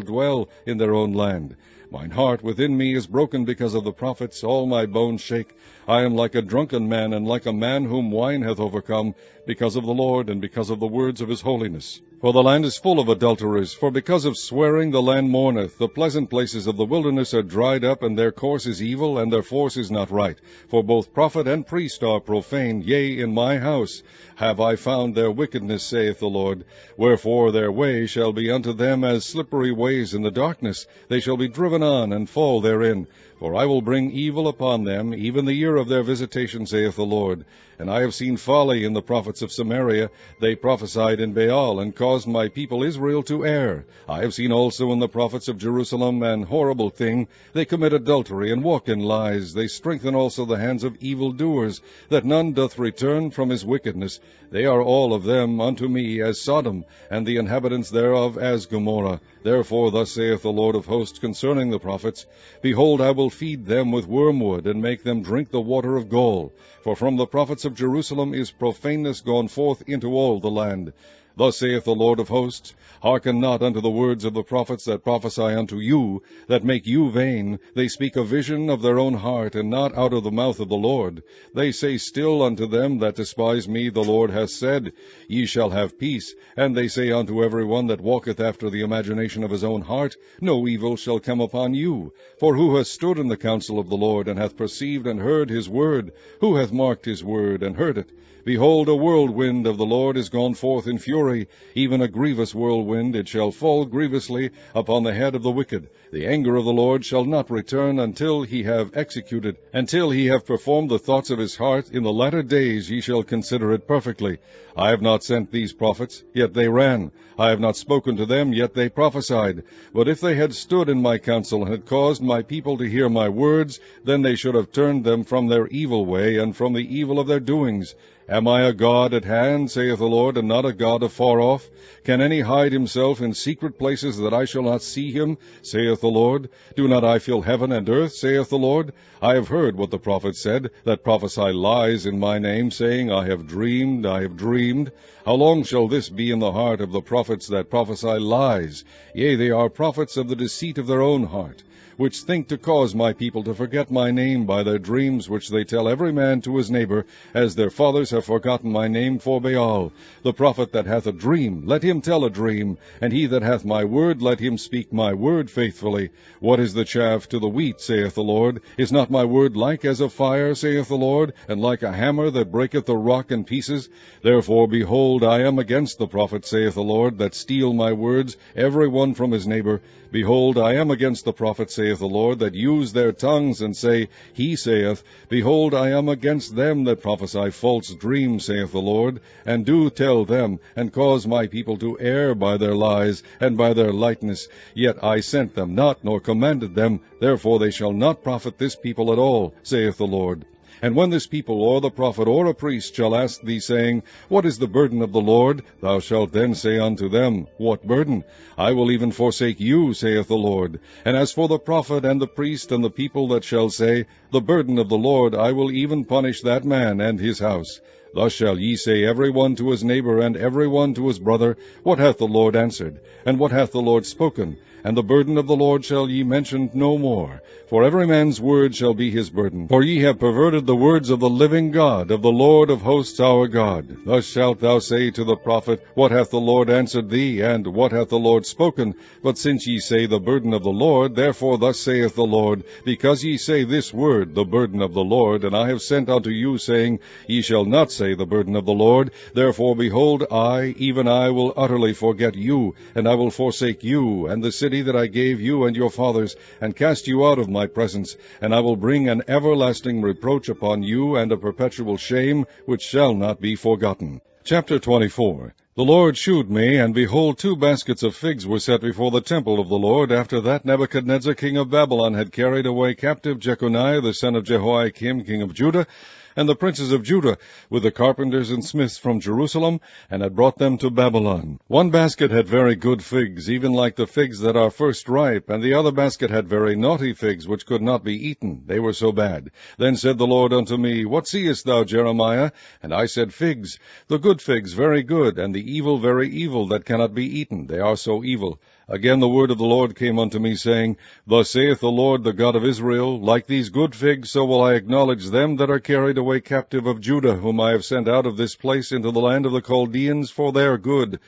dwell in their own land. Mine heart within me is broken because of the prophets, all my bones shake. I am like a drunken man, and like a man whom wine hath overcome, because of the Lord, and because of the words of his holiness. For the land is full of adulterers, for because of swearing the land mourneth. The pleasant places of the wilderness are dried up, and their course is evil, and their force is not right. For both prophet and priest are profane, yea, in my house have I found their wickedness, saith the Lord. Wherefore their way shall be unto them as slippery ways in the darkness. They shall be driven on, and fall therein. For I will bring evil upon them, even the year of their visitation, saith the Lord. And I have seen folly in the prophets of Samaria. They prophesied in Baal, and caused my people Israel to err. I have seen also in the prophets of Jerusalem an horrible thing. They commit adultery, and walk in lies. They strengthen also the hands of evildoers, that none doth return from his wickedness. They are all of them unto me as Sodom, and the inhabitants thereof as Gomorrah. Therefore thus saith the Lord of hosts concerning the prophets, Behold, I will feed them with wormwood, and make them drink the water of gall. For from the prophets of Jerusalem is profaneness gone forth into all the land. Thus saith the Lord of hosts, Hearken not unto the words of the prophets that prophesy unto you, that make you vain. They speak a vision of their own heart, and not out of the mouth of the Lord. They say still unto them that despise me, The Lord hath said, Ye shall have peace. And they say unto every one that walketh after the imagination of his own heart, No evil shall come upon you. For who hath stood in the counsel of the Lord, and hath perceived and heard his word? Who hath marked his word, and heard it? Behold, a whirlwind of the Lord is gone forth in fury, even a grievous whirlwind. It shall fall grievously upon the head of the wicked. The anger of the Lord shall not return until he have executed, until he have performed the thoughts of his heart. In the latter days ye shall consider it perfectly. I have not sent these prophets, yet they ran. I have not spoken to them, yet they prophesied. But if they had stood in my counsel, and had caused my people to hear my words, then they should have turned them from their evil way, and from the evil of their doings. Am I a God at hand, saith the Lord, and not a God afar off? Can any hide himself in secret places, that I shall not see him, saith the Lord? Do not I fill heaven and earth, saith the Lord? I have heard what the prophets said, that prophesy lies in my name, saying, I have dreamed, I have dreamed. How long shall this be in the heart of the prophets that prophesy lies? Yea, they are prophets of the deceit of their own heart, which think to cause my people to forget my name by their dreams, which they tell every man to his neighbor, as their fathers have forgotten my name for Baal. The prophet that hath a dream, let him tell a dream, and he that hath my word, let him speak my word faithfully. What is the chaff to the wheat, saith the Lord? Is not my word like as a fire, saith the Lord, and like a hammer that breaketh the rock in pieces? Therefore, behold, I am against the prophets, saith the Lord, that steal my words, every one from his neighbor. Behold, I am against the prophets, saith the Lord, that use their tongues, and say, He saith. Behold, I am against them that prophesy false dreams, saith the Lord, and do tell them, and cause my people to err by their lies, and by their lightness. Yet I sent them not, nor commanded them. Therefore they shall not profit this people at all, saith the Lord. And when this people, or the prophet, or a priest, shall ask thee, saying, What is the burden of the Lord? Thou shalt then say unto them, What burden? I will even forsake you, saith the Lord. And as for the prophet, and the priest, and the people that shall say, The burden of the Lord, I will even punish that man and his house. Thus shall ye say every one to his neighbor, and every one to his brother, What hath the Lord answered? And what hath the Lord spoken? And the burden of the Lord shall ye mention no more. For every man's word shall be his burden. For ye have perverted the words of the living God, of the Lord of hosts our God. Thus shalt thou say to the prophet, What hath the Lord answered thee? And what hath the Lord spoken? But since ye say the burden of the Lord, therefore thus saith the Lord, Because ye say this word, the burden of the Lord, and I have sent unto you, saying, Ye shall not say the burden of the Lord, therefore, behold, I, even I, will utterly forget you, and I will forsake you, and the city that I gave you and your fathers, and cast you out of my presence, and I will bring an everlasting reproach upon you, and a perpetual shame, which shall not be forgotten. Chapter 24. The Lord shewed me, and behold, 2 baskets of figs were set before the temple of the Lord, after that Nebuchadnezzar king of Babylon had carried away captive Jeconiah the son of Jehoiakim king of Judah, and the princes of Judah, with the carpenters and smiths from Jerusalem, and had brought them to Babylon. One basket had very good figs, even like the figs that are first ripe, and the other basket had very naughty figs, which could not be eaten, they were so bad. Then said the Lord unto me, What seest thou, Jeremiah? And I said, Figs, the good figs very good, and the evil very evil, that cannot be eaten, they are so evil. Again the word of the Lord came unto me, saying, Thus saith the Lord, the God of Israel, Like these good figs, so will I acknowledge them that are carried away captive of Judah, whom I have sent out of this place into the land of the Chaldeans for their good.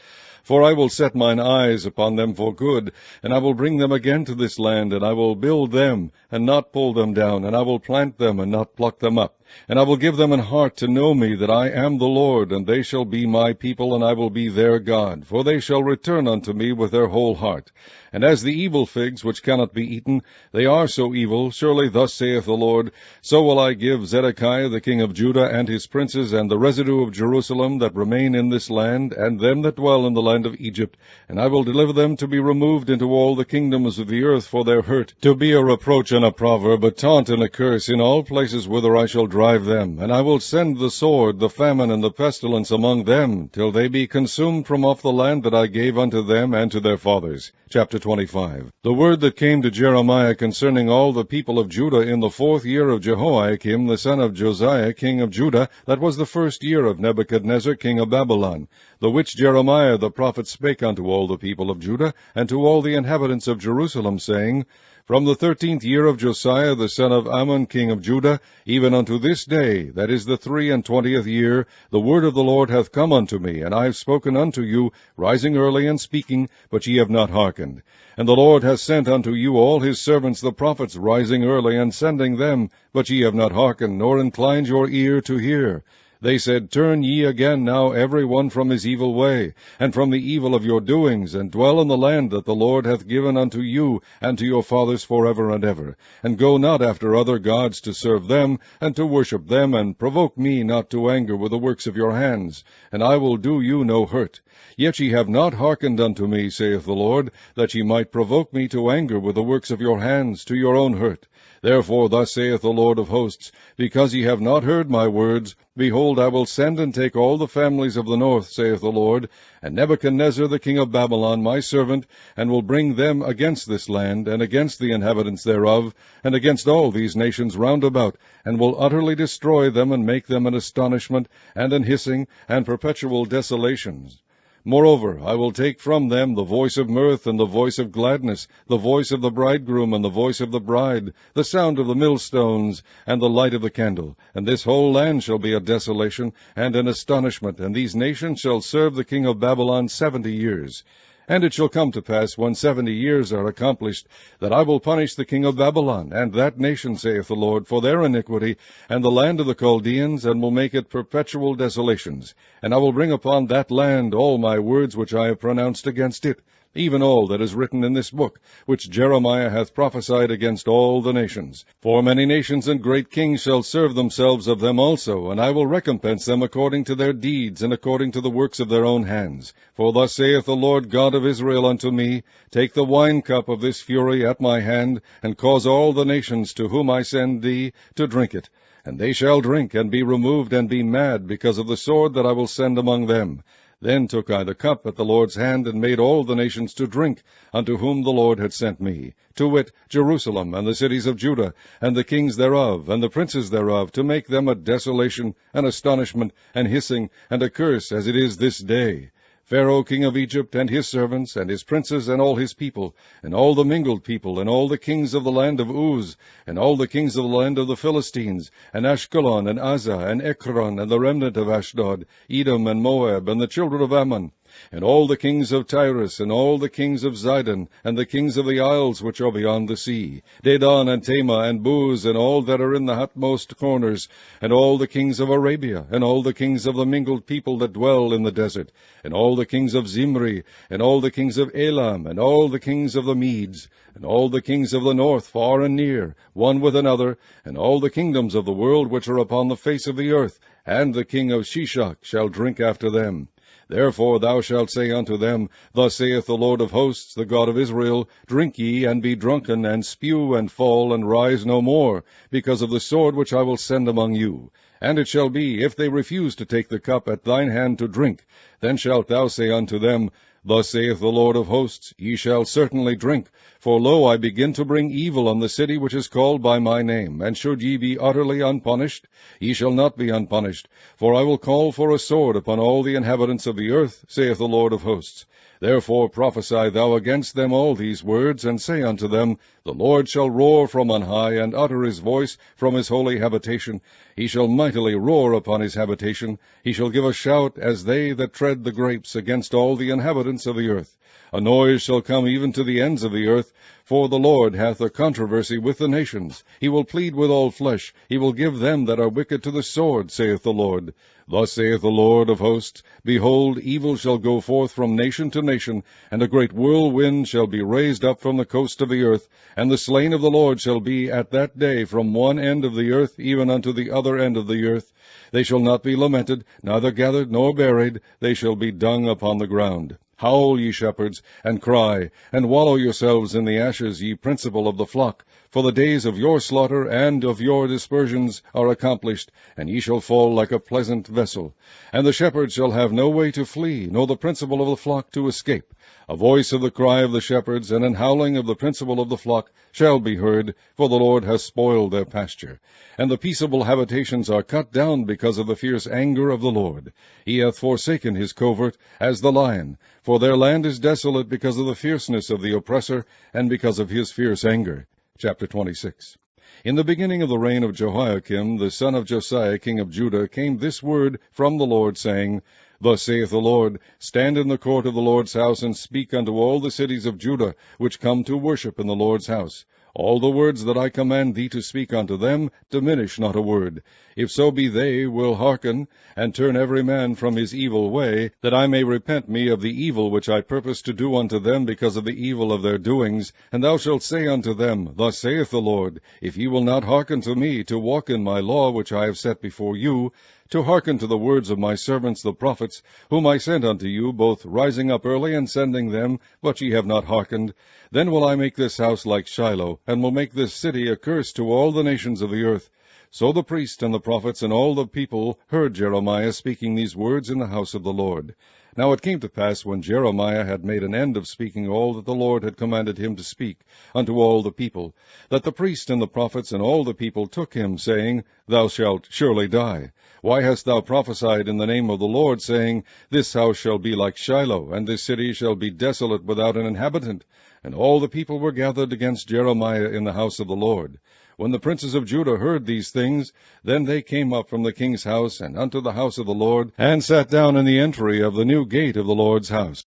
For I will set mine eyes upon them for good, and I will bring them again to this land, and I will build them, and not pull them down, and I will plant them, and not pluck them up. And I will give them an heart to know me, that I am the Lord, and they shall be my people, and I will be their God. For they shall return unto me with their whole heart. And as the evil figs, which cannot be eaten, they are so evil, surely thus saith the Lord, so will I give Zedekiah the king of Judah, and his princes, and the residue of Jerusalem that remain in this land, and them that dwell in the land of Egypt, and I will deliver them to be removed into all the kingdoms of the earth for their hurt, to be a reproach and a proverb, a taunt and a curse, in all places whither I shall drive them. And I will send the sword, the famine, and the pestilence among them, till they be consumed from off the land that I gave unto them and to their fathers. Chapter 25. The word that came to Jeremiah concerning all the people of Judah in the 4th year of Jehoiakim the son of Josiah king of Judah, that was the 1st year of Nebuchadnezzar king of Babylon, the which Jeremiah the prophet spake unto all the people of Judah, and to all the inhabitants of Jerusalem, saying, From the 13th year of Josiah the son of Ammon king of Judah, even unto this day, that is the 23rd year, the word of the Lord hath come unto me, and I have spoken unto you, rising early and speaking, but ye have not hearkened. And the Lord hath sent unto you all his servants the prophets, rising early and sending them, but ye have not hearkened, nor inclined your ear to hear. They said, Turn ye again now every one from his evil way, and from the evil of your doings, and dwell in the land that the Lord hath given unto you and to your fathers forever and ever. And go not after other gods to serve them, and to worship them, and provoke me not to anger with the works of your hands, and I will do you no hurt. Yet ye have not hearkened unto me, saith the Lord, that ye might provoke me to anger with the works of your hands, to your own hurt. Therefore thus saith the Lord of hosts, Because ye have not heard my words, behold, I will send and take all the families of the north, saith the Lord, and Nebuchadnezzar the king of Babylon, my servant, and will bring them against this land, and against the inhabitants thereof, and against all these nations round about, and will utterly destroy them, and make them an astonishment, and an hissing, and perpetual desolations. Moreover, I will take from them the voice of mirth and the voice of gladness, the voice of the bridegroom and the voice of the bride, the sound of the millstones and the light of the candle. And this whole land shall be a desolation and an astonishment, and these nations shall serve the king of Babylon 70 years. And it shall come to pass, when 70 years are accomplished, that I will punish the king of Babylon, and that nation, saith the Lord, for their iniquity, and the land of the Chaldeans, and will make it perpetual desolations. And I will bring upon that land all my words which I have pronounced against it, even all that is written in this book, which Jeremiah hath prophesied against all the nations. For many nations and great kings shall serve themselves of them also, and I will recompense them according to their deeds, and according to the works of their own hands. For thus saith the Lord God of Israel unto me, Take the wine cup of this fury at my hand, and cause all the nations to whom I send thee to drink it. And they shall drink, and be removed, and be mad, because of the sword that I will send among them. Then took I the cup at the Lord's hand, and made all the nations to drink, unto whom the Lord had sent me, to wit, Jerusalem, and the cities of Judah, and the kings thereof, and the princes thereof, to make them a desolation, an astonishment, an hissing, and a curse, as it is this day. Pharaoh king of Egypt, and his servants, and his princes, and all his people, and all the mingled people, and all the kings of the land of Uz, and all the kings of the land of the Philistines, and Ashkelon, and Azzah, and Ekron, and the remnant of Ashdod, Edom, and Moab, and the children of Ammon, and all the kings of Tyrus, and all the kings of Zidon, and the kings of the isles which are beyond the sea, Dedan, and Tema, and Buz, and all that are in the utmost corners, and all the kings of Arabia, and all the kings of the mingled people that dwell in the desert, and all the kings of Zimri, and all the kings of Elam, and all the kings of the Medes, and all the kings of the north, far and near, one with another, and all the kingdoms of the world which are upon the face of the earth, and the king of Shishak shall drink after them. Therefore thou shalt say unto them, Thus saith the Lord of hosts, the God of Israel, Drink ye, and be drunken, and spew, and fall, and rise no more, because of the sword which I will send among you. And it shall be, if they refuse to take the cup at thine hand to drink, then shalt thou say unto them, Thus saith the Lord of hosts, Ye shall certainly drink. For lo, I begin to bring evil on the city which is called by my name. And should ye be utterly unpunished? Ye shall not be unpunished. For I will call for a sword upon all the inhabitants of the earth, saith the Lord of hosts. Therefore prophesy thou against them all these words, and say unto them, The Lord shall roar from on high, and utter his voice from his holy habitation. He shall mightily roar upon his habitation. He shall give a shout, as they that tread the grapes, against all the inhabitants of the earth. A noise shall come even to the ends of the earth, for the Lord hath a controversy with the nations. He will plead with all flesh. He will give them that are wicked to the sword, saith the Lord. Thus saith the Lord of hosts, Behold, evil shall go forth from nation to nation, and a great whirlwind shall be raised up from the coast of the earth, and the slain of the Lord shall be at that day from one end of the earth even unto the other end of the earth. They shall not be lamented, neither gathered nor buried, they shall be dung upon the ground. Howl, ye shepherds, and cry, and wallow yourselves in the ashes, ye principal of the flock. For the days of your slaughter and of your dispersions are accomplished, and ye shall fall like a pleasant vessel. And the shepherds shall have no way to flee, nor the principal of the flock to escape. A voice of the cry of the shepherds, and an howling of the principal of the flock, shall be heard, for the Lord hath spoiled their pasture. And the peaceable habitations are cut down because of the fierce anger of the Lord. He hath forsaken his covert, as the lion, for their land is desolate because of the fierceness of the oppressor, and because of his fierce anger. Chapter 26. In the beginning of the reign of Jehoiakim, the son of Josiah, king of Judah, came this word from the Lord, saying, Thus saith the Lord, Stand in the court of the Lord's house, and speak unto all the cities of Judah, which come to worship in the Lord's house. All the words that I command thee to speak unto them, diminish not a word. If so be they will hearken, and turn every man from his evil way, that I may repent me of the evil which I purpose to do unto them because of the evil of their doings. And thou shalt say unto them, Thus saith the Lord, If ye will not hearken to me, to walk in my law which I have set before you, to hearken to the words of my servants the prophets, whom I sent unto you, both rising up early and sending them, but ye have not hearkened, then will I make this house like Shiloh, and will make this city a curse to all the nations of the earth. So the priests and the prophets and all the people heard Jeremiah speaking these words in the house of the Lord. Now it came to pass, when Jeremiah had made an end of speaking all that the Lord had commanded him to speak unto all the people, that the priests and the prophets and all the people took him, saying, Thou shalt surely die. Why hast thou prophesied in the name of the Lord, saying, This house shall be like Shiloh, and this city shall be desolate without an inhabitant? And all the people were gathered against Jeremiah in the house of the Lord. When the princes of Judah heard these things, then they came up from the king's house, and unto the house of the Lord, and sat down in the entry of the new gate of the Lord's house.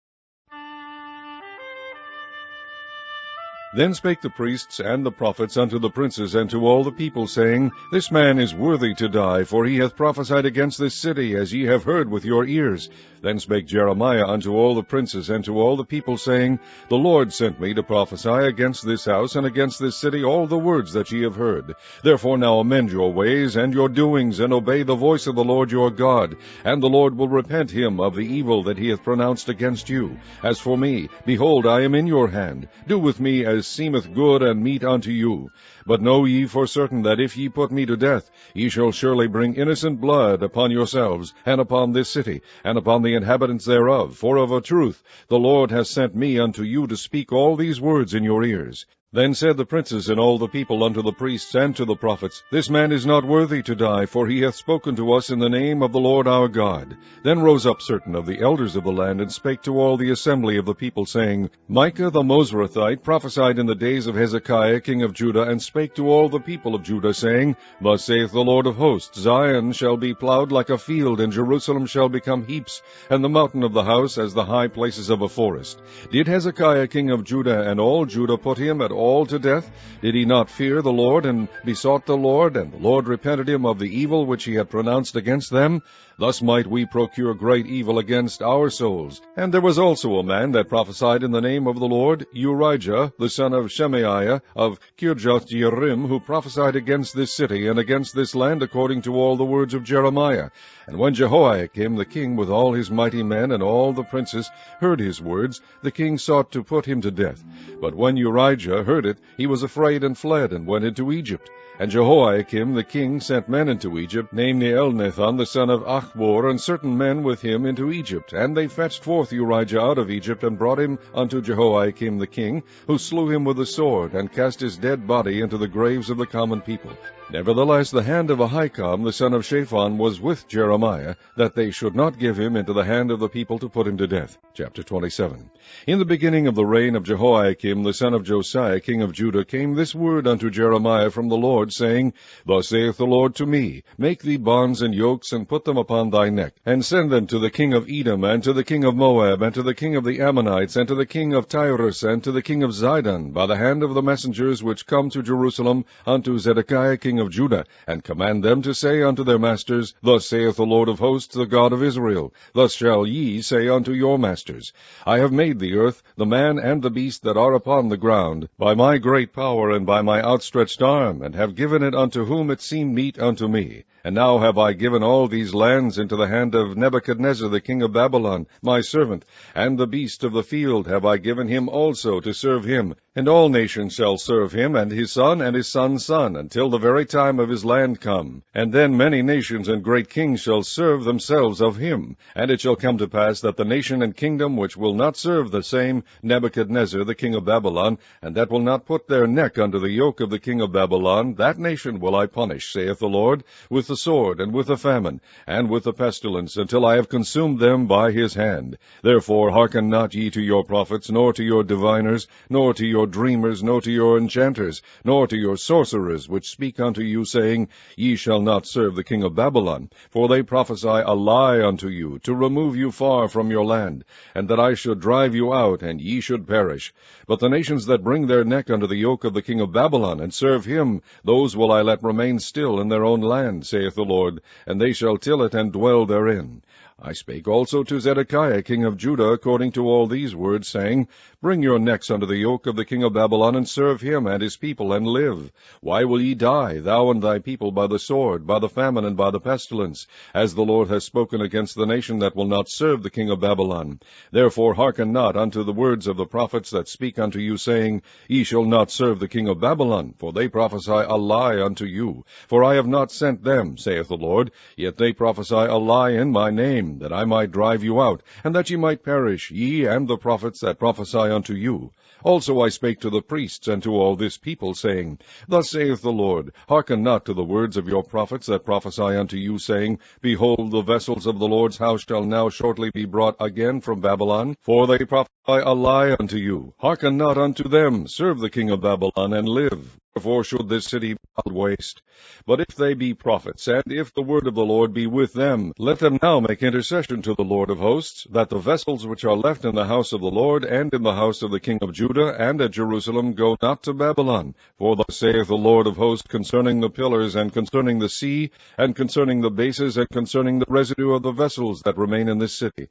Then spake the priests and the prophets unto the princes and to all the people, saying, This man is worthy to die, for he hath prophesied against this city, as ye have heard with your ears. Then spake Jeremiah unto all the princes and to all the people, saying, The Lord sent me to prophesy against this house and against this city all the words that ye have heard. Therefore now amend your ways and your doings, and obey the voice of the Lord your God, and the Lord will repent him of the evil that he hath pronounced against you. As for me, behold, I am in your hand. Do with me as seemeth good and meet unto you. But know ye for certain that if ye put me to death, ye shall surely bring innocent blood upon yourselves, and upon this city, and upon the inhabitants thereof. For of a truth the Lord hath sent me unto you to speak all these words in your ears. Then said the princes and all the people unto the priests and to the prophets, This man is not worthy to die, for he hath spoken to us in the name of the Lord our God. Then rose up certain of the elders of the land, and spake to all the assembly of the people, saying, Micah the Mosrathite prophesied in the days of Hezekiah king of Judah, and spake to all the people of Judah, saying, Thus saith the Lord of hosts, Zion shall be plowed like a field, and Jerusalem shall become heaps, and the mountain of the house as the high places of a forest. Did Hezekiah king of Judah and all Judah put him at all to death? Did he not fear the Lord, and besought the Lord, and the Lord repented him of the evil which he had pronounced against them? Thus might we procure great evil against our souls. And there was also a man that prophesied in the name of the Lord, Urijah, the son of Shemaiah, of Kirjath-jearim, who prophesied against this city and against this land according to all the words of Jeremiah. And when Jehoiakim the king with all his mighty men and all the princes heard his words, the king sought to put him to death. But when Urijah heard it, he was afraid and fled, and went into Egypt. And Jehoiakim the king sent men into Egypt, namely Elnathan the son of Achbor, and certain men with him into Egypt. And they fetched forth Urijah out of Egypt, and brought him unto Jehoiakim the king, who slew him with the sword, and cast his dead body into the graves of the common people. Nevertheless the hand of Ahikam the son of Shaphan was with Jeremiah, that they should not give him into the hand of the people to put him to death. Chapter 27. In the beginning of the reign of Jehoiakim the son of Josiah king of Judah came this word unto Jeremiah from the Lord, saying, Thus saith the Lord to me, Make thee bonds and yokes, and put them upon thy neck, and send them to the king of Edom, and to the king of Moab, and to the king of the Ammonites, and to the king of Tyrus, and to the king of Zidon, by the hand of the messengers which come to Jerusalem unto Zedekiah king of Judah, and command them to say unto their masters, Thus saith the Lord of hosts, the God of Israel, Thus shall ye say unto your masters, I have made the earth, the man and the beast that are upon the ground, by my great power and by my outstretched arm, and have given it unto whom it seemed meet unto me. And now have I given all these lands into the hand of Nebuchadnezzar the king of Babylon, my servant, and the beast of the field have I given him also to serve him. And all nations shall serve him, and his son's son, until the very time of his land come. And then many nations and great kings shall serve themselves of him. And it shall come to pass that the nation and kingdom which will not serve the same Nebuchadnezzar the king of Babylon, and that will not put their neck under the yoke of the king of Babylon, that nation will I punish, saith the Lord, with the sword, and with the famine, and with the pestilence, until I have consumed them by his hand. Therefore hearken not ye to your prophets, nor to your diviners, nor to your dreamers, nor to your enchanters, nor to your sorcerers, which speak unto you, saying, Ye shall not serve the king of Babylon. For they prophesy a lie unto you, to remove you far from your land, and that I should drive you out, and ye should perish. But the nations that bring their neck under the yoke of the king of Babylon, and serve him, those will I let remain still in their own land, saith the Lord, and they shall till it and dwell therein. I spake also to Zedekiah king of Judah according to all these words, saying, Bring your necks under the yoke of the king of Babylon, and serve him and his people, and live. Why will ye die, thou and thy people, by the sword, by the famine, and by the pestilence, as the Lord has spoken against the nation that will not serve the king of Babylon? Therefore hearken not unto the words of the prophets that speak unto you, saying, Ye shall not serve the king of Babylon, for they prophesy a lie unto you. For I have not sent them, saith the Lord, yet they prophesy a lie in my name, that I might drive you out, and that ye might perish, ye and the prophets that prophesy unto you. Also I spake to the priests and to all this people, saying, Thus saith the Lord, Hearken not to the words of your prophets that prophesy unto you, saying, Behold, the vessels of the Lord's house shall now shortly be brought again from Babylon, for they prophesy a lie unto you. Hearken not unto them, serve the king of Babylon, and live. Therefore should this city be laid waste. But if they be prophets, and if the word of the Lord be with them, let them now make intercession to the Lord of hosts, that the vessels which are left in the house of the Lord, and in the house of the king of Judah, and at Jerusalem, go not to Babylon. For thus saith the Lord of hosts concerning the pillars, and concerning the sea, and concerning the bases, and concerning the residue of the vessels that remain in this city,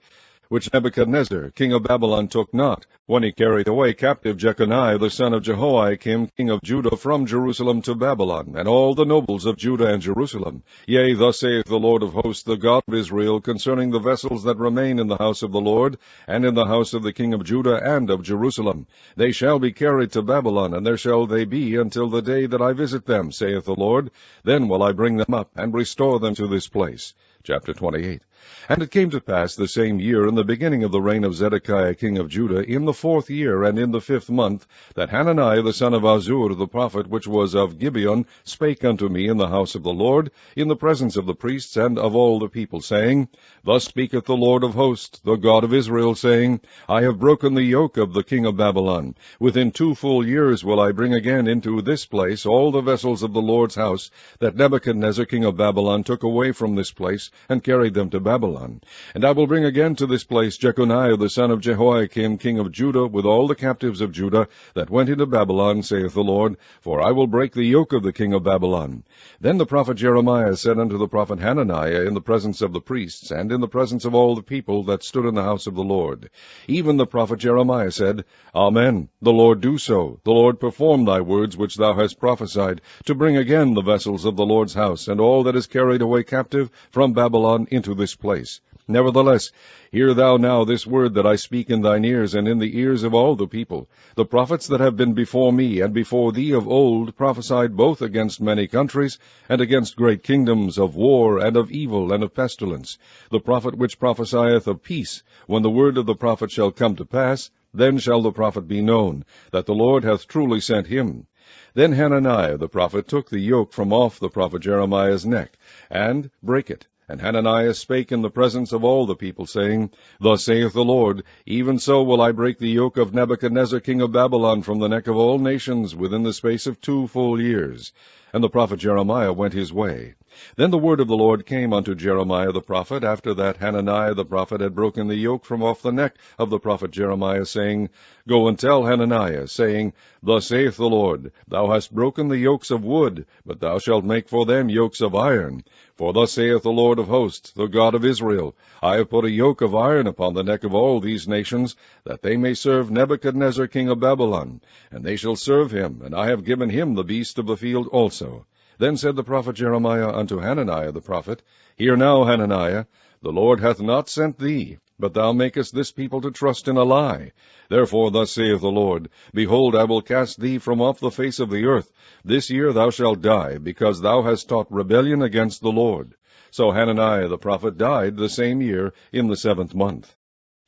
which Nebuchadnezzar king of Babylon took not, when he carried away captive Jeconiah the son of Jehoiakim king of Judah from Jerusalem to Babylon, and all the nobles of Judah and Jerusalem. Yea, thus saith the Lord of hosts, the God of Israel, concerning the vessels that remain in the house of the Lord, and in the house of the king of Judah and of Jerusalem. They shall be carried to Babylon, and there shall they be until the day that I visit them, saith the Lord. Then will I bring them up, and restore them to this place. Chapter 28. And it came to pass the same year, in the beginning of the reign of Zedekiah king of Judah, in the 4th year, and in the 5th month, that Hananiah the son of Azur the prophet, which was of Gibeon, spake unto me in the house of the Lord, in the presence of the priests and of all the people, saying, Thus speaketh the Lord of hosts, the God of Israel, saying, I have broken the yoke of the king of Babylon. Within 2 full years will I bring again into this place all the vessels of the Lord's house, that Nebuchadnezzar king of Babylon took away from this place, and carried them to Babylon. And I will bring again to this place Jeconiah the son of Jehoiakim king of Judah, with all the captives of Judah that went into Babylon, saith the Lord, for I will break the yoke of the king of Babylon. Then the prophet Jeremiah said unto the prophet Hananiah in the presence of the priests, and in the presence of all the people that stood in the house of the Lord, even the prophet Jeremiah said, Amen, the Lord do so, the Lord perform thy words which thou hast prophesied, to bring again the vessels of the Lord's house, and all that is carried away captive from Babylon into this place. Nevertheless, hear thou now this word that I speak in thine ears, and in the ears of all the people. The prophets that have been before me and before thee of old prophesied both against many countries, and against great kingdoms, of war, and of evil, and of pestilence. The prophet which prophesieth of peace, when the word of the prophet shall come to pass, then shall the prophet be known, that the Lord hath truly sent him. Then Hananiah the prophet took the yoke from off the prophet Jeremiah's neck, and brake it. And Hananiah spake in the presence of all the people, saying, Thus saith the Lord, even so will I break the yoke of Nebuchadnezzar king of Babylon from the neck of all nations within the space of 2 full years. And the prophet Jeremiah went his way. Then the word of the Lord came unto Jeremiah the prophet, after that Hananiah the prophet had broken the yoke from off the neck of the prophet Jeremiah, saying, Go and tell Hananiah, saying, Thus saith the Lord, Thou hast broken the yokes of wood, but thou shalt make for them yokes of iron. For thus saith the Lord of hosts, the God of Israel, I have put a yoke of iron upon the neck of all these nations, that they may serve Nebuchadnezzar king of Babylon. And they shall serve him, and I have given him the beast of the field also. Then said the prophet Jeremiah unto Hananiah the prophet, Hear now, Hananiah, the Lord hath not sent thee, but thou makest this people to trust in a lie. Therefore thus saith the Lord, Behold, I will cast thee from off the face of the earth. This year thou shalt die, because thou hast taught rebellion against the Lord. So Hananiah the prophet died the same year, in the 7th month.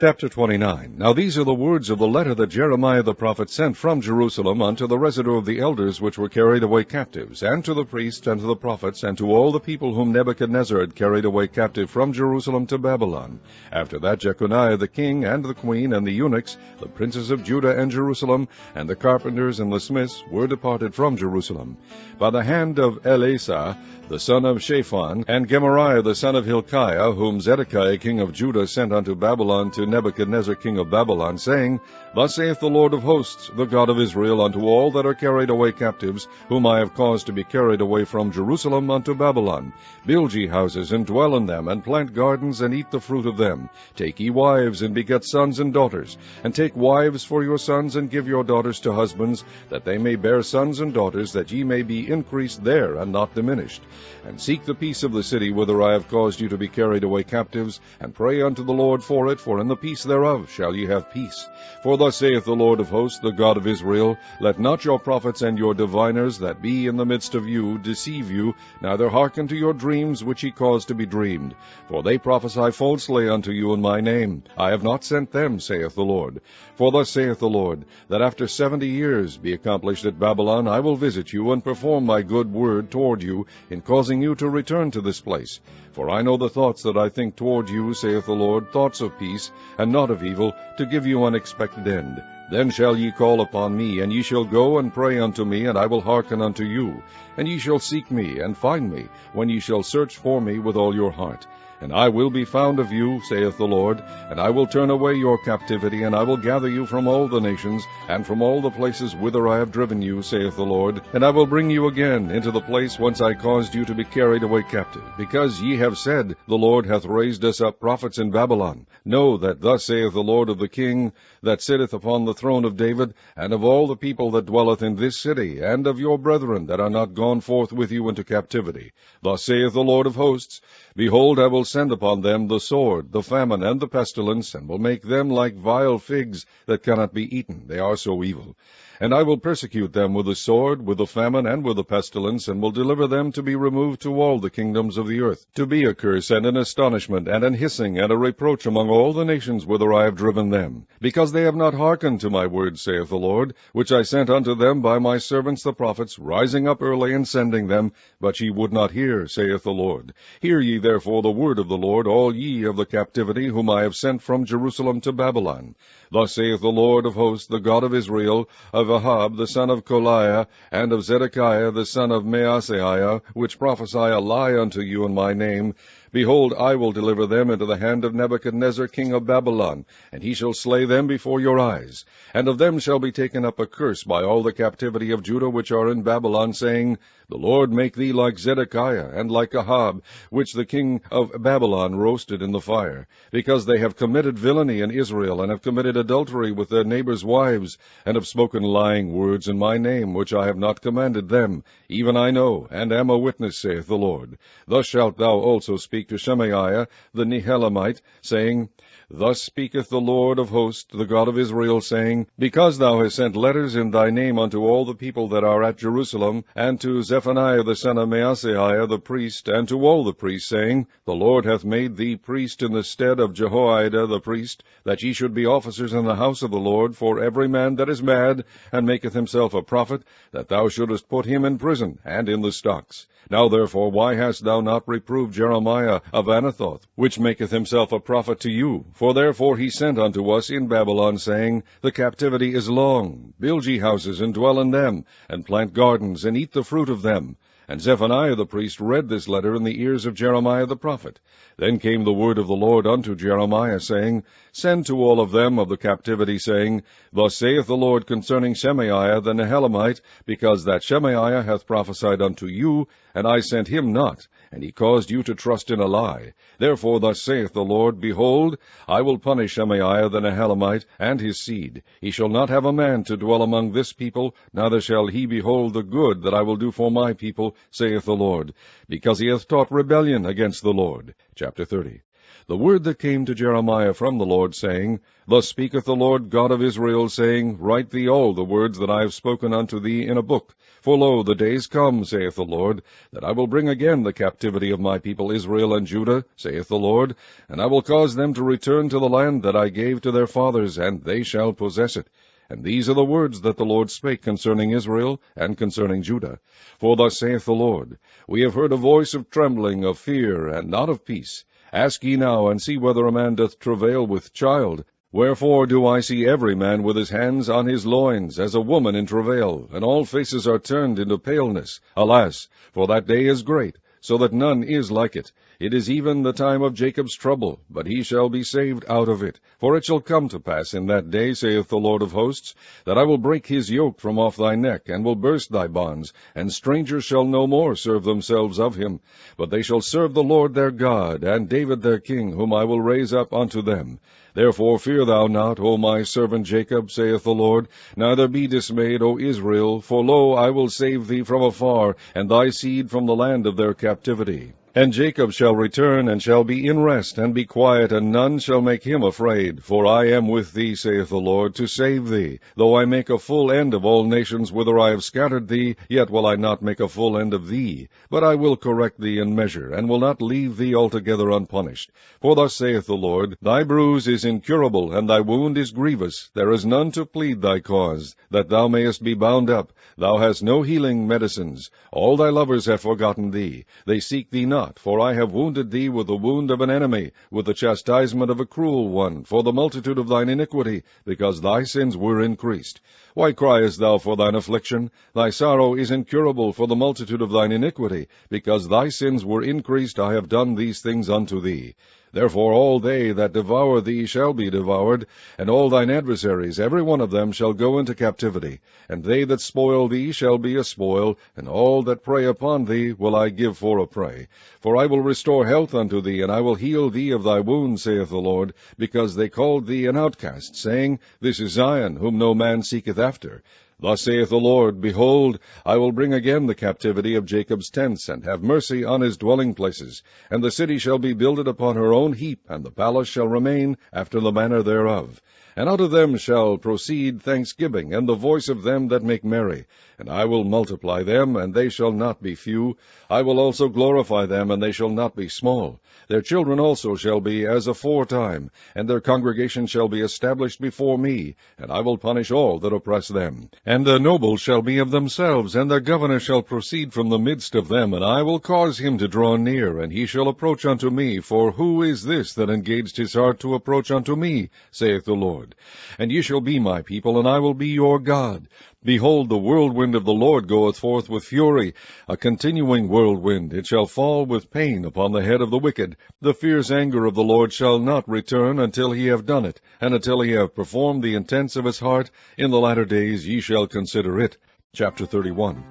Chapter 29. Now these are the words of the letter that Jeremiah the prophet sent from Jerusalem unto the residue of the elders which were carried away captives, and to the priests, and to the prophets, and to all the people whom Nebuchadnezzar had carried away captive from Jerusalem to Babylon. After that Jeconiah the king, and the queen, and the eunuchs, the princes of Judah and Jerusalem, and the carpenters and the smiths, were departed from Jerusalem, by the hand of Elasah the son of Shaphan, and Gemariah the son of Hilkiah, whom Zedekiah king of Judah sent unto Babylon to Nebuchadnezzar king of Babylon, saying, Thus saith the Lord of hosts, the God of Israel, unto all that are carried away captives, whom I have caused to be carried away from Jerusalem unto Babylon, Build ye houses, and dwell in them, and plant gardens, and eat the fruit of them. Take ye wives, and beget sons and daughters, and take wives for your sons, and give your daughters to husbands, that they may bear sons and daughters, that ye may be increased there, and not diminished. And seek the peace of the city whither I have caused you to be carried away captives, and pray unto the Lord for it, for in the peace thereof shall ye have peace. For thus saith the Lord of hosts, the God of Israel, Let not your prophets and your diviners that be in the midst of you deceive you, neither hearken to your dreams which ye cause to be dreamed. For they prophesy falsely unto you in my name. I have not sent them, saith the Lord. For thus saith the Lord, that after 70 years be accomplished at Babylon, I will visit you, and perform my good word toward you, in causing you to return to this place. For I know the thoughts that I think toward you, saith the Lord, thoughts of peace, and not of evil, to give you an expected end. Then shall ye call upon me, and ye shall go and pray unto me, and I will hearken unto you. And ye shall seek me, and find me, when ye shall search for me with all your heart. And I will be found of you, saith the Lord, and I will turn away your captivity, and I will gather you from all the nations, and from all the places whither I have driven you, saith the Lord, and I will bring you again into the place whence I caused you to be carried away captive, because ye have said, The Lord hath raised us up prophets in Babylon. Know that thus saith the Lord of the King, that sitteth upon the throne of David, and of all the people that dwelleth in this city, and of your brethren that are not gone forth with you into captivity. Thus saith the Lord of hosts, Behold, I will send upon them the sword, the famine, and the pestilence, and will make them like vile figs that cannot be eaten, they are so evil. And I will persecute them with the sword, with the famine, and with the pestilence, and will deliver them to be removed to all the kingdoms of the earth, to be a curse, and an astonishment, and an hissing, and a reproach among all the nations whither I have driven them, because they have not hearkened to my word, saith the Lord, which I sent unto them by my servants the prophets, rising up early and sending them, but ye would not hear, saith the Lord. Hear ye therefore the word of the Lord, all ye of the captivity, whom I have sent from Jerusalem to Babylon. Thus saith the Lord of hosts, the God of Israel, of Ahab the son of Koliah, and of Zedekiah the son of Maaseiah, which prophesy a lie unto you in my name, Behold, I will deliver them into the hand of Nebuchadnezzar king of Babylon, and he shall slay them before your eyes. And of them shall be taken up a curse by all the captivity of Judah which are in Babylon, saying, The Lord make thee like Zedekiah, and like Ahab, which the king of Babylon roasted in the fire, because they have committed villainy in Israel, and have committed adultery with their neighbors' wives, and have spoken lying words in my name, which I have not commanded them. Even I know, and am a witness, saith the Lord. Thus shalt thou also speak speak to Shemaiah the Nehelamite, saying, Thus speaketh the Lord of hosts, the God of Israel, saying, Because thou hast sent letters in thy name unto all the people that are at Jerusalem, and to Zephaniah the son of Maaseiah the priest, and to all the priests, saying, The Lord hath made thee priest in the stead of Jehoiada the priest, that ye should be officers in the house of the Lord, for every man that is mad, and maketh himself a prophet, that thou shouldest put him in prison, and in the stocks. Now therefore, why hast thou not reproved Jeremiah of Anathoth, which maketh himself a prophet to you? For therefore he sent unto us in Babylon, saying, The captivity is long. Build ye houses, and dwell in them, and plant gardens, and eat the fruit of them. And Zephaniah the priest read this letter in the ears of Jeremiah the prophet. Then came the word of the Lord unto Jeremiah, saying, Send to all of them of the captivity, saying, Thus saith the Lord concerning Shemaiah the Nehelamite, because that Shemaiah hath prophesied unto you, and I sent him not, and he caused you to trust in a lie. Therefore thus saith the Lord, Behold, I will punish Shemaiah the Nehelamite, and his seed. He shall not have a man to dwell among this people, neither shall he behold the good that I will do for my people, saith the Lord, because he hath taught rebellion against the Lord. Chapter 30. The word that came to Jeremiah from the Lord, saying, Thus speaketh the Lord God of Israel, saying, Write thee all the words that I have spoken unto thee in a book. For lo, the days come, saith the Lord, that I will bring again the captivity of my people Israel and Judah, saith the Lord, and I will cause them to return to the land that I gave to their fathers, and they shall possess it. And these are the words that the Lord spake concerning Israel and concerning Judah. For thus saith the Lord, We have heard a voice of trembling, of fear, and not of peace. Ask ye now, and see whether a man doth travail with child. Wherefore do I see every man with his hands on his loins, as a woman in travail, and all faces are turned into paleness. Alas, for that day is great, so that none is like it. It is even the time of Jacob's trouble, but he shall be saved out of it. For it shall come to pass in that day, saith the Lord of hosts, that I will break his yoke from off thy neck, and will burst thy bonds, and strangers shall no more serve themselves of him. But they shall serve the Lord their God, and David their king, whom I will raise up unto them. Therefore fear thou not, O my servant Jacob, saith the Lord, neither be dismayed, O Israel, for lo, I will save thee from afar, and thy seed from the land of their captivity. And Jacob shall return, and shall be in rest, and be quiet, and none shall make him afraid. For I am with thee, saith the Lord, to save thee. Though I make a full end of all nations whither I have scattered thee, yet will I not make a full end of thee. But I will correct thee in measure, and will not leave thee altogether unpunished. For thus saith the Lord, Thy bruise is incurable, and thy wound is grievous. There is none to plead thy cause, that thou mayest be bound up. Thou hast no healing medicines. All thy lovers have forgotten thee. They seek thee not. For I have wounded thee with the wound of an enemy, with the chastisement of a cruel one, for the multitude of thine iniquity, because thy sins were increased. Why criest thou for thine affliction? Thy sorrow is incurable for the multitude of thine iniquity, because thy sins were increased. I have done these things unto thee. Therefore all they that devour thee shall be devoured, and all thine adversaries, every one of them, shall go into captivity. And they that spoil thee shall be a spoil, and all that prey upon thee will I give for a prey. For I will restore health unto thee, and I will heal thee of thy wounds, saith the Lord, because they called thee an outcast, saying, This is Zion, whom no man seeketh after. Thus saith the Lord, Behold, I will bring again the captivity of Jacob's tents, and have mercy on his dwelling places. And the city shall be builded upon her own heap, and the palace shall remain after the manner thereof. And out of them shall proceed thanksgiving, and the voice of them that make merry. And I will multiply them, and they shall not be few. I will also glorify them, and they shall not be small. Their children also shall be as aforetime, and their congregation shall be established before me, and I will punish all that oppress them. And their nobles shall be of themselves, and their governor shall proceed from the midst of them, and I will cause him to draw near, and he shall approach unto me. For who is this that engaged his heart to approach unto me, saith the Lord? And ye shall be my people, and I will be your God. Behold, the whirlwind of the Lord goeth forth with fury, a continuing whirlwind. It shall fall with pain upon the head of the wicked. The fierce anger of the Lord shall not return until he have done it, and until he have performed the intents of his heart. In the latter days ye shall consider it. Chapter 31.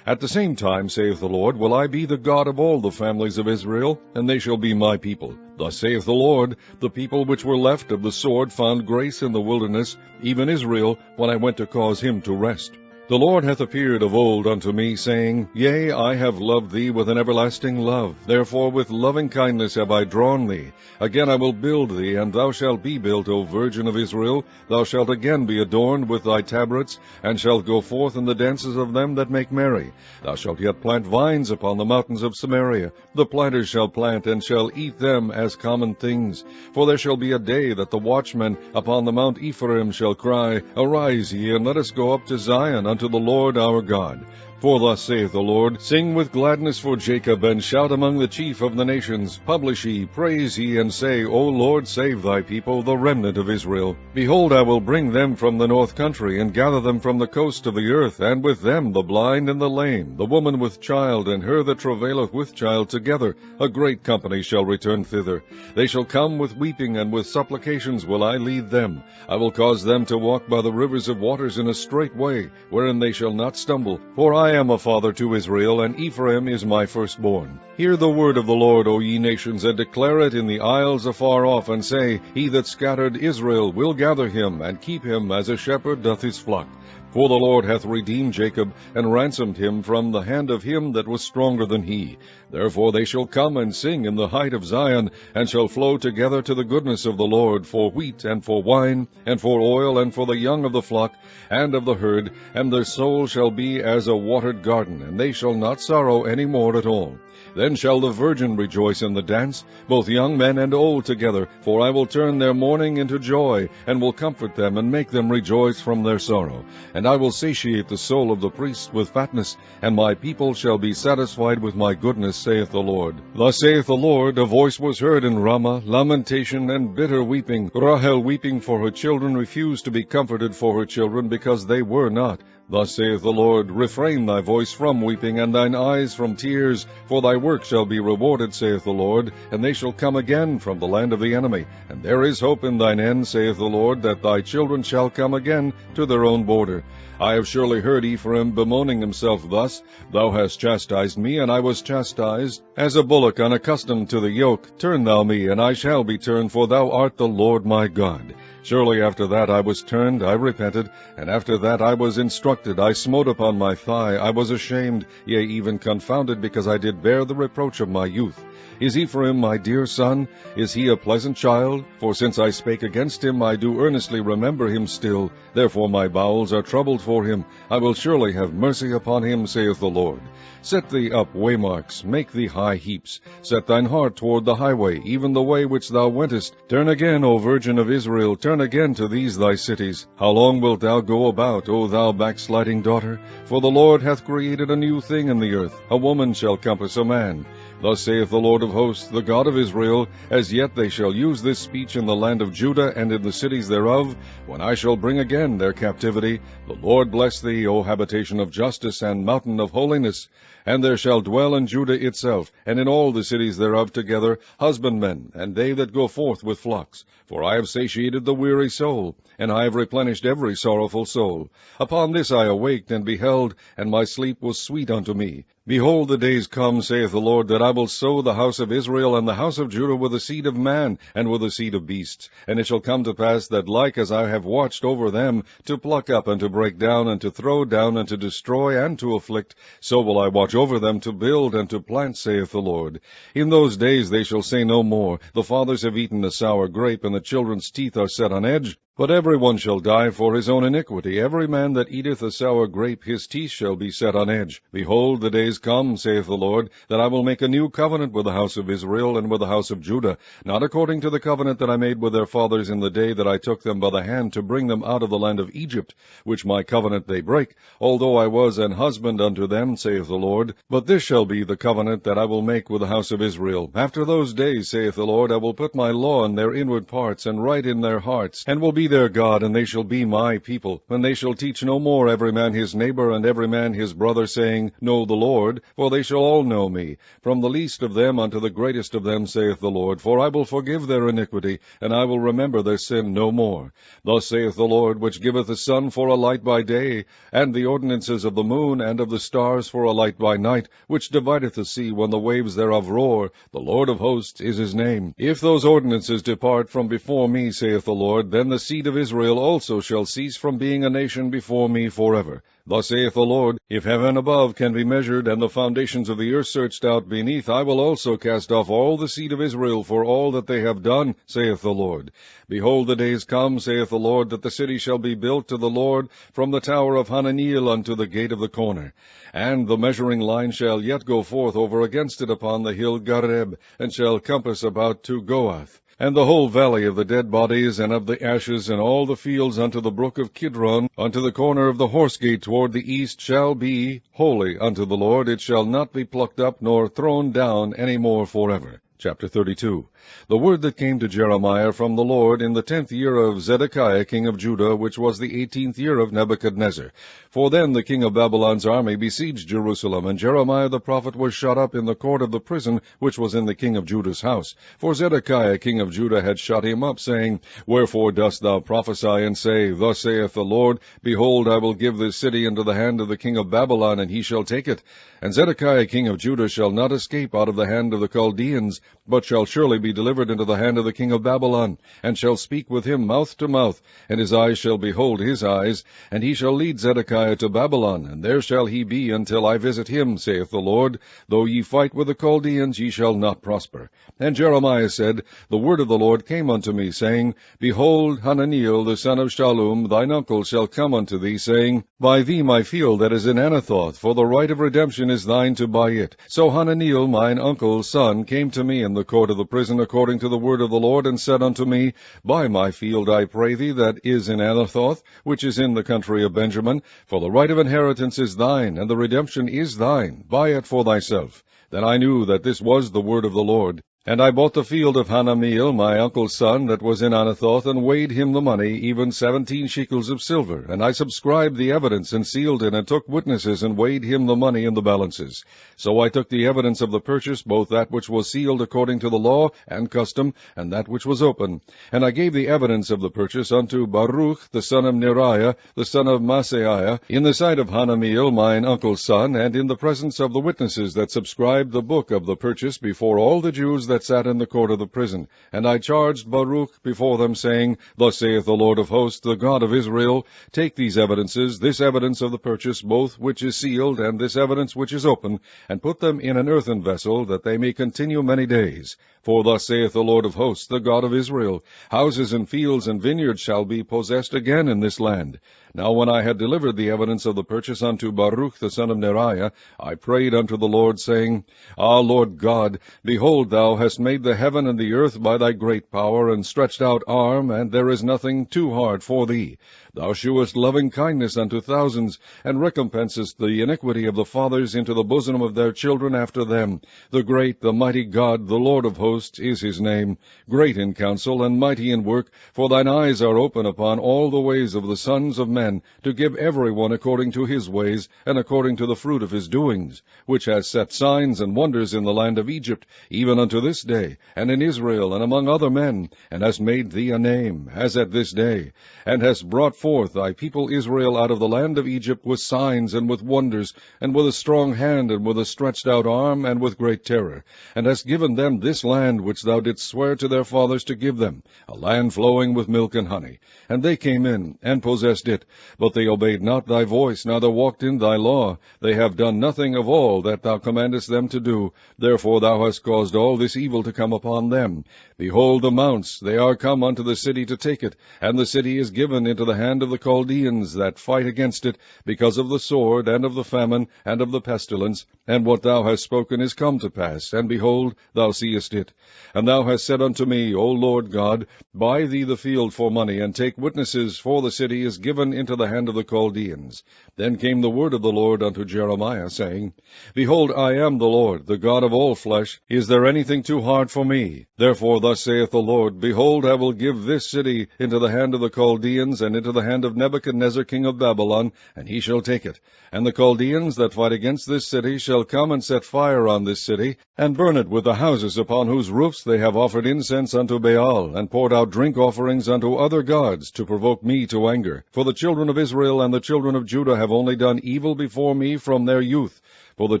At the same time, saith the Lord, will I be the God of all the families of Israel, and they shall be my people. Thus saith the Lord, the people which were left of the sword found grace in the wilderness, even Israel, when I went to cause him to rest. The Lord hath appeared of old unto me, saying, Yea, I have loved thee with an everlasting love. Therefore with loving kindness have I drawn thee. Again I will build thee, and thou shalt be built, O Virgin of Israel. Thou shalt again be adorned with thy tabrets, and shalt go forth in the dances of them that make merry. Thou shalt yet plant vines upon the mountains of Samaria. The planters shall plant, and shall eat them as common things. For there shall be a day that the watchmen upon the Mount Ephraim shall cry, Arise ye, and let us go up to Zion, unto the Lord our God. For thus saith the Lord, Sing with gladness for Jacob, and shout among the chief of the nations. Publish ye, praise ye, and say, O Lord, save thy people, the remnant of Israel. Behold, I will bring them from the north country, and gather them from the coast of the earth, and with them the blind and the lame, the woman with child, and her that travaileth with child together. A great company shall return thither. They shall come with weeping, and with supplications will I lead them. I will cause them to walk by the rivers of waters in a straight way, wherein they shall not stumble. For I am a father to Israel, and Ephraim is my firstborn. Hear the word of the Lord, O ye nations, and declare it in the isles afar off, and say, He that scattered Israel will gather him, and keep him as a shepherd doth his flock. For the Lord hath redeemed Jacob, and ransomed him from the hand of him that was stronger than he. Therefore they shall come and sing in the height of Zion, and shall flow together to the goodness of the Lord, for wheat, and for wine, and for oil, and for the young of the flock, and of the herd, and their soul shall be as a watered garden, and they shall not sorrow any more at all. Then shall the virgin rejoice in the dance, both young men and old together, for I will turn their mourning into joy, and will comfort them, and make them rejoice from their sorrow. And I will satiate the soul of the priests with fatness, and my people shall be satisfied with my goodness, saith the Lord. Thus saith the Lord, a voice was heard in Ramah, lamentation and bitter weeping. Rahel weeping for her children refused to be comforted for her children, because they were not. Thus saith the Lord, Refrain thy voice from weeping, and thine eyes from tears, for thy work shall be rewarded, saith the Lord, and they shall come again from the land of the enemy. And there is hope in thine end, saith the Lord, that thy children shall come again to their own border. I have surely heard Ephraim bemoaning himself thus, Thou hast chastised me, and I was chastised. As a bullock unaccustomed to the yoke, turn thou me, and I shall be turned, for thou art the Lord my God. Surely after that I was turned, I repented, and after that I was instructed, I smote upon my thigh, I was ashamed, yea, even confounded, because I did bear the reproach of my youth. Is Ephraim my dear son? Is he a pleasant child? For since I spake against him, I do earnestly remember him still. Therefore my bowels are troubled for him. I will surely have mercy upon him, saith the Lord. Set thee up waymarks, make thee high heaps. Set thine heart toward the highway, even the way which thou wentest. Turn again, O Virgin of Israel, turn again to these thy cities. How long wilt thou go about, O thou backsliding daughter? For the Lord hath created a new thing in the earth. A woman shall compass a man. Thus saith the Lord of hosts, the God of Israel, As yet they shall use this speech in the land of Judah and in the cities thereof, when I shall bring again their captivity. The Lord bless thee, O habitation of justice and mountain of holiness. And there shall dwell in Judah itself, and in all the cities thereof together, husbandmen, and they that go forth with flocks. For I have satiated the weary soul, and I have replenished every sorrowful soul. Upon this I awaked and beheld, and my sleep was sweet unto me. Behold, the days come, saith the Lord, that I will sow the house of Israel and the house of Judah with the seed of man, and with the seed of beasts. And it shall come to pass that like as I have watched over them, to pluck up and to break down, and to throw down, and to destroy, and to afflict, so will I watch over them to build and to plant, saith the Lord. In those days they shall say no more, The fathers have eaten a sour grape, and the children's teeth are set on edge. But every one shall die for his own iniquity. Every man that eateth a sour grape, his teeth shall be set on edge. Behold, the days come, saith the Lord, that I will make a new covenant with the house of Israel and with the house of Judah, not according to the covenant that I made with their fathers in the day that I took them by the hand to bring them out of the land of Egypt, which my covenant they break, although I was an husband unto them, saith the Lord. But this shall be the covenant that I will make with the house of Israel. After those days, saith the Lord, I will put my law in their inward parts, and write in their hearts, and will be their God, and they shall be my people. And they shall teach no more every man his neighbor, and every man his brother, saying, Know the Lord, for they shall all know me, from the least of them unto the greatest of them, saith the Lord. For I will forgive their iniquity, and I will remember their sin no more. Thus saith the Lord, which giveth the sun for a light by day, and the ordinances of the moon and of the stars for a light by night, which divideth the sea when the waves thereof roar. The Lord of hosts is his name. If those ordinances depart from before me, saith the Lord, then the seed of Israel also shall cease from being a nation before me forever. Thus saith the Lord, if heaven above can be measured, and the foundations of the earth searched out beneath, I will also cast off all the seed of Israel for all that they have done, saith the Lord. Behold, the days come, saith the Lord, that the city shall be built to the Lord from the tower of Hananeel unto the gate of the corner. And the measuring line shall yet go forth over against it upon the hill Gareb, and shall compass about to Goath. And the whole valley of the dead bodies and of the ashes, and all the fields unto the brook of Kidron, unto the corner of the horse gate toward the east, shall be holy unto the Lord. It shall not be plucked up nor thrown down any more forever. Chapter 32. The word that came to Jeremiah from the Lord in the 10th year of Zedekiah king of Judah, which was the 18th year of Nebuchadnezzar. For then the king of Babylon's army besieged Jerusalem, and Jeremiah the prophet was shut up in the court of the prison which was in the king of Judah's house. For Zedekiah king of Judah had shut him up, saying, Wherefore dost thou prophesy, and say, Thus saith the Lord, Behold, I will give this city into the hand of the king of Babylon, and he shall take it. And Zedekiah king of Judah shall not escape out of the hand of the Chaldeans, but shall surely be delivered into the hand of the king of Babylon, and shall speak with him mouth to mouth, and his eyes shall behold his eyes, and he shall lead Zedekiah to Babylon, and there shall he be until I visit him, saith the Lord. Though ye fight with the Chaldeans, ye shall not prosper. And Jeremiah said, The word of the Lord came unto me, saying, Behold, Hananeel the son of Shallum, thine uncle, shall come unto thee, saying, Buy thee my field that is in Anathoth, for the right of redemption is thine to buy it. So Hananeel mine uncle's son came to me in the court of the prison according to the word of the Lord, and said unto me, Buy my field, I pray thee, that is in Anathoth, which is in the country of Benjamin, for the right of inheritance is thine, and the redemption is thine. Buy it for thyself. Then I knew that this was the word of the Lord. And I bought the field of Hanameel, my uncle's son, that was in Anathoth, and weighed him the money, even 17 shekels of silver. And I subscribed the evidence, and sealed it, and took witnesses, and weighed him the money in the balances. So I took the evidence of the purchase, both that which was sealed according to the law and custom, and that which was open. And I gave the evidence of the purchase unto Baruch the son of Neriah, the son of Maaseiah, in the sight of Hanameel, mine uncle's son, and in the presence of the witnesses that subscribed the book of the purchase before all the Jews that sat in the court of the prison. And I charged Baruch before them, saying, Thus saith the Lord of hosts, the God of Israel, Take these evidences, this evidence of the purchase, both which is sealed, and this evidence which is open, and put them in an earthen vessel, that they may continue many days. For thus saith the Lord of hosts, the God of Israel, Houses and fields and vineyards shall be possessed again in this land. Now when I had delivered the evidence of the purchase unto Baruch the son of Neriah, I prayed unto the Lord, saying, Ah, Lord God, behold, thou hast made the heaven and the earth by thy great power and stretched out arm, and there is nothing too hard for thee. Thou shewest loving kindness unto thousands, and recompensest the iniquity of the fathers into the bosom of their children after them. The great, the mighty God, the Lord of hosts, is his name, great in counsel and mighty in work, for thine eyes are open upon all the ways of the sons of men, to give every one according to his ways, and according to the fruit of his doings, which has set signs and wonders in the land of Egypt, even unto this day, and in Israel, and among other men, and hast made thee a name, as at this day, and hast brought forth thy people Israel out of the land of Egypt with signs and with wonders, and with a strong hand, and with a stretched out arm, and with great terror, and hast given them this land which thou didst swear to their fathers to give them, a land flowing with milk and honey. And they came in, and possessed it, but they obeyed not thy voice, neither walked in thy law. They have done nothing of all that thou commandest them to do. Therefore thou hast caused all this evil to come upon them. Behold the mounts, they are come unto the city to take it, and the city is given into the hand of the Chaldeans that fight against it, because of the sword, and of the famine, and of the pestilence. And what thou hast spoken is come to pass, and behold, thou seest it. And thou hast said unto me, O Lord God, Buy thee the field for money, and take witnesses, for the city is given into the hand of the Chaldeans. Then came the word of the Lord unto Jeremiah, saying, Behold, I am the Lord, the God of all flesh. Is there anything too hard for me? Therefore thus saith the Lord, Behold, I will give this city into the hand of the Chaldeans, and into the hand of Nebuchadnezzar king of Babylon, and he shall take it. And the Chaldeans that fight against this city shall come and set fire on this city, and burn it with the houses upon whose roofs they have offered incense unto Baal, and poured out drink offerings unto other gods, to provoke me to anger. For the children of Israel and the children of Judah have only done evil before me from their youth. For the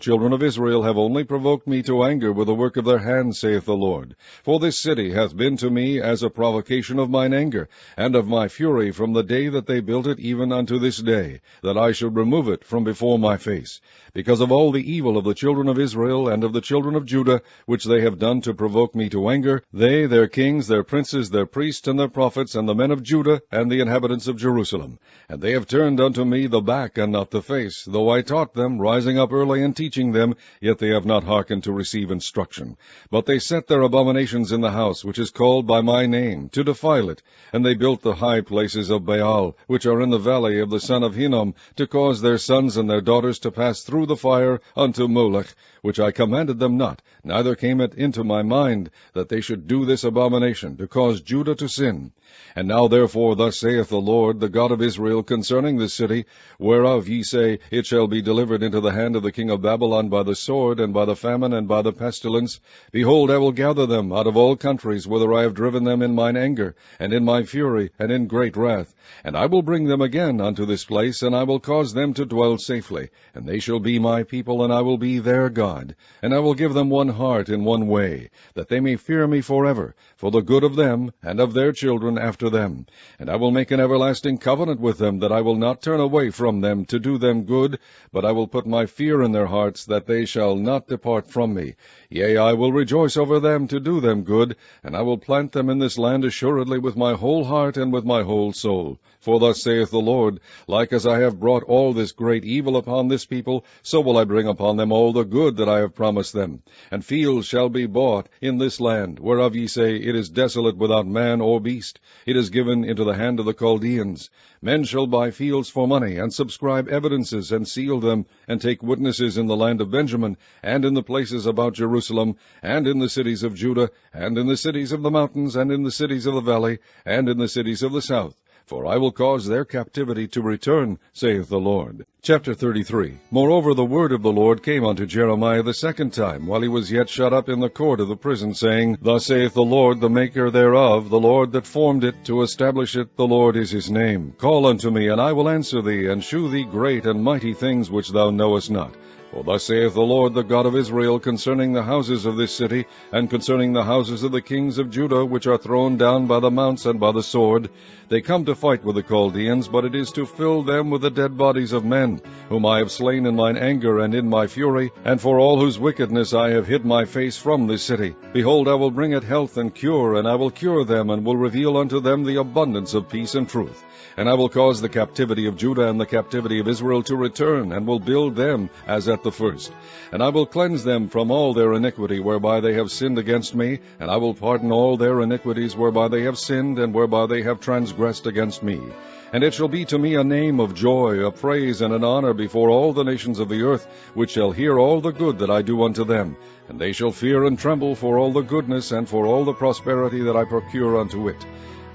children of Israel have only provoked me to anger with the work of their hands, saith the Lord. For this city hath been to me as a provocation of mine anger, and of my fury from the day that they built it even unto this day, that I should remove it from before my face. Because of all the evil of the children of Israel and of the children of Judah, which they have done to provoke me to anger, they, their kings, their princes, their priests, and their prophets, and the men of Judah, and the inhabitants of Jerusalem. And they have turned unto me the back and not the face, though I taught them, rising up early and teaching them, yet they have not hearkened to receive instruction. But they set their abominations in the house, which is called by my name, to defile it. And they built the high places of Baal, which are in the valley of the son of Hinnom, to cause their sons and their daughters to pass through the fire unto Molech, which I commanded them not, neither came it into my mind that they should do this abomination, to cause Judah to sin. And now therefore thus saith the Lord, the God of Israel, concerning this city, whereof ye say, It shall be delivered into the hand of the king of Babylon by the sword, and by the famine, and by the pestilence. Behold, I will gather them out of all countries, whither I have driven them in mine anger, and in my fury, and in great wrath. And I will bring them again unto this place, and I will cause them to dwell safely. And they shall be my people, and I will be their God. And I will give them one heart in one way, that they may fear me forever, for the good of them, and of their children after them. And I will make an everlasting covenant with them, that I will not turn away from them to do them good, but I will put my fear in their hearts, that they shall not depart from me. Yea, I will rejoice over them to do them good, and I will plant them in this land assuredly with my whole heart and with my whole soul. For thus saith the Lord, like as I have brought all this great evil upon this people, so will I bring upon them all the good that I have promised them. And fields shall be bought in this land, whereof ye say, It is desolate without man or beast. It is given into the hand of the Chaldeans. Men shall buy fields for money, and subscribe evidences, and seal them, and take witnesses in the land of Benjamin, and in the places about Jerusalem, and in the cities of Judah, and in the cities of the mountains, and in the cities of the valley, and in the cities of the south. For I will cause their captivity to return, saith the Lord. Chapter 33. Moreover, the word of the Lord came unto Jeremiah the second time, while he was yet shut up in the court of the prison, saying, Thus saith the Lord, the maker thereof, the Lord that formed it, to establish it, the Lord is his name. Call unto me, and I will answer thee, and shew thee great and mighty things which thou knowest not. For thus saith the Lord, the God of Israel, concerning the houses of this city, and concerning the houses of the kings of Judah, which are thrown down by the mounts and by the sword. They come to fight with the Chaldeans, but it is to fill them with the dead bodies of men, whom I have slain in mine anger and in my fury, and for all whose wickedness I have hid my face from this city. Behold, I will bring it health and cure, and I will cure them, and will reveal unto them the abundance of peace and truth. And I will cause the captivity of Judah and the captivity of Israel to return, and will build them as at the first. And I will cleanse them from all their iniquity whereby they have sinned against me, and I will pardon all their iniquities whereby they have sinned, and whereby they have transgressed against me. And it shall be to me a name of joy, a praise, and an honor before all the nations of the earth, which shall hear all the good that I do unto them. And they shall fear and tremble for all the goodness and for all the prosperity that I procure unto it.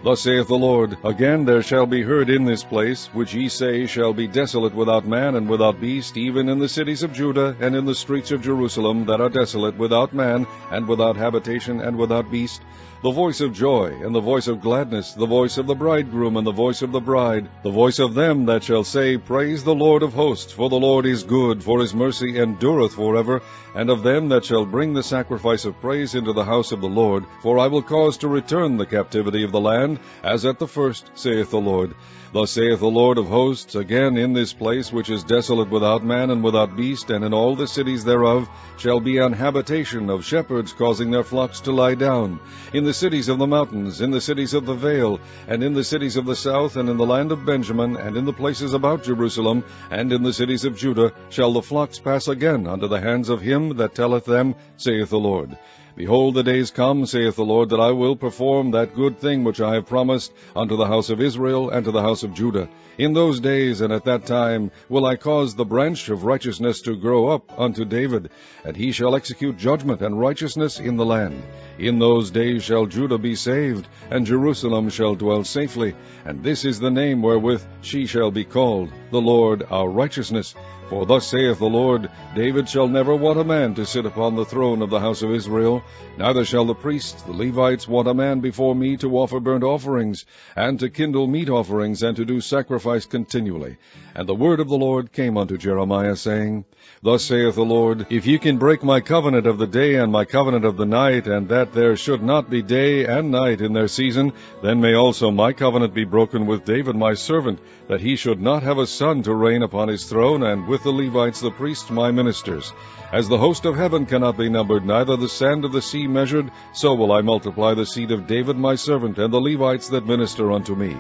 Thus saith the Lord, Again there shall be heard in this place, which ye say shall be desolate without man and without beast, even in the cities of Judah, and in the streets of Jerusalem, that are desolate without man, and without habitation, and without beast, the voice of joy, and the voice of gladness, the voice of the bridegroom, and the voice of the bride, the voice of them that shall say, Praise the Lord of hosts, for the Lord is good, for his mercy endureth forever, and of them that shall bring the sacrifice of praise into the house of the Lord, for I will cause to return the captivity of the land, as at the first, saith the Lord. Thus saith the Lord of hosts, Again in this place which is desolate without man and without beast, and in all the cities thereof, shall be an habitation of shepherds causing their flocks to lie down. In the cities of the mountains, in the cities of the vale, and in the cities of the south, and in the land of Benjamin, and in the places about Jerusalem, and in the cities of Judah, shall the flocks pass again unto the hands of him that telleth them, saith the Lord. Behold, the days come, saith the Lord, that I will perform that good thing which I have promised unto the house of Israel and to the house of Judah. In those days and at that time will I cause the branch of righteousness to grow up unto David, and he shall execute judgment and righteousness in the land. In those days shall Judah be saved, and Jerusalem shall dwell safely, and this is the name wherewith she shall be called, the Lord our righteousness. For thus saith the Lord, David shall never want a man to sit upon the throne of the house of Israel, neither shall the priests, the Levites, want a man before me to offer burnt offerings, and to kindle meat offerings, and to do sacrifice continually. And the word of the Lord came unto Jeremiah, saying, Thus saith the Lord, If ye can break my covenant of the day and my covenant of the night, and that there should not be day and night in their season, then may also my covenant be broken with David my servant, that he should not have a son to reign upon his throne, and with the Levites the priests my ministers. As the host of heaven cannot be numbered, neither the sand of the sea measured, so will I multiply the seed of David my servant, and the Levites that minister unto me.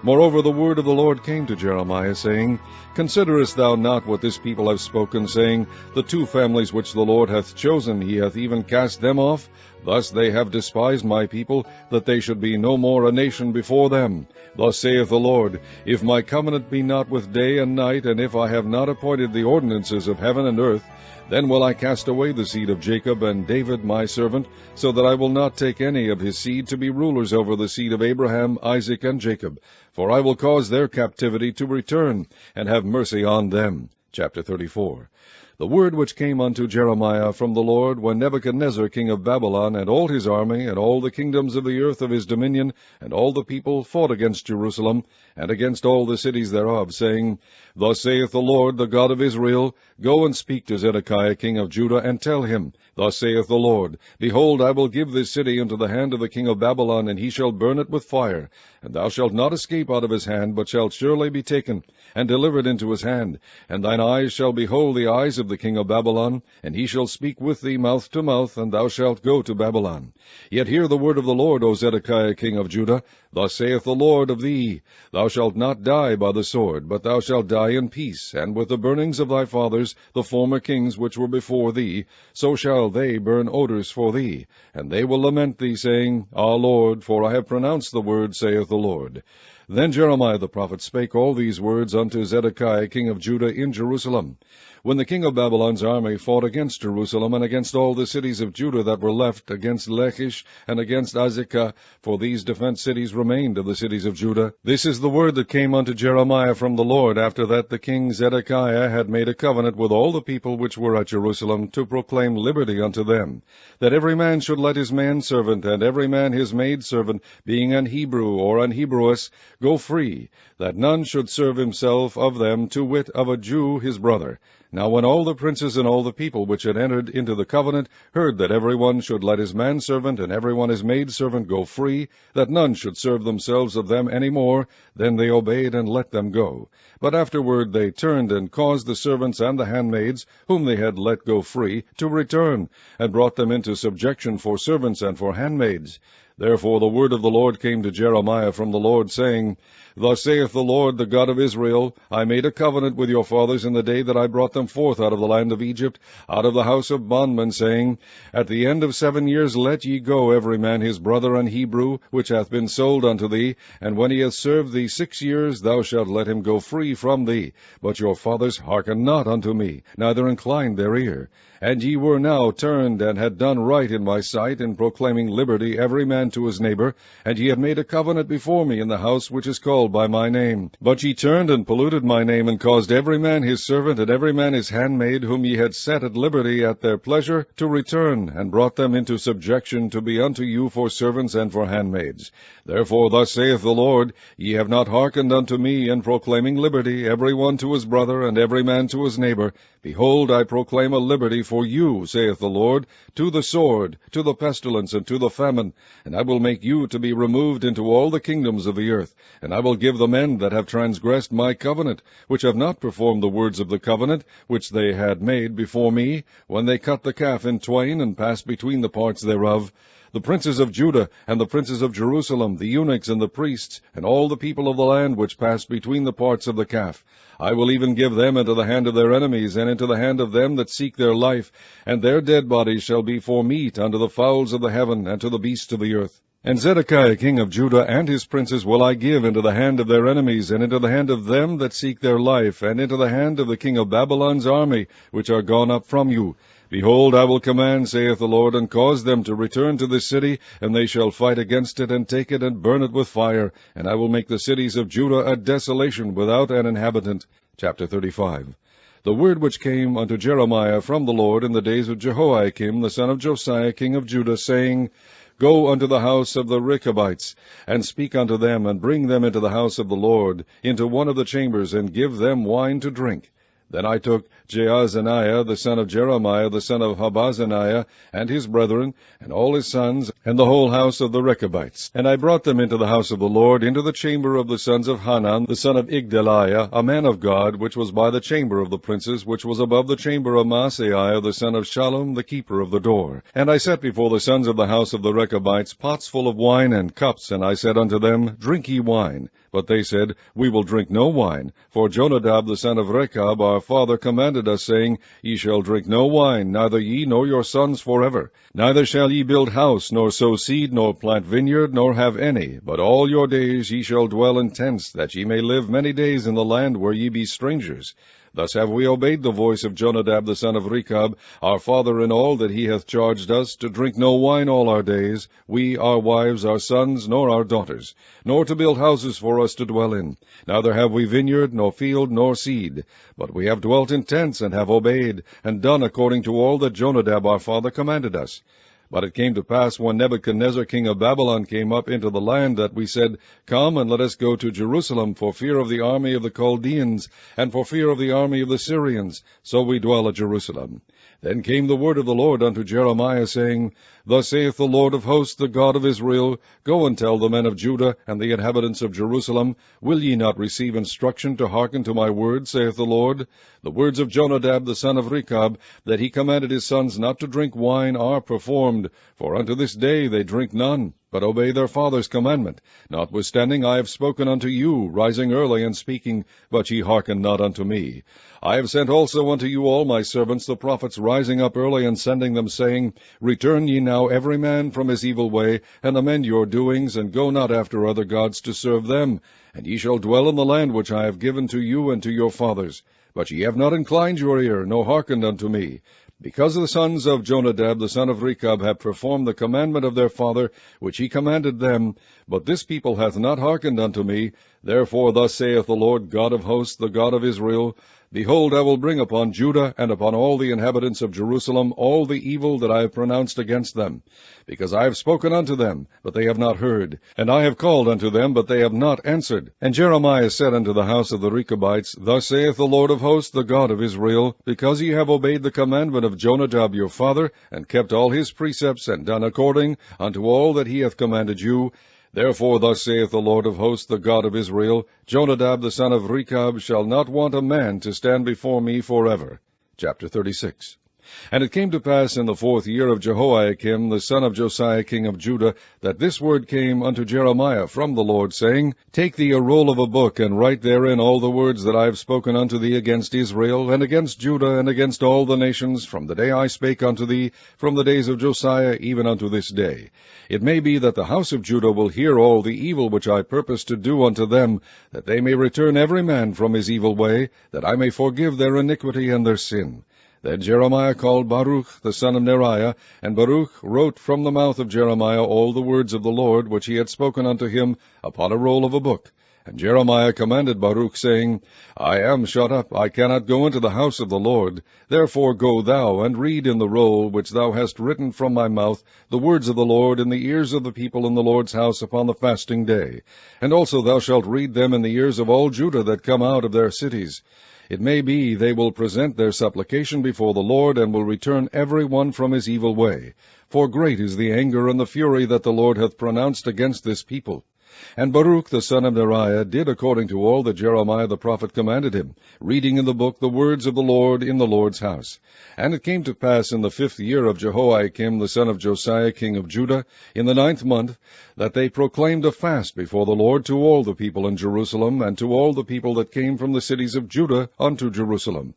Moreover, the word of the Lord came to Jeremiah, saying, Considerest thou not what this people have spoken, saying, The two families which the Lord hath chosen, he hath even cast them off? Thus they have despised my people, that they should be no more a nation before them. Thus saith the Lord, If my covenant be not with day and night, and if I have not appointed the ordinances of heaven and earth, then will I cast away the seed of Jacob and David my servant, so that I will not take any of his seed to be rulers over the seed of Abraham, Isaac, and Jacob. For I will cause their captivity to return, and have mercy on them. Chapter 34. The word which came unto Jeremiah from the Lord, when Nebuchadnezzar king of Babylon, and all his army, and all the kingdoms of the earth of his dominion, and all the people fought against Jerusalem, and against all the cities thereof, saying, Thus saith the Lord, the God of Israel, Go and speak to Zedekiah king of Judah, and tell him, Thus saith the Lord, Behold, I will give this city into the hand of the king of Babylon, and he shall burn it with fire. And thou shalt not escape out of his hand, but shalt surely be taken, and delivered into his hand. And thine eyes shall behold the eyes of the king of Babylon, and he shall speak with thee mouth to mouth, and thou shalt go to Babylon. Yet hear the word of the Lord, O Zedekiah king of Judah. Thus saith the Lord of thee, Thou shalt not die by the sword, but thou shalt die in peace, and with the burnings of thy fathers, the former kings which were before thee, so shall they burn odors for thee. And they will lament thee, saying, Ah, Lord, for I have pronounced the word, saith the Lord. Then Jeremiah the prophet spake all these words unto Zedekiah king of Judah in Jerusalem. When the king of Babylon's army fought against Jerusalem, and against all the cities of Judah that were left, against Lachish, and against Azekah, for these defence cities remained of the cities of Judah. This is the word that came unto Jeremiah from the Lord, after that the king Zedekiah had made a covenant with all the people which were at Jerusalem, to proclaim liberty unto them, that every man should let his manservant, and every man his maidservant, being an Hebrew or an Hebrewess, go free, that none should serve himself of them, to wit, of a Jew his brother. Now when all the princes and all the people which had entered into the covenant heard that every one should let his manservant and every one his maidservant go free, that none should serve themselves of them any more, then they obeyed and let them go. But afterward they turned and caused the servants and the handmaids, whom they had let go free, to return, and brought them into subjection for servants and for handmaids. Therefore the word of the Lord came to Jeremiah from the Lord, saying, Thus saith the Lord, the God of Israel, I made a covenant with your fathers in the day that I brought them forth out of the land of Egypt, out of the house of bondmen, saying, At the end of 7 years let ye go every man his brother an Hebrew, which hath been sold unto thee, and when he hath served thee 6 years, thou shalt let him go free from thee. But your fathers hearkened not unto me, neither inclined their ear. And ye were now turned, and had done right in my sight, in proclaiming liberty every man to his neighbor, and ye have made a covenant before me in the house which is called by my name. But ye turned and polluted my name, and caused every man his servant, and every man his handmaid, whom ye had set at liberty at their pleasure, to return, and brought them into subjection to be unto you for servants and for handmaids. Therefore thus saith the Lord, Ye have not hearkened unto me in proclaiming liberty, every one to his brother, and every man to his neighbor. Behold, I proclaim a liberty for you, saith the Lord, to the sword, to the pestilence, and to the famine. And I will make you to be removed into all the kingdoms of the earth. And I will give the men that have transgressed my covenant, which have not performed the words of the covenant, which they had made before me, when they cut the calf in twain, and passed between the parts thereof, the princes of Judah, and the princes of Jerusalem, the eunuchs and the priests, and all the people of the land which passed between the parts of the calf. I will even give them into the hand of their enemies, and into the hand of them that seek their life, and their dead bodies shall be for meat unto the fowls of the heaven, and to the beasts of the earth. And Zedekiah king of Judah and his princes will I give into the hand of their enemies, and into the hand of them that seek their life, and into the hand of the king of Babylon's army, which are gone up from you. Behold, I will command, saith the Lord, and cause them to return to this city, and they shall fight against it, and take it, and burn it with fire. And I will make the cities of Judah a desolation without an inhabitant. Chapter 35. the word which came unto Jeremiah from the Lord in the days of Jehoiakim the son of Josiah king of Judah, saying, Go unto the house of the Rechabites, and speak unto them, and bring them into the house of the Lord, into one of the chambers, and give them wine to drink. Then I took Jaazaniah the son of Jeremiah the son of Habazaniah, and his brethren, and all his sons, and the whole house of the Rechabites. And I brought them into the house of the Lord, into the chamber of the sons of Hanan the son of Igdaliah, a man of God, which was by the chamber of the princes, which was above the chamber of Maaseiah the son of Shallum, the keeper of the door. And I set before the sons of the house of the Rechabites pots full of wine and cups, and I said unto them, Drink ye wine. But they said, We will drink no wine, for Jonadab the son of Rechab our father commanded us, saying, Ye shall drink no wine, neither ye nor your sons forever. Neither shall ye build house, nor sow seed, nor plant vineyard, nor have any, but all your days ye shall dwell in tents, that ye may live many days in the land where ye be strangers. Thus have we obeyed the voice of Jonadab the son of Rechab, our father, in all that he hath charged us, to drink no wine all our days, we, our wives, our sons, nor our daughters, nor to build houses for us to dwell in. Neither have we vineyard, nor field, nor seed. But we have dwelt in tents, and have obeyed, and done according to all that Jonadab our father commanded us. But it came to pass, when Nebuchadnezzar king of Babylon came up into the land, that we said, Come, and let us go to Jerusalem, for fear of the army of the Chaldeans, and for fear of the army of the Syrians. So we dwell at Jerusalem. Then came the word of the Lord unto Jeremiah, saying, Thus saith the Lord of hosts, the God of Israel, Go and tell the men of Judah and the inhabitants of Jerusalem, Will ye not receive instruction to hearken to my word, saith the Lord? The words of Jonadab the son of Rechab, that he commanded his sons not to drink wine, are performed, for unto this day they drink none, but obey their father's commandment. Notwithstanding I have spoken unto you, rising early and speaking, but ye hearken not unto me. I have sent also unto you all my servants the prophets, rising up early and sending them, saying, Return ye now every man from his evil way, and amend your doings, and go not after other gods to serve them, and ye shall dwell in the land which I have given to you and to your fathers. But ye have not inclined your ear, nor hearkened unto me. Because the sons of Jonadab the son of Rechab have performed the commandment of their father, which he commanded them, but this people hath not hearkened unto me, therefore thus saith the Lord God of hosts, the God of Israel, Behold, I will bring upon Judah and upon all the inhabitants of Jerusalem all the evil that I have pronounced against them, because I have spoken unto them, but they have not heard, and I have called unto them, but they have not answered. And Jeremiah said unto the house of the Rechabites, Thus saith the Lord of hosts, the God of Israel, Because ye have obeyed the commandment of Jonadab your father, and kept all his precepts, and done according unto all that he hath commanded you, Therefore thus saith the Lord of hosts, the God of Israel, Jonadab the son of Rechab shall not want a man to stand before me forever. Chapter 36. And it came to pass in the 4th year of Jehoiakim the son of Josiah king of Judah, that this word came unto Jeremiah from the Lord, saying, Take thee a roll of a book, and write therein all the words that I have spoken unto thee against Israel, and against Judah, and against all the nations, from the day I spake unto thee, from the days of Josiah, even unto this day. It may be that the house of Judah will hear all the evil which I purpose to do unto them, that they may return every man from his evil way, that I may forgive their iniquity and their sin. Then Jeremiah called Baruch the son of Neriah, and Baruch wrote from the mouth of Jeremiah all the words of the Lord which he had spoken unto him upon a roll of a book. And Jeremiah commanded Baruch, saying, I am shut up, I cannot go into the house of the Lord. Therefore go thou, and read in the roll which thou hast written from my mouth the words of the Lord in the ears of the people in the Lord's house upon the fasting day. And also thou shalt read them in the ears of all Judah that come out of their cities. It may be they will present their supplication before the Lord, and will return every one from his evil way. For great is the anger and the fury that the Lord hath pronounced against this people. And Baruch the son of Neriah did according to all that Jeremiah the prophet commanded him, reading in the book the words of the Lord in the Lord's house. And it came to pass in the 5th year of Jehoiakim the son of Josiah king of Judah, in the 9th month, that they proclaimed a fast before the Lord to all the people in Jerusalem, and to all the people that came from the cities of Judah unto Jerusalem.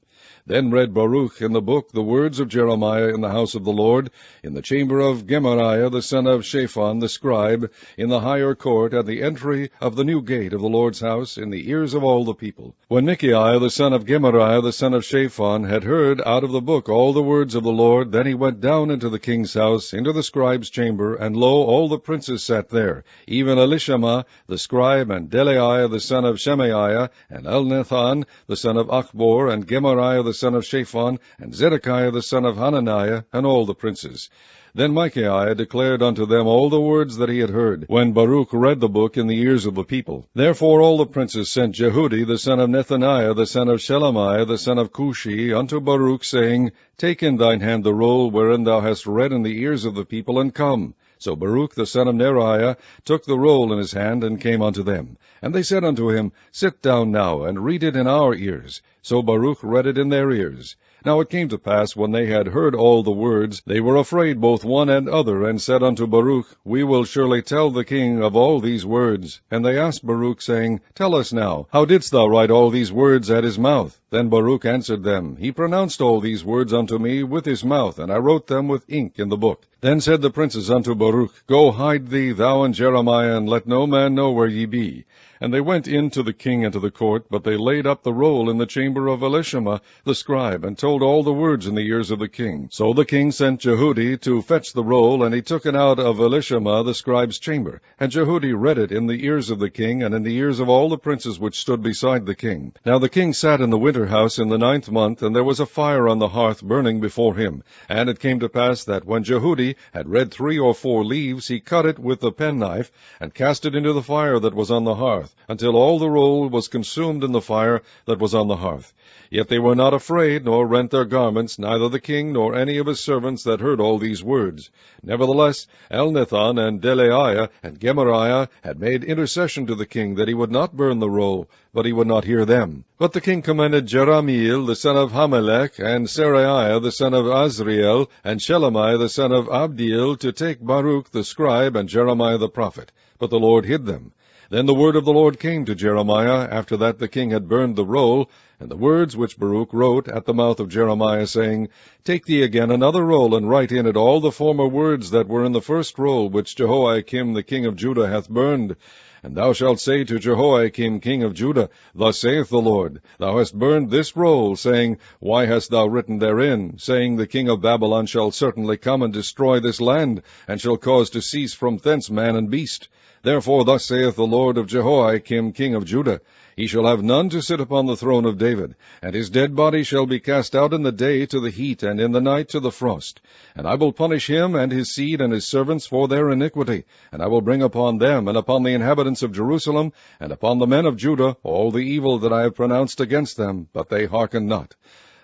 Then read Baruch in the book the words of Jeremiah in the house of the Lord, in the chamber of Gemariah the son of Shaphan the scribe, in the higher court, at the entry of the new gate of the Lord's house, in the ears of all the people. When Micaiah the son of Gemariah the son of Shaphan had heard out of the book all the words of the Lord, then he went down into the king's house, into the scribe's chamber, and lo, all the princes sat there, even Elishama the scribe, and Delaiah the son of Shemaiah, and Elnathan the son of Achbor, and Gemariah Maaseiah the son of Shaphan, and Zedekiah the son of Hananiah, and all the princes. Then Micaiah declared unto them all the words that he had heard, when Baruch read the book in the ears of the people. Therefore all the princes sent Jehudi the son of Nethaniah the son of Shelemiah the son of Cushi unto Baruch, saying, Take in thine hand the roll wherein thou hast read in the ears of the people, and come. So Baruch the son of Neriah took the roll in his hand, and came unto them. And they said unto him, Sit down now, and read it in our ears. So Baruch read it in their ears. Now it came to pass, when they had heard all the words, they were afraid both one and other, and said unto Baruch, We will surely tell the king of all these words. And they asked Baruch, saying, Tell us now, how didst thou write all these words at his mouth? Then Baruch answered them, He pronounced all these words unto me with his mouth, and I wrote them with ink in the book. Then said the princes unto Baruch, Go hide thee, thou and Jeremiah, and let no man know where ye be. And they went in to the king and to the court, but they laid up the roll in the chamber of Elishama the scribe, and told all the words in the ears of the king. So the king sent Jehudi to fetch the roll, and he took it out of Elishama the scribe's chamber. And Jehudi read it in the ears of the king, and in the ears of all the princes which stood beside the king. Now the king sat in the winter house in the 9th month, and there was a fire on the hearth burning before him. And it came to pass that when Jehudi had read 3 or 4 leaves, he cut it with the penknife, and cast it into the fire that was on the hearth, until all the roll was consumed in the fire that was on the hearth. Yet they were not afraid, nor rent their garments, neither the king nor any of his servants that heard all these words. Nevertheless, Elnathan and Delaiah and Gemariah had made intercession to the king that he would not burn the roll, but he would not hear them. But the king commanded Jerahmeel the son of Hamelech, and Seraiah the son of Azriel, and Shelemiah the son of Abdiel, to take Baruch the scribe and Jeremiah the prophet. But the Lord hid them. Then the word of the Lord came to Jeremiah, after that the king had burned the roll, and the words which Baruch wrote at the mouth of Jeremiah, saying, Take thee again another roll, and write in it all the former words that were in the first roll, which Jehoiakim the king of Judah hath burned. And thou shalt say to Jehoiakim king of Judah, Thus saith the Lord, Thou hast burned this roll, saying, Why hast thou written therein, saying, The king of Babylon shall certainly come and destroy this land, and shall cause to cease from thence man and beast. Therefore thus saith the Lord of Jehoiakim king of Judah, He shall have none to sit upon the throne of David, and his dead body shall be cast out in the day to the heat, and in the night to the frost. And I will punish him and his seed and his servants for their iniquity, and I will bring upon them, and upon the inhabitants of Jerusalem, and upon the men of Judah, all the evil that I have pronounced against them, but they hearken not.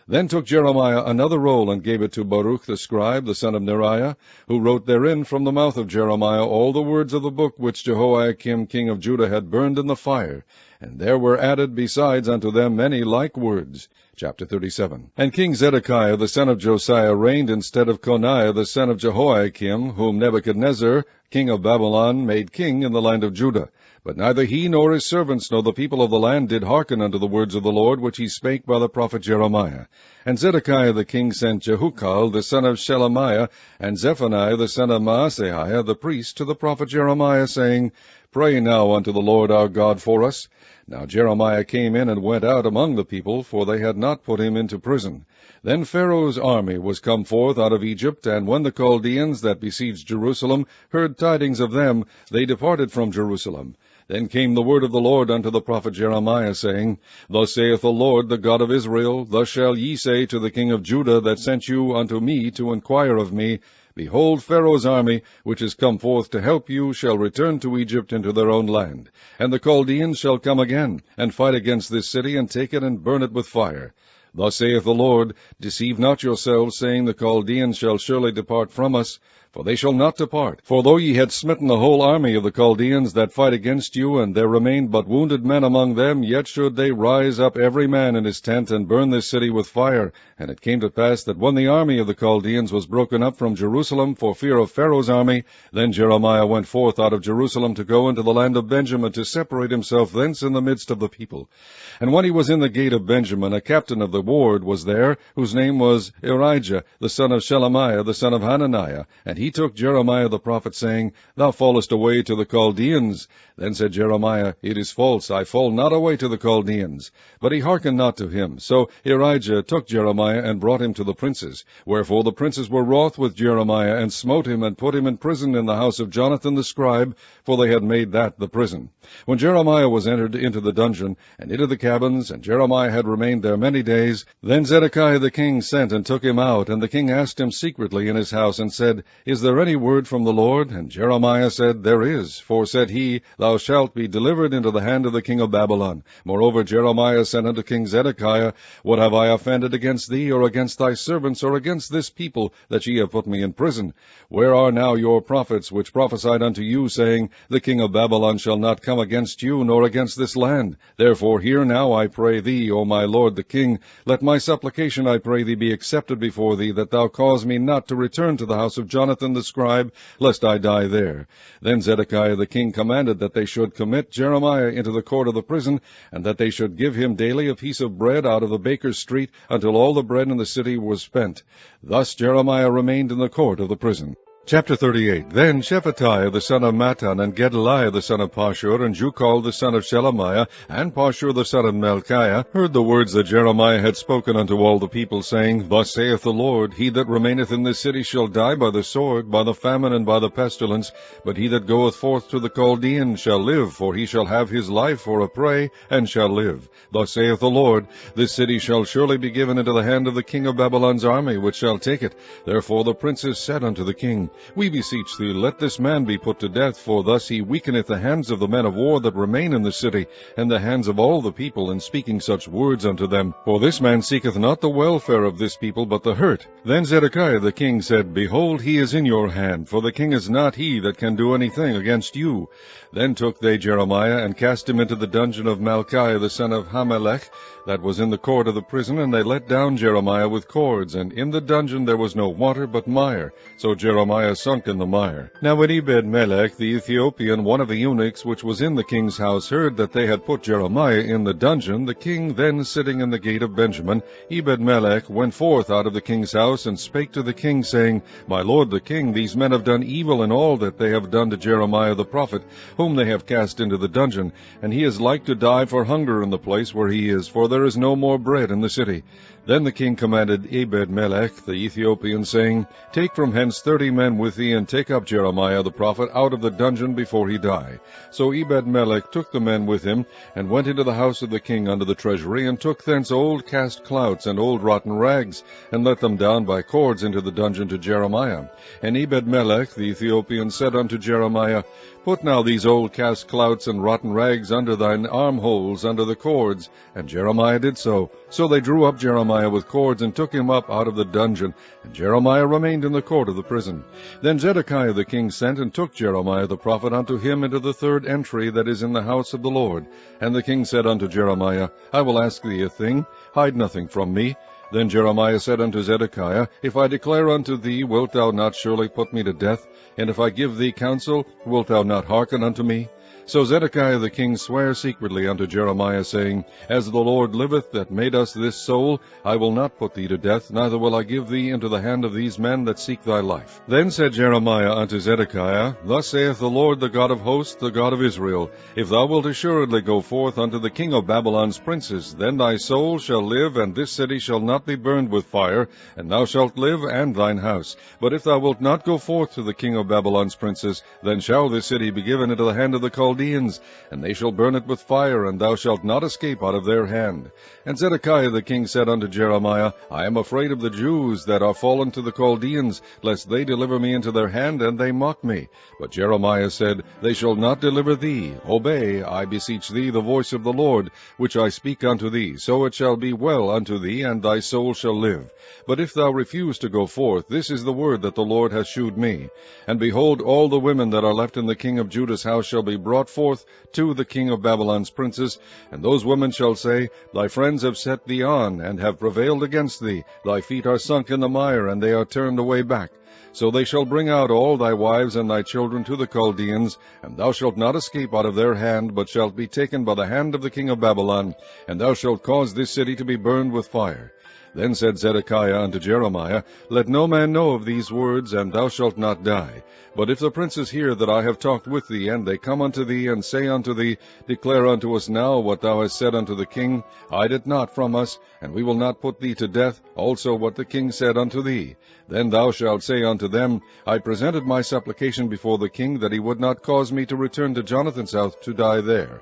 Then took Jeremiah another roll, and gave it to Baruch the scribe, the son of Neriah, who wrote therein from the mouth of Jeremiah all the words of the book which Jehoiakim king of Judah had burned in the fire. And there were added besides unto them many like words. Chapter 37. And King Zedekiah the son of Josiah reigned instead of Coniah the son of Jehoiakim, whom Nebuchadnezzar king of Babylon made king in the land of Judah. But neither he nor his servants nor the people of the land did hearken unto the words of the Lord, which he spake by the prophet Jeremiah. And Zedekiah the king sent Jehukal the son of Shelemiah, and Zephaniah the son of Maaseiah the priest, to the prophet Jeremiah, saying, Pray now unto the Lord our God for us. Now Jeremiah came in and went out among the people, for they had not put him into prison. Then Pharaoh's army was come forth out of Egypt, and when the Chaldeans that besieged Jerusalem heard tidings of them, they departed from Jerusalem. Then came the word of the Lord unto the prophet Jeremiah, saying, Thus saith the Lord, the God of Israel, Thus shall ye say to the king of Judah that sent you unto me to inquire of me, Behold, Pharaoh's army, which is come forth to help you, shall return to Egypt into their own land. And the Chaldeans shall come again, and fight against this city, and take it, and burn it with fire. Thus saith the Lord, Deceive not yourselves, saying, The Chaldeans shall surely depart from us. For they shall not depart. For though ye had smitten the whole army of the Chaldeans that fight against you, and there remained but wounded men among them, yet should they rise up every man in his tent, and burn this city with fire. And it came to pass that when the army of the Chaldeans was broken up from Jerusalem for fear of Pharaoh's army, then Jeremiah went forth out of Jerusalem to go into the land of Benjamin, to separate himself thence in the midst of the people. And when he was in the gate of Benjamin, a captain of the ward was there, whose name was Irijah, the son of Shelemiah, the son of Hananiah, and he he took Jeremiah the prophet, saying, Thou fallest away to the Chaldeans. Then said Jeremiah, It is false, I fall not away to the Chaldeans. But he hearkened not to him. So Irijah took Jeremiah, and brought him to the princes. Wherefore the princes were wroth with Jeremiah, and smote him, and put him in prison in the house of Jonathan the scribe, for they had made that the prison. When Jeremiah was entered into the dungeon, and into the cabins, and Jeremiah had remained there many days, then Zedekiah the king sent and took him out, and the king asked him secretly in his house, and said, Is there any word from the Lord? And Jeremiah said, There is. For, said he, Thou shalt be delivered into the hand of the king of Babylon. Moreover, Jeremiah said unto King Zedekiah, What have I offended against thee, or against thy servants, or against this people, that ye have put me in prison? Where are now your prophets, which prophesied unto you, saying, The king of Babylon shall not come against you, nor against this land? Therefore hear now, I pray thee, O my lord the king, let my supplication, I pray thee, be accepted before thee, that thou cause me not to return to the house of Jonathan the scribe, lest I die there. Then Zedekiah the king commanded that they should commit Jeremiah into the court of the prison, and that they should give him daily a piece of bread out of the baker's street, until all the bread in the city was spent. Thus Jeremiah remained in the court of the prison. Chapter 38. Then Shephatiah the son of Mattan, and Gedaliah the son of Pashur, and Jucal the son of Shelemiah, and Pashur the son of Melchiah, heard the words that Jeremiah had spoken unto all the people, saying, Thus saith the Lord, He that remaineth in this city shall die by the sword, by the famine, and by the pestilence, but he that goeth forth to the Chaldeans shall live, for he shall have his life for a prey, and shall live. Thus saith the Lord, This city shall surely be given into the hand of the king of Babylon's army, which shall take it. Therefore the princes said unto the king, We beseech thee, let this man be put to death, for thus he weakeneth the hands of the men of war that remain in the city, and the hands of all the people, in speaking such words unto them. For this man seeketh not the welfare of this people, but the hurt. Then Zedekiah the king said, Behold, he is in your hand, for the king is not he that can do anything against you. Then took they Jeremiah, and cast him into the dungeon of Malchiah the son of Hamelech, that was in the court of the prison, and they let down Jeremiah with cords, and in the dungeon there was no water but mire. So Jeremiah sunk in the mire. Now when Ebed-melech the Ethiopian, one of the eunuchs which was in the king's house, heard that they had put Jeremiah in the dungeon, the king then sitting in the gate of Benjamin, Ebed-melech went forth out of the king's house, and spake to the king, saying, My lord the king, these men have done evil in all that they have done to Jeremiah the prophet, whom they have cast into the dungeon, and he is like to die for hunger in the place where he is, for there is no more bread in the city. Then the king commanded Ebed-melech the Ethiopian, saying, Take from hence 30 men with thee, and take up Jeremiah the prophet out of the dungeon before he die. So Ebed-melech took the men with him, and went into the house of the king under the treasury, and took thence old cast clouts and old rotten rags, and let them down by cords into the dungeon to Jeremiah. And Ebed-melech the Ethiopian said unto Jeremiah, Put now these old cast clouts and rotten rags under thine armholes, under the cords. And Jeremiah did so. So they drew up Jeremiah with cords, and took him up out of the dungeon. And Jeremiah remained in the court of the prison. Then Zedekiah the king sent, and took Jeremiah the prophet unto him into the third entry that is in the house of the Lord. And the king said unto Jeremiah, I will ask thee a thing, hide nothing from me. Then Jeremiah said unto Zedekiah, If I declare unto thee, wilt thou not surely put me to death? And if I give thee counsel, wilt thou not hearken unto me? So Zedekiah the king sware secretly unto Jeremiah, saying, As the Lord liveth that made us this soul, I will not put thee to death, neither will I give thee into the hand of these men that seek thy life. Then said Jeremiah unto Zedekiah, Thus saith the Lord, the God of hosts, the God of Israel, If thou wilt assuredly go forth unto the king of Babylon's princes, then thy soul shall live, and this city shall not be burned with fire, and thou shalt live, and thine house. But if thou wilt not go forth to the king of Babylon's princes, then shall this city be given into the hand of the Chaldeans, and they shall burn it with fire, and thou shalt not escape out of their hand. And Zedekiah the king said unto Jeremiah, I am afraid of the Jews that are fallen to the Chaldeans, lest they deliver me into their hand, and they mock me. But Jeremiah said, They shall not deliver thee. Obey, I beseech thee, the voice of the Lord, which I speak unto thee. So it shall be well unto thee, and thy soul shall live. But if thou refuse to go forth, this is the word that the Lord hath shewed me. And behold, all the women that are left in the king of Judah's house shall be brought forth to the king of Babylon's princes, and those women shall say, Thy friends have set thee on, and have prevailed against thee. Thy feet are sunk in the mire, and they are turned away back. So they shall bring out all thy wives and thy children to the Chaldeans, and thou shalt not escape out of their hand, but shalt be taken by the hand of the king of Babylon, and thou shalt cause this city to be burned with fire. Then said Zedekiah unto Jeremiah, Let no man know of these words, and thou shalt not die. But if the princes hear that I have talked with thee, and they come unto thee, and say unto thee, Declare unto us now what thou hast said unto the king, hide it not from us, and we will not put thee to death, also what the king said unto thee. Then thou shalt say unto them, I presented my supplication before the king, that he would not cause me to return to Jonathan's house to die there.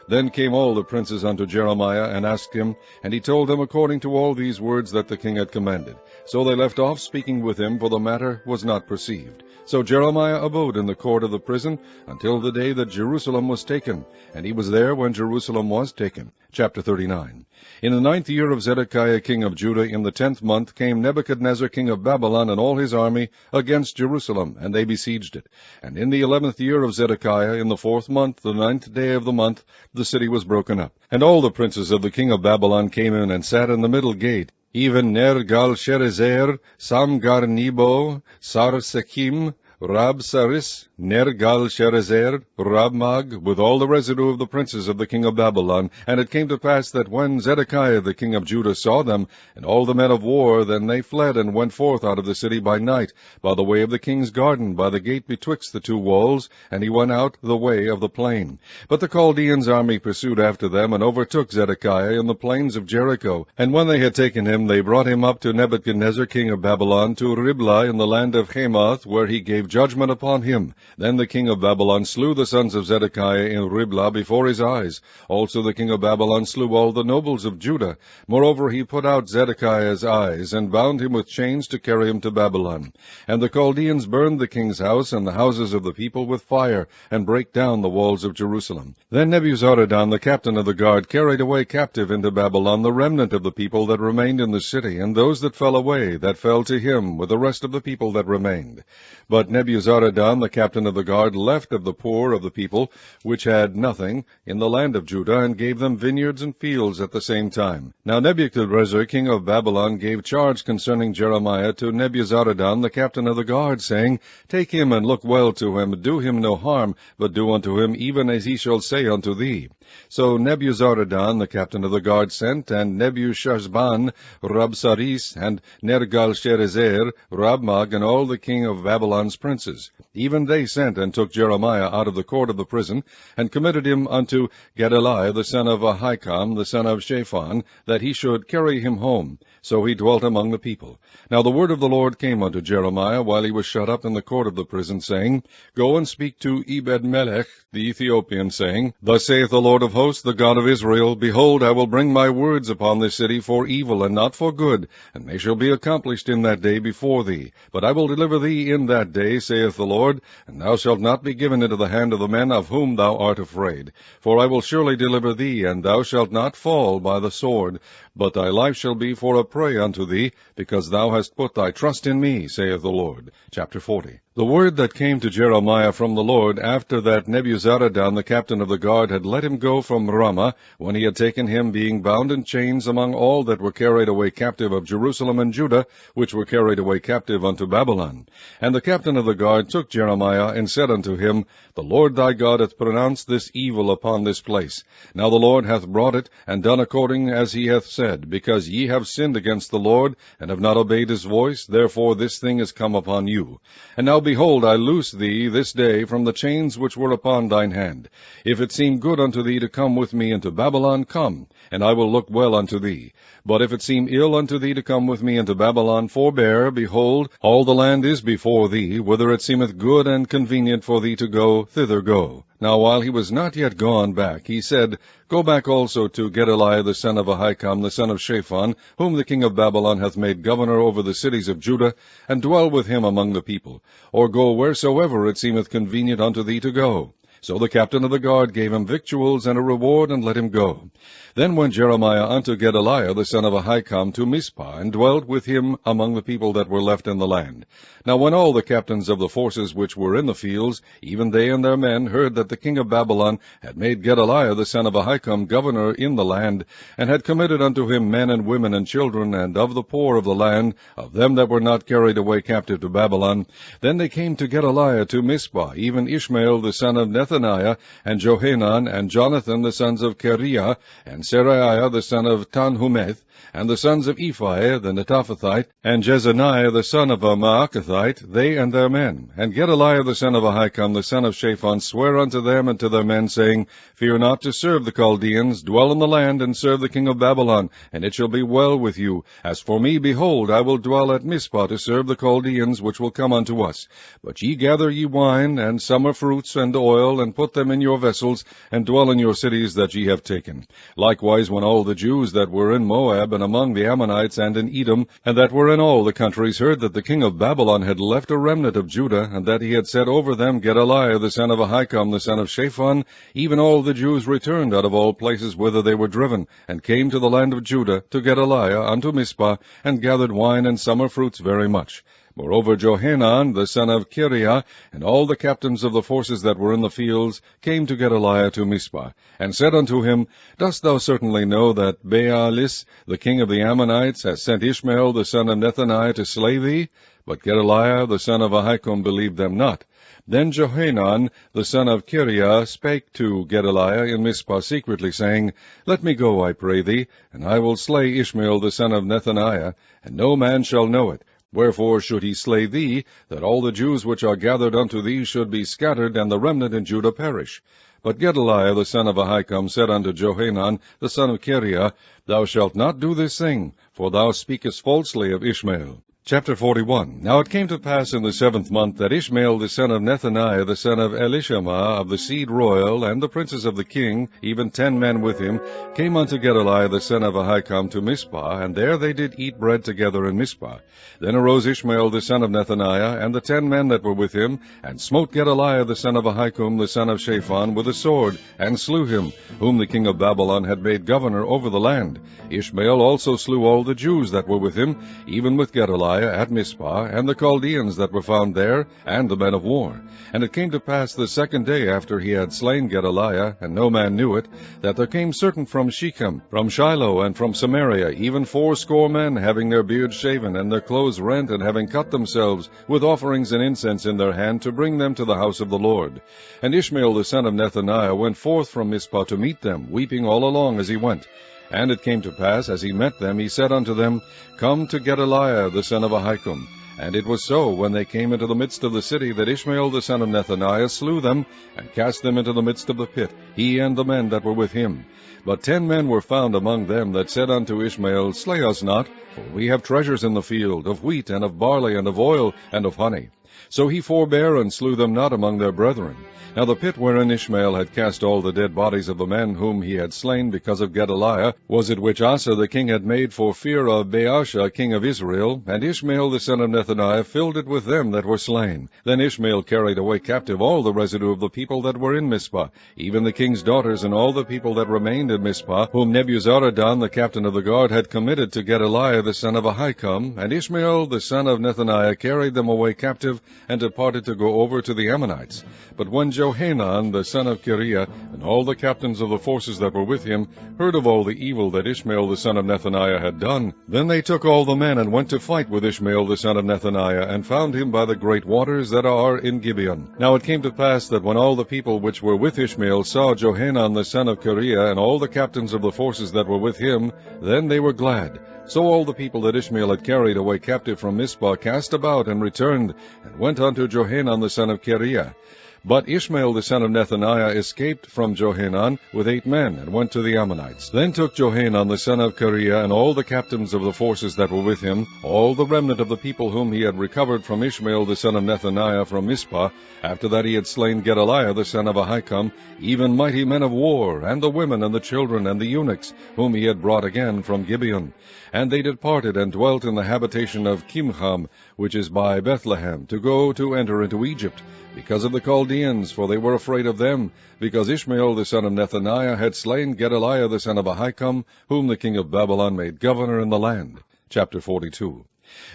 Then came all the princes unto Jeremiah, and asked him, and he told them according to all these words that the king had commanded. So they left off speaking with him, for the matter was not perceived. So Jeremiah abode in the court of the prison until the day that Jerusalem was taken, and he was there when Jerusalem was taken. Chapter 39. In the 9th year of Zedekiah king of Judah, in the 10th month, came Nebuchadnezzar king of Babylon and all his army against Jerusalem, and they besieged it. And in the 11th year of Zedekiah, in the 4th month, the 9th day of the month, the city was broken up. And all the princes of the king of Babylon came in and sat in the middle gate, even Nergal-Sharezer, Samgar-Nebo, Sarsekim, Rabsaris, Nergal-Sharezer, Rabmag, with all the residue of the princes of the king of Babylon. And it came to pass that when Zedekiah the king of Judah saw them, and all the men of war, then they fled and went forth out of the city by night, by the way of the king's garden, by the gate betwixt the two walls, and he went out the way of the plain. But the Chaldeans' army pursued after them, and overtook Zedekiah in the plains of Jericho. And when they had taken him, they brought him up to Nebuchadnezzar king of Babylon, to Riblah in the land of Hamath, where he gave judgment upon him. Then the king of Babylon slew the sons of Zedekiah in Riblah before his eyes. Also the king of Babylon slew all the nobles of Judah. Moreover he put out Zedekiah's eyes, and bound him with chains to carry him to Babylon. And the Chaldeans burned the king's house and the houses of the people with fire, and brake down the walls of Jerusalem. Then Nebuzaradan the captain of the guard carried away captive into Babylon the remnant of the people that remained in the city, and those that fell away, that fell to him, with the rest of the people that remained. But Nebuzaradan the captain of the guard left of the poor of the people, which had nothing, in the land of Judah, and gave them vineyards and fields at the same time. Now Nebuchadrezzar king of Babylon gave charge concerning Jeremiah to Nebuzaradan the captain of the guard, saying, Take him and look well to him, do him no harm, but do unto him even as he shall say unto thee. So Nebuzaradan the captain of the guard sent, and Nebushazban, Rabsaris, and Nergal-Sharezer, Rabmag, and all the king of Babylon's princes. Even they sent and took Jeremiah out of the court of the prison, and committed him unto Gedaliah the son of Ahikam, the son of Shaphan, that he should carry him home. So he dwelt among the people. Now the word of the Lord came unto Jeremiah while he was shut up in the court of the prison, saying, Go and speak to Ebed-melech the Ethiopian, saying, Thus saith the Lord of hosts, the God of Israel, Behold, I will bring my words upon this city for evil, and not for good, and they shall be accomplished in that day before thee. But I will deliver thee in that day, saith the Lord, and thou shalt not be given into the hand of the men of whom thou art afraid. For I will surely deliver thee, and thou shalt not fall by the sword, but thy life shall be for a prey unto thee, because thou hast put thy trust in me, saith the Lord. Chapter 40. The word that came to Jeremiah from the Lord, after that Nebuzaradan the captain of the guard had let him go from Ramah, when he had taken him, being bound in chains, among all that were carried away captive of Jerusalem and Judah, which were carried away captive unto Babylon. And the captain of the guard took Jeremiah, and said unto him, The Lord thy God hath pronounced this evil upon this place. Now the Lord hath brought it, and done according as he hath said, because ye have sinned against the Lord, and have not obeyed his voice, therefore this thing is come upon you. And now behold, I loose thee this day from the chains which were upon thine hand. If it seem good unto thee to come with me into Babylon, come, and I will look well unto thee. But if it seem ill unto thee to come with me into Babylon, forbear. Behold, all the land is before thee. Whither it seemeth good and convenient for thee to go, thither go. Now while he was not yet gone back, he said, Go back also to Gedaliah the son of Ahikam, the son of Shaphan, whom the king of Babylon hath made governor over the cities of Judah, and dwell with him among the people. Or go wheresoever it seemeth convenient unto thee to go. So the captain of the guard gave him victuals and a reward, and let him go. Then went Jeremiah unto Gedaliah the son of Ahikam to Mizpah, and dwelt with him among the people that were left in the land. Now when all the captains of the forces which were in the fields, even they and their men, heard that the king of Babylon had made Gedaliah the son of Ahikam governor in the land, and had committed unto him men and women and children, and of the poor of the land, of them that were not carried away captive to Babylon, then they came to Gedaliah to Mizpah, even Ishmael the son of Nethaniah, Nethaniah, and Johanan, and Jonathan the sons of Kareah, and Seraiah the son of Tanhumeth, and the sons of Ephai the Netophathite, and Jezaniah the son of a Maacathite, they and their men. And Gedaliah the son of Ahikam the son of Shaphan sware unto them and to their men, saying, Fear not to serve the Chaldeans, dwell in the land, and serve the king of Babylon, and it shall be well with you. As for me, behold, I will dwell at Mizpah to serve the Chaldeans, which will come unto us. But ye gather ye wine, and summer fruits, and oil, and put them in your vessels, and dwell in your cities that ye have taken. Likewise, when all the Jews that were in Moab, and among the Ammonites, and in Edom, and that were in all the countries, heard that the king of Babylon had left a remnant of Judah, and that he had set over them Gedaliah the son of Ahikam the son of Shaphan, even all the Jews returned out of all places whither they were driven, and came to the land of Judah, to Gedaliah, unto Mizpah, and gathered wine and summer fruits very much. Moreover, Johanan the son of Kareah, and all the captains of the forces that were in the fields, came to Gedaliah to Mizpah, and said unto him, Dost thou certainly know that Baalis, the king of the Ammonites, has sent Ishmael the son of Nethaniah to slay thee? But Gedaliah the son of Ahikam believed them not. Then Johanan the son of Kareah spake to Gedaliah in Mizpah secretly, saying, Let me go, I pray thee, and I will slay Ishmael the son of Nethaniah, and no man shall know it. Wherefore should he slay thee, that all the Jews which are gathered unto thee should be scattered, and the remnant in Judah perish? But Gedaliah the son of Ahikam said unto Johanan the son of Kareah, Thou shalt not do this thing, for thou speakest falsely of Ishmael. Chapter 41. Now it came to pass in the 7th month that Ishmael the son of Nethaniah the son of Elishama of the seed royal, and the princes of the king, even 10 men with him, came unto Gedaliah the son of Ahikam to Mizpah, and there they did eat bread together in Mizpah. Then arose Ishmael the son of Nethaniah, and the 10 men that were with him, and smote Gedaliah the son of Ahikam the son of Shaphan with a sword, and slew him, whom the king of Babylon had made governor over the land. Ishmael also slew all the Jews that were with him, even with Gedaliah at Mizpah, and the Chaldeans that were found there, and the men of war. And it came to pass the 2nd day after he had slain Gedaliah, and no man knew it, that there came certain from Shechem, from Shiloh, and from Samaria, even 80 men, having their beards shaven, and their clothes rent, and having cut themselves, with offerings and incense in their hand, to bring them to the house of the Lord. And Ishmael the son of Nethaniah went forth from Mizpah to meet them, weeping all along as he went. And it came to pass, as he met them, he said unto them, Come to Gedaliah the son of Ahikam. And it was so, when they came into the midst of the city, that Ishmael the son of Nethaniah slew them, and cast them into the midst of the pit, he and the men that were with him. But 10 men were found among them that said unto Ishmael, Slay us not, for we have treasures in the field, of wheat, and of barley, and of oil, and of honey. So he forbare, and slew them not among their brethren. Now the pit wherein Ishmael had cast all the dead bodies of the men whom he had slain because of Gedaliah, was it which Asa the king had made for fear of Baasha king of Israel, and Ishmael the son of Nethaniah filled it with them that were slain. Then Ishmael carried away captive all the residue of the people that were in Mizpah, even the king's daughters and all the people that remained in Mizpah, whom Nebuzaradan the captain of the guard had committed to Gedaliah the son of Ahikam, and Ishmael the son of Nethaniah carried them away captive, and departed to go over to the Ammonites. But when Johanan the son of Kareah, and all the captains of the forces that were with him, heard of all the evil that Ishmael the son of Nethaniah had done, then they took all the men, and went to fight with Ishmael the son of Nethaniah, and found him by the great waters that are in Gibeon. Now it came to pass that when all the people which were with Ishmael saw Johanan the son of Kareah, and all the captains of the forces that were with him, then they were glad. So all the people that Ishmael had carried away captive from Mizpah cast about, and returned, and went unto Johanan the son of Kareah. But Ishmael the son of Nethaniah escaped from Johanan with 8 men, and went to the Ammonites. Then took Johanan the son of Kareah, and all the captains of the forces that were with him, all the remnant of the people whom he had recovered from Ishmael the son of Nethaniah from Mizpah, after that he had slain Gedaliah the son of Ahikam, even mighty men of war, and the women, and the children, and the eunuchs, whom he had brought again from Gibeon. And they departed, and dwelt in the habitation of Kimham, which is by Bethlehem, to go to enter into Egypt, because of the Chaldeans, for they were afraid of them, because Ishmael the son of Nethaniah had slain Gedaliah the son of Ahikam, whom the king of Babylon made governor in the land. Chapter 42.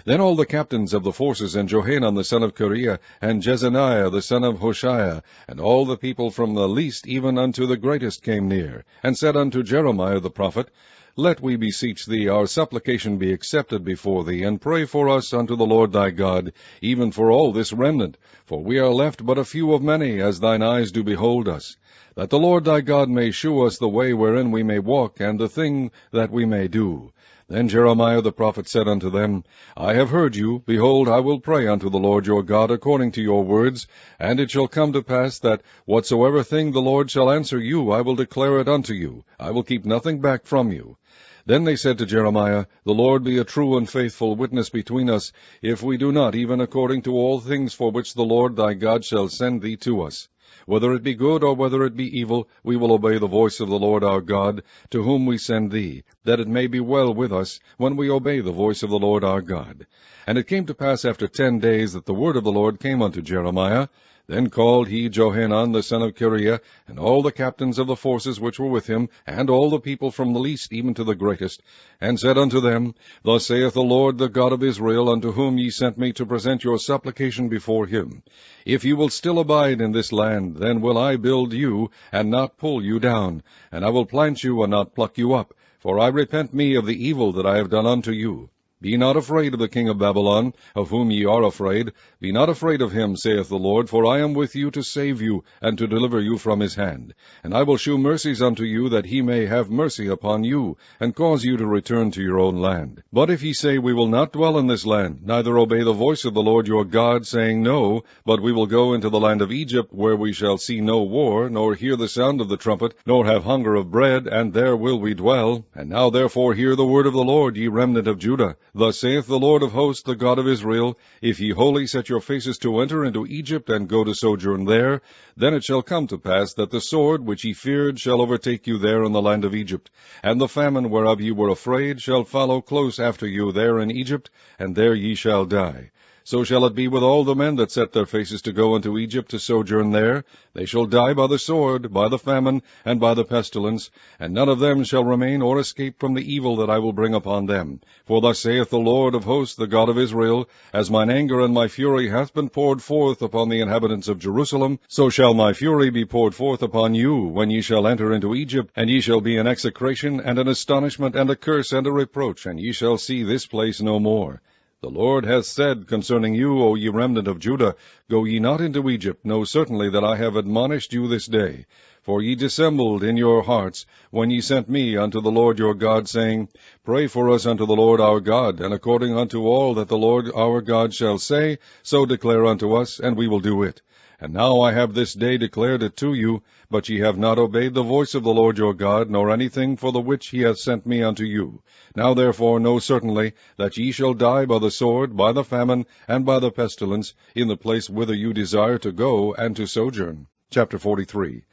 Then all the captains of the forces, and Johanan the son of Kareah, and Jezaniah the son of Hoshaiah, and all the people from the least even unto the greatest came near, and said unto Jeremiah the prophet, let, we beseech thee, our supplication be accepted before thee, and pray for us unto the Lord thy God, even for all this remnant, for we are left but a few of many, as thine eyes do behold us, that the Lord thy God may shew us the way wherein we may walk, and the thing that we may do. Then Jeremiah the prophet said unto them, I have heard you. Behold, I will pray unto the Lord your God according to your words, and it shall come to pass that whatsoever thing the Lord shall answer you, I will declare it unto you. I will keep nothing back from you. Then they said to Jeremiah, The Lord be a true and faithful witness between us, if we do not, even according to all things for which the Lord thy God shall send thee to us. Whether it be good or whether it be evil, we will obey the voice of the Lord our God, to whom we send thee, that it may be well with us, when we obey the voice of the Lord our God. And it came to pass after 10 days that the word of the Lord came unto Jeremiah. Then called he Johanan the son of Kareah, and all the captains of the forces which were with him, and all the people from the least even to the greatest, and said unto them, Thus saith the Lord, the God of Israel, unto whom ye sent me to present your supplication before him, If you will still abide in this land, then will I build you, and not pull you down, and I will plant you, and not pluck you up, for I repent me of the evil that I have done unto you. Be not afraid of the king of Babylon, of whom ye are afraid. Be not afraid of him, saith the Lord, for I am with you to save you, and to deliver you from his hand. And I will shew mercies unto you, that he may have mercy upon you, and cause you to return to your own land. But if ye say, We will not dwell in this land, neither obey the voice of the Lord your God, saying, No, but we will go into the land of Egypt, where we shall see no war, nor hear the sound of the trumpet, nor have hunger of bread, and there will we dwell. And now therefore hear the word of the Lord, ye remnant of Judah. Thus saith the Lord of hosts, the God of Israel, If ye wholly set your faces to enter into Egypt, and go to sojourn there, then it shall come to pass that the sword which ye feared shall overtake you there in the land of Egypt, and the famine whereof ye were afraid shall follow close after you there in Egypt, and there ye shall die. So shall it be with all the men that set their faces to go into Egypt to sojourn there. They shall die by the sword, by the famine, and by the pestilence, and none of them shall remain or escape from the evil that I will bring upon them. For thus saith the Lord of hosts, the God of Israel, As mine anger and my fury hath been poured forth upon the inhabitants of Jerusalem, so shall my fury be poured forth upon you, when ye shall enter into Egypt, and ye shall be an execration, and an astonishment, and a curse, and a reproach, and ye shall see this place no more. The Lord hath said concerning you, O ye remnant of Judah, Go ye not into Egypt, know certainly that I have admonished you this day. For ye dissembled in your hearts, when ye sent me unto the Lord your God, saying, Pray for us unto the Lord our God, and according unto all that the Lord our God shall say, so declare unto us, and we will do it. And now I have this day declared it to you, but ye have not obeyed the voice of the Lord your God, nor anything for the which he hath sent me unto you. Now therefore know certainly that ye shall die by the sword, by the famine, and by the pestilence, in the place whither you desire to go and to sojourn. Chapter 43.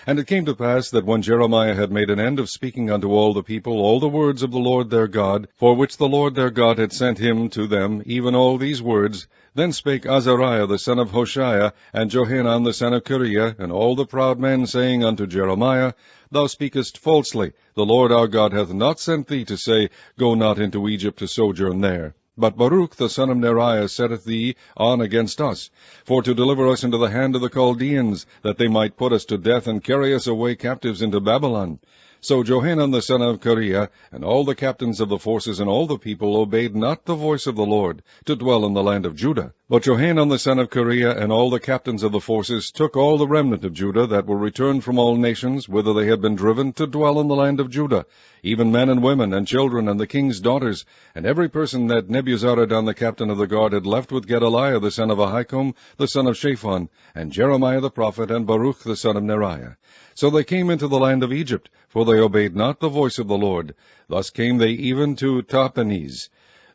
And it came to pass that when Jeremiah had made an end of speaking unto all the people all the words of the Lord their God, for which the Lord their God had sent him to them, even all these words, then spake Azariah the son of Hoshea, and Johanan the son of Kareah, and all the proud men, saying unto Jeremiah, Thou speakest falsely. The Lord our God hath not sent thee to say, Go not into Egypt to sojourn there. But Baruch the son of Neriah setteth thee on against us, for to deliver us into the hand of the Chaldeans, that they might put us to death, and carry us away captives into Babylon. So Johanan the son of Kareah, and all the captains of the forces, and all the people, obeyed not the voice of the Lord, to dwell in the land of Judah. But Johanan the son of Kareah, and all the captains of the forces, took all the remnant of Judah that were returned from all nations, whither they had been driven, to dwell in the land of Judah, even men and women, and children, and the king's daughters, and every person that Nebuzaradan the captain of the guard had left with Gedaliah the son of Ahikam, the son of Shaphan, and Jeremiah the prophet, and Baruch the son of Neriah. So they came into the land of Egypt, for they obeyed not the voice of the Lord. Thus came they even to Tahpanhes.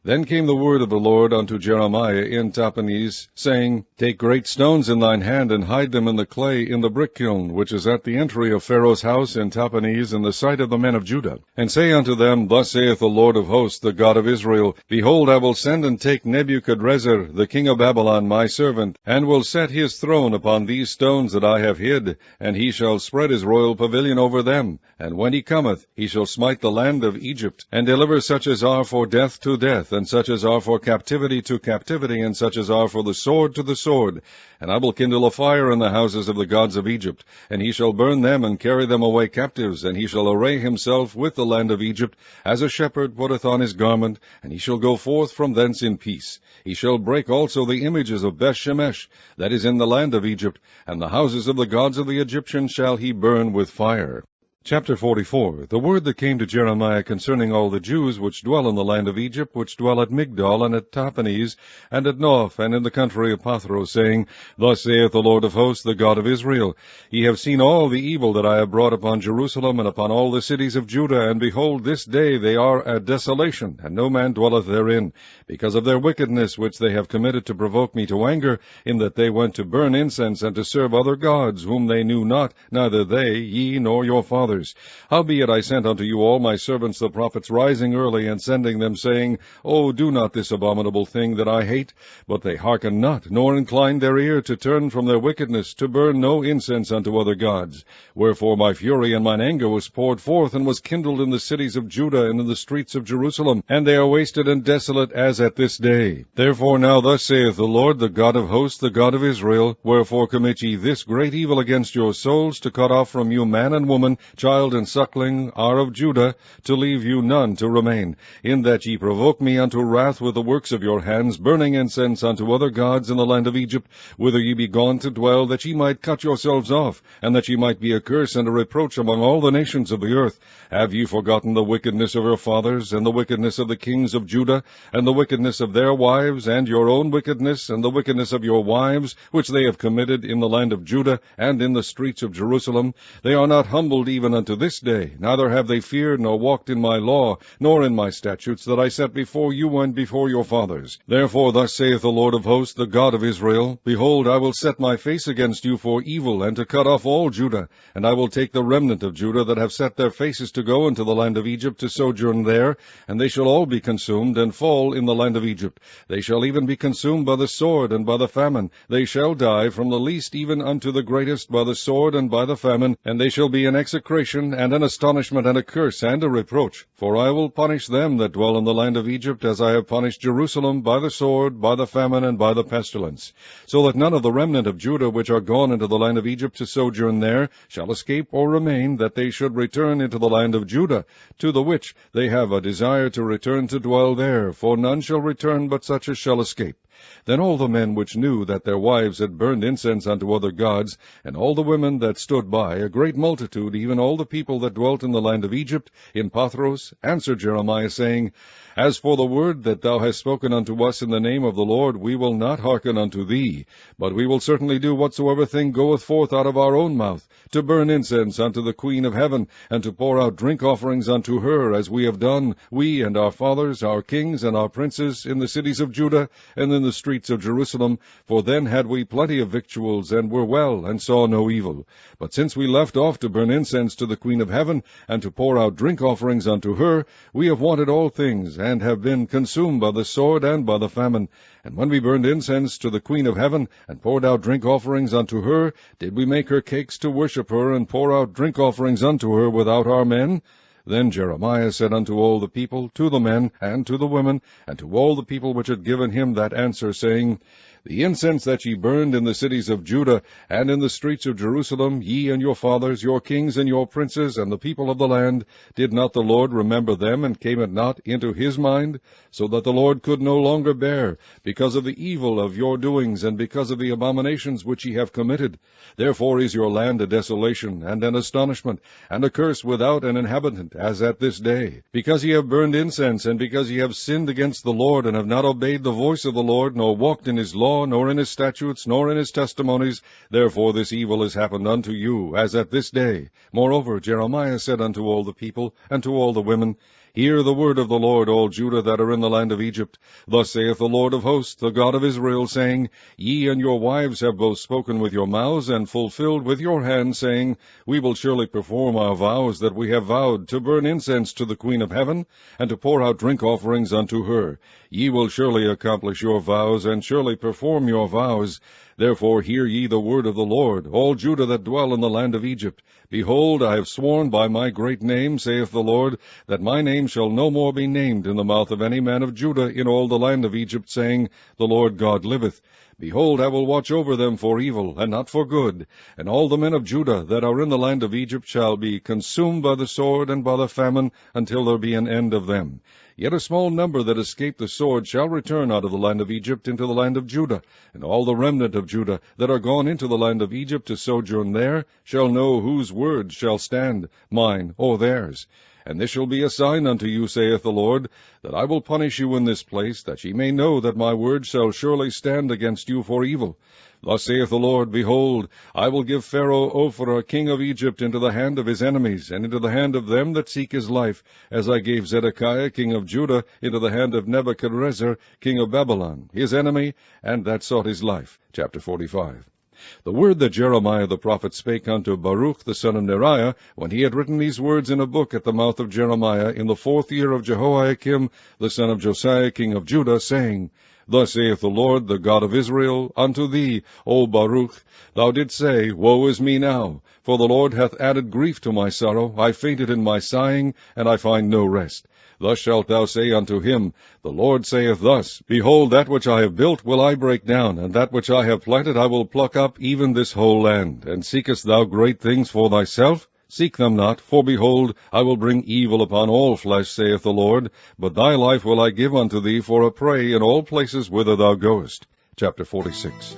Then came the word of the Lord unto Jeremiah in Tahpanhes, saying, Take great stones in thine hand, and hide them in the clay in the brick kiln, which is at the entry of Pharaoh's house in Tahpanhes, in the sight of the men of Judah. And say unto them, Thus saith the Lord of hosts, the God of Israel, Behold, I will send and take Nebuchadrezzar, the king of Babylon, my servant, and will set his throne upon these stones that I have hid, and he shall spread his royal pavilion over them. And when he cometh, he shall smite the land of Egypt, and deliver such as are for death to death, and such as are for captivity to captivity, and such as are for the sword to the sword. And I will kindle a fire in the houses of the gods of Egypt, and he shall burn them and carry them away captives, and he shall array himself with the land of Egypt, as a shepherd putteth on his garment, and he shall go forth from thence in peace. He shall break also the images of Beth-shemesh, that is in the land of Egypt, and the houses of the gods of the Egyptians shall he burn with fire. Chapter 44. The word that came to Jeremiah concerning all the Jews which dwell in the land of Egypt, which dwell at Migdol, and at Tahpanhes, and at Noph, and in the country of Pathros, saying, Thus saith the Lord of hosts, the God of Israel, Ye have seen all the evil that I have brought upon Jerusalem, and upon all the cities of Judah, and behold, this day they are a desolation, and no man dwelleth therein, because of their wickedness which they have committed to provoke me to anger, in that they went to burn incense, and to serve other gods, whom they knew not, neither they, ye, nor your fathers. Howbeit I sent unto you all my servants the prophets, rising early, and sending them, saying, O do not this abominable thing that I hate. But they hearkened not, nor inclined their ear to turn from their wickedness, to burn no incense unto other gods. Wherefore my fury and mine anger was poured forth, and was kindled in the cities of Judah, and in the streets of Jerusalem, and they are wasted and desolate as at this day. Therefore now thus saith the Lord, the God of hosts, the God of Israel, Wherefore commit ye this great evil against your souls, to cut off from you man and woman, child and suckling, are of Judah, to leave you none to remain, in that ye provoke me unto wrath with the works of your hands, burning incense unto other gods in the land of Egypt, whither ye be gone to dwell, that ye might cut yourselves off, and that ye might be a curse and a reproach among all the nations of the earth. Have ye forgotten the wickedness of your fathers, and the wickedness of the kings of Judah, and the wickedness of their wives, and your own wickedness, and the wickedness of your wives, which they have committed in the land of Judah, and in the streets of Jerusalem? They are not humbled even unto this day, neither have they feared nor walked in my law, nor in my statutes that I set before you and before your fathers. Therefore thus saith the Lord of hosts, the God of Israel, Behold, I will set my face against you for evil, and to cut off all Judah, and I will take the remnant of Judah that have set their faces to go into the land of Egypt to sojourn there, and they shall all be consumed, and fall in the land of Egypt. They shall even be consumed by the sword and by the famine. They shall die, from the least even unto the greatest, by the sword and by the famine, and they shall be an execration, and an astonishment, and a curse, and a reproach. For I will punish them that dwell in the land of Egypt, as I have punished Jerusalem, by the sword, by the famine, and by the pestilence. So that none of the remnant of Judah which are gone into the land of Egypt to sojourn there shall escape or remain, that they should return into the land of Judah, to the which they have a desire to return to dwell there, for none shall return but such as shall escape. Then all the men which knew that their wives had burned incense unto other gods, and all the women that stood by, a great multitude, even all the people that dwelt in the land of Egypt, in Pathros, answered Jeremiah, saying, As for the word that thou hast spoken unto us in the name of the Lord, we will not hearken unto thee, but we will certainly do whatsoever thing goeth forth out of our own mouth, to burn incense unto the Queen of heaven, and to pour out drink offerings unto her, as we have done, we and our fathers, our kings and our princes, in the cities of Judah, and in the streets of Jerusalem, for then had we plenty of victuals, and were well, and saw no evil. But since we left off to burn incense to the Queen of heaven, and to pour out drink offerings unto her, we have wanted all things, and have been consumed by the sword and by the famine. And when we burned incense to the Queen of heaven, and poured out drink offerings unto her, did we make her cakes to worship her, and pour out drink offerings unto her without our men? Then Jeremiah said unto all the people, to the men, and to the women, and to all the people which had given him that answer, saying, The incense that ye burned in the cities of Judah, and in the streets of Jerusalem, ye and your fathers, your kings and your princes, and the people of the land, did not the Lord remember them, and came it not into his mind? So that the Lord could no longer bear, because of the evil of your doings, and because of the abominations which ye have committed. Therefore is your land a desolation, and an astonishment, and a curse without an inhabitant, as at this day. Because ye have burned incense, and because ye have sinned against the Lord, and have not obeyed the voice of the Lord, nor walked in his law, nor in his statutes, nor in his testimonies, therefore this evil is happened unto you, as at this day. Moreover, Jeremiah said unto all the people, and to all the women, Hear the word of the Lord, all Judah that are in the land of Egypt. Thus saith the Lord of hosts, the God of Israel, saying, Ye and your wives have both spoken with your mouths, and fulfilled with your hands, saying, We will surely perform our vows that we have vowed, to burn incense to the Queen of heaven, and to pour out drink offerings unto her. Ye will surely accomplish your vows, and surely perform your vows. Therefore hear ye the word of the Lord, all Judah that dwell in the land of Egypt. Behold, I have sworn by my great name, saith the Lord, that my name shall no more be named in the mouth of any man of Judah in all the land of Egypt, saying, The Lord God liveth. Behold, I will watch over them for evil, and not for good. And all the men of Judah that are in the land of Egypt shall be consumed by the sword and by the famine, until there be an end of them. Yet a small number that escape the sword shall return out of the land of Egypt into the land of Judah. And all the remnant of Judah that are gone into the land of Egypt to sojourn there shall know whose word shall stand, mine or theirs. And this shall be a sign unto you, saith the Lord, that I will punish you in this place, that ye may know that my word shall surely stand against you for evil. Thus saith the Lord, Behold, I will give Pharaoh Ophrah king of Egypt into the hand of his enemies, and into the hand of them that seek his life, as I gave Zedekiah king of Judah into the hand of Nebuchadrezzar king of Babylon, his enemy, and that sought his life. Chapter 45. The word that Jeremiah the prophet spake unto Baruch the son of Neriah, when he had written these words in a book at the mouth of Jeremiah, in the 4th year of Jehoiakim the son of Josiah king of Judah, saying, Thus saith the Lord, the God of Israel, unto thee, O Baruch, thou didst say, Woe is me now, for the Lord hath added grief to my sorrow. I fainted in my sighing, and I find no rest. Thus shalt thou say unto him, The Lord saith thus, Behold, that which I have built will I break down, and that which I have planted I will pluck up, even this whole land. And seekest thou great things for thyself? Seek them not, for behold, I will bring evil upon all flesh, saith the Lord, but thy life will I give unto thee for a prey in all places whither thou goest. Chapter 46.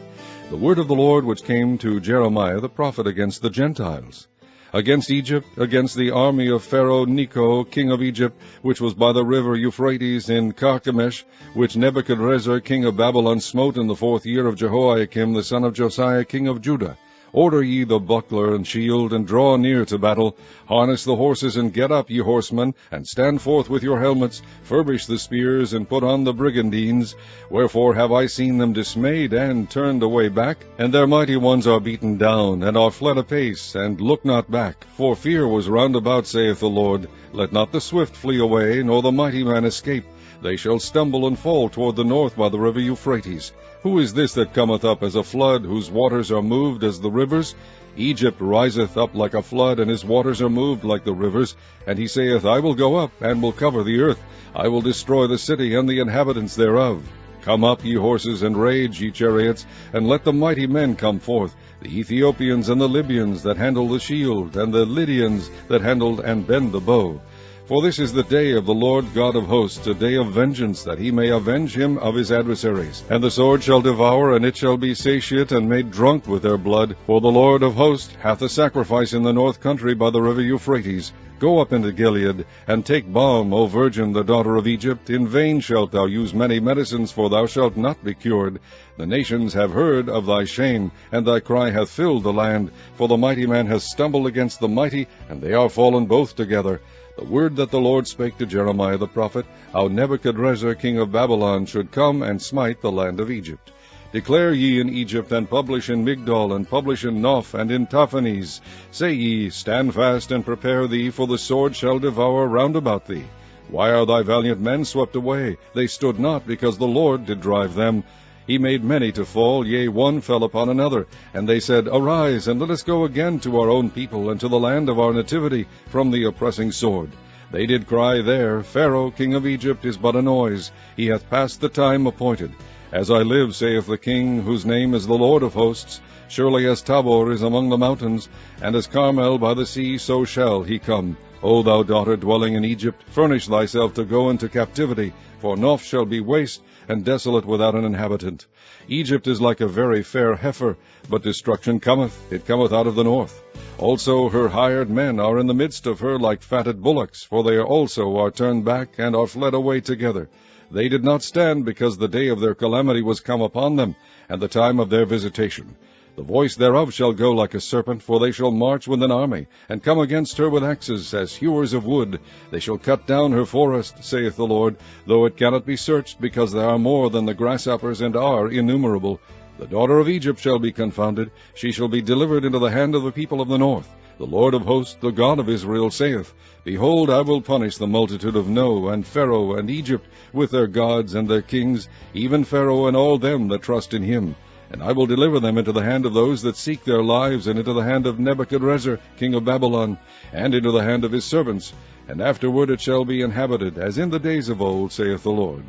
The word of the Lord which came to Jeremiah the prophet against the Gentiles. Against Egypt, against the army of Pharaoh Necho, king of Egypt, which was by the river Euphrates in Carchemish, which Nebuchadrezzar king of Babylon smote in the 4th year of Jehoiakim the son of Josiah king of Judah. Order ye the buckler and shield, and draw near to battle. Harness the horses, and get up, ye horsemen, and stand forth with your helmets. Furbish the spears, and put on the brigandines. Wherefore have I seen them dismayed, and turned away back? And their mighty ones are beaten down, and are fled apace, and look not back. For fear was round about, saith the Lord. Let not the swift flee away, nor the mighty man escape. They shall stumble and fall toward the north by the river Euphrates. Who is this that cometh up as a flood, whose waters are moved as the rivers? Egypt riseth up like a flood, and his waters are moved like the rivers. And he saith, I will go up, and will cover the earth. I will destroy the city and the inhabitants thereof. Come up, ye horses, and rage, ye chariots, and let the mighty men come forth, the Ethiopians and the Libyans that handle the shield, and the Lydians that handle and bend the bow. For this is the day of the Lord God of hosts, a day of vengeance, that he may avenge him of his adversaries. And the sword shall devour, and it shall be satiate and made drunk with their blood. For the Lord of hosts hath a sacrifice in the north country by the river Euphrates. Go up into Gilead, and take balm, O virgin, the daughter of Egypt. In vain shalt thou use many medicines, for thou shalt not be cured. The nations have heard of thy shame, and thy cry hath filled the land. For the mighty man hath stumbled against the mighty, and they are fallen both together. The word that the Lord spake to Jeremiah the prophet, how Nebuchadrezzar king of Babylon should come and smite the land of Egypt. Declare ye in Egypt, and publish in Migdol, and publish in Noph, and in Tahpanhes. Say ye, Stand fast, and prepare thee, for the sword shall devour round about thee. Why are thy valiant men swept away? They stood not, because the Lord did drive them. He made many to fall, yea, one fell upon another. And they said, Arise, and let us go again to our own people, and to the land of our nativity, from the oppressing sword. They did cry there, Pharaoh king of Egypt is but a noise. He hath passed the time appointed. As I live, saith the King, whose name is the Lord of hosts, surely as Tabor is among the mountains, and as Carmel by the sea, so shall he come. O thou daughter dwelling in Egypt, furnish thyself to go into captivity, for Noph shall be waste, and desolate without an inhabitant. Egypt is like a very fair heifer, but destruction cometh, it cometh out of the north. Also her hired men are in the midst of her like fatted bullocks, for they also are turned back, and are fled away together. They did not stand, because the day of their calamity was come upon them, and the time of their visitation. The voice thereof shall go like a serpent, for they shall march with an army, and come against her with axes, as hewers of wood. They shall cut down her forest, saith the Lord, though it cannot be searched, because there are more than the grasshoppers, and are innumerable. The daughter of Egypt shall be confounded, she shall be delivered into the hand of the people of the north. The Lord of hosts, the God of Israel, saith, Behold, I will punish the multitude of No, and Pharaoh, and Egypt, with their gods and their kings, even Pharaoh and all them that trust in him. And I will deliver them into the hand of those that seek their lives, and into the hand of Nebuchadrezzar, king of Babylon, and into the hand of his servants. And afterward it shall be inhabited, as in the days of old, saith the Lord.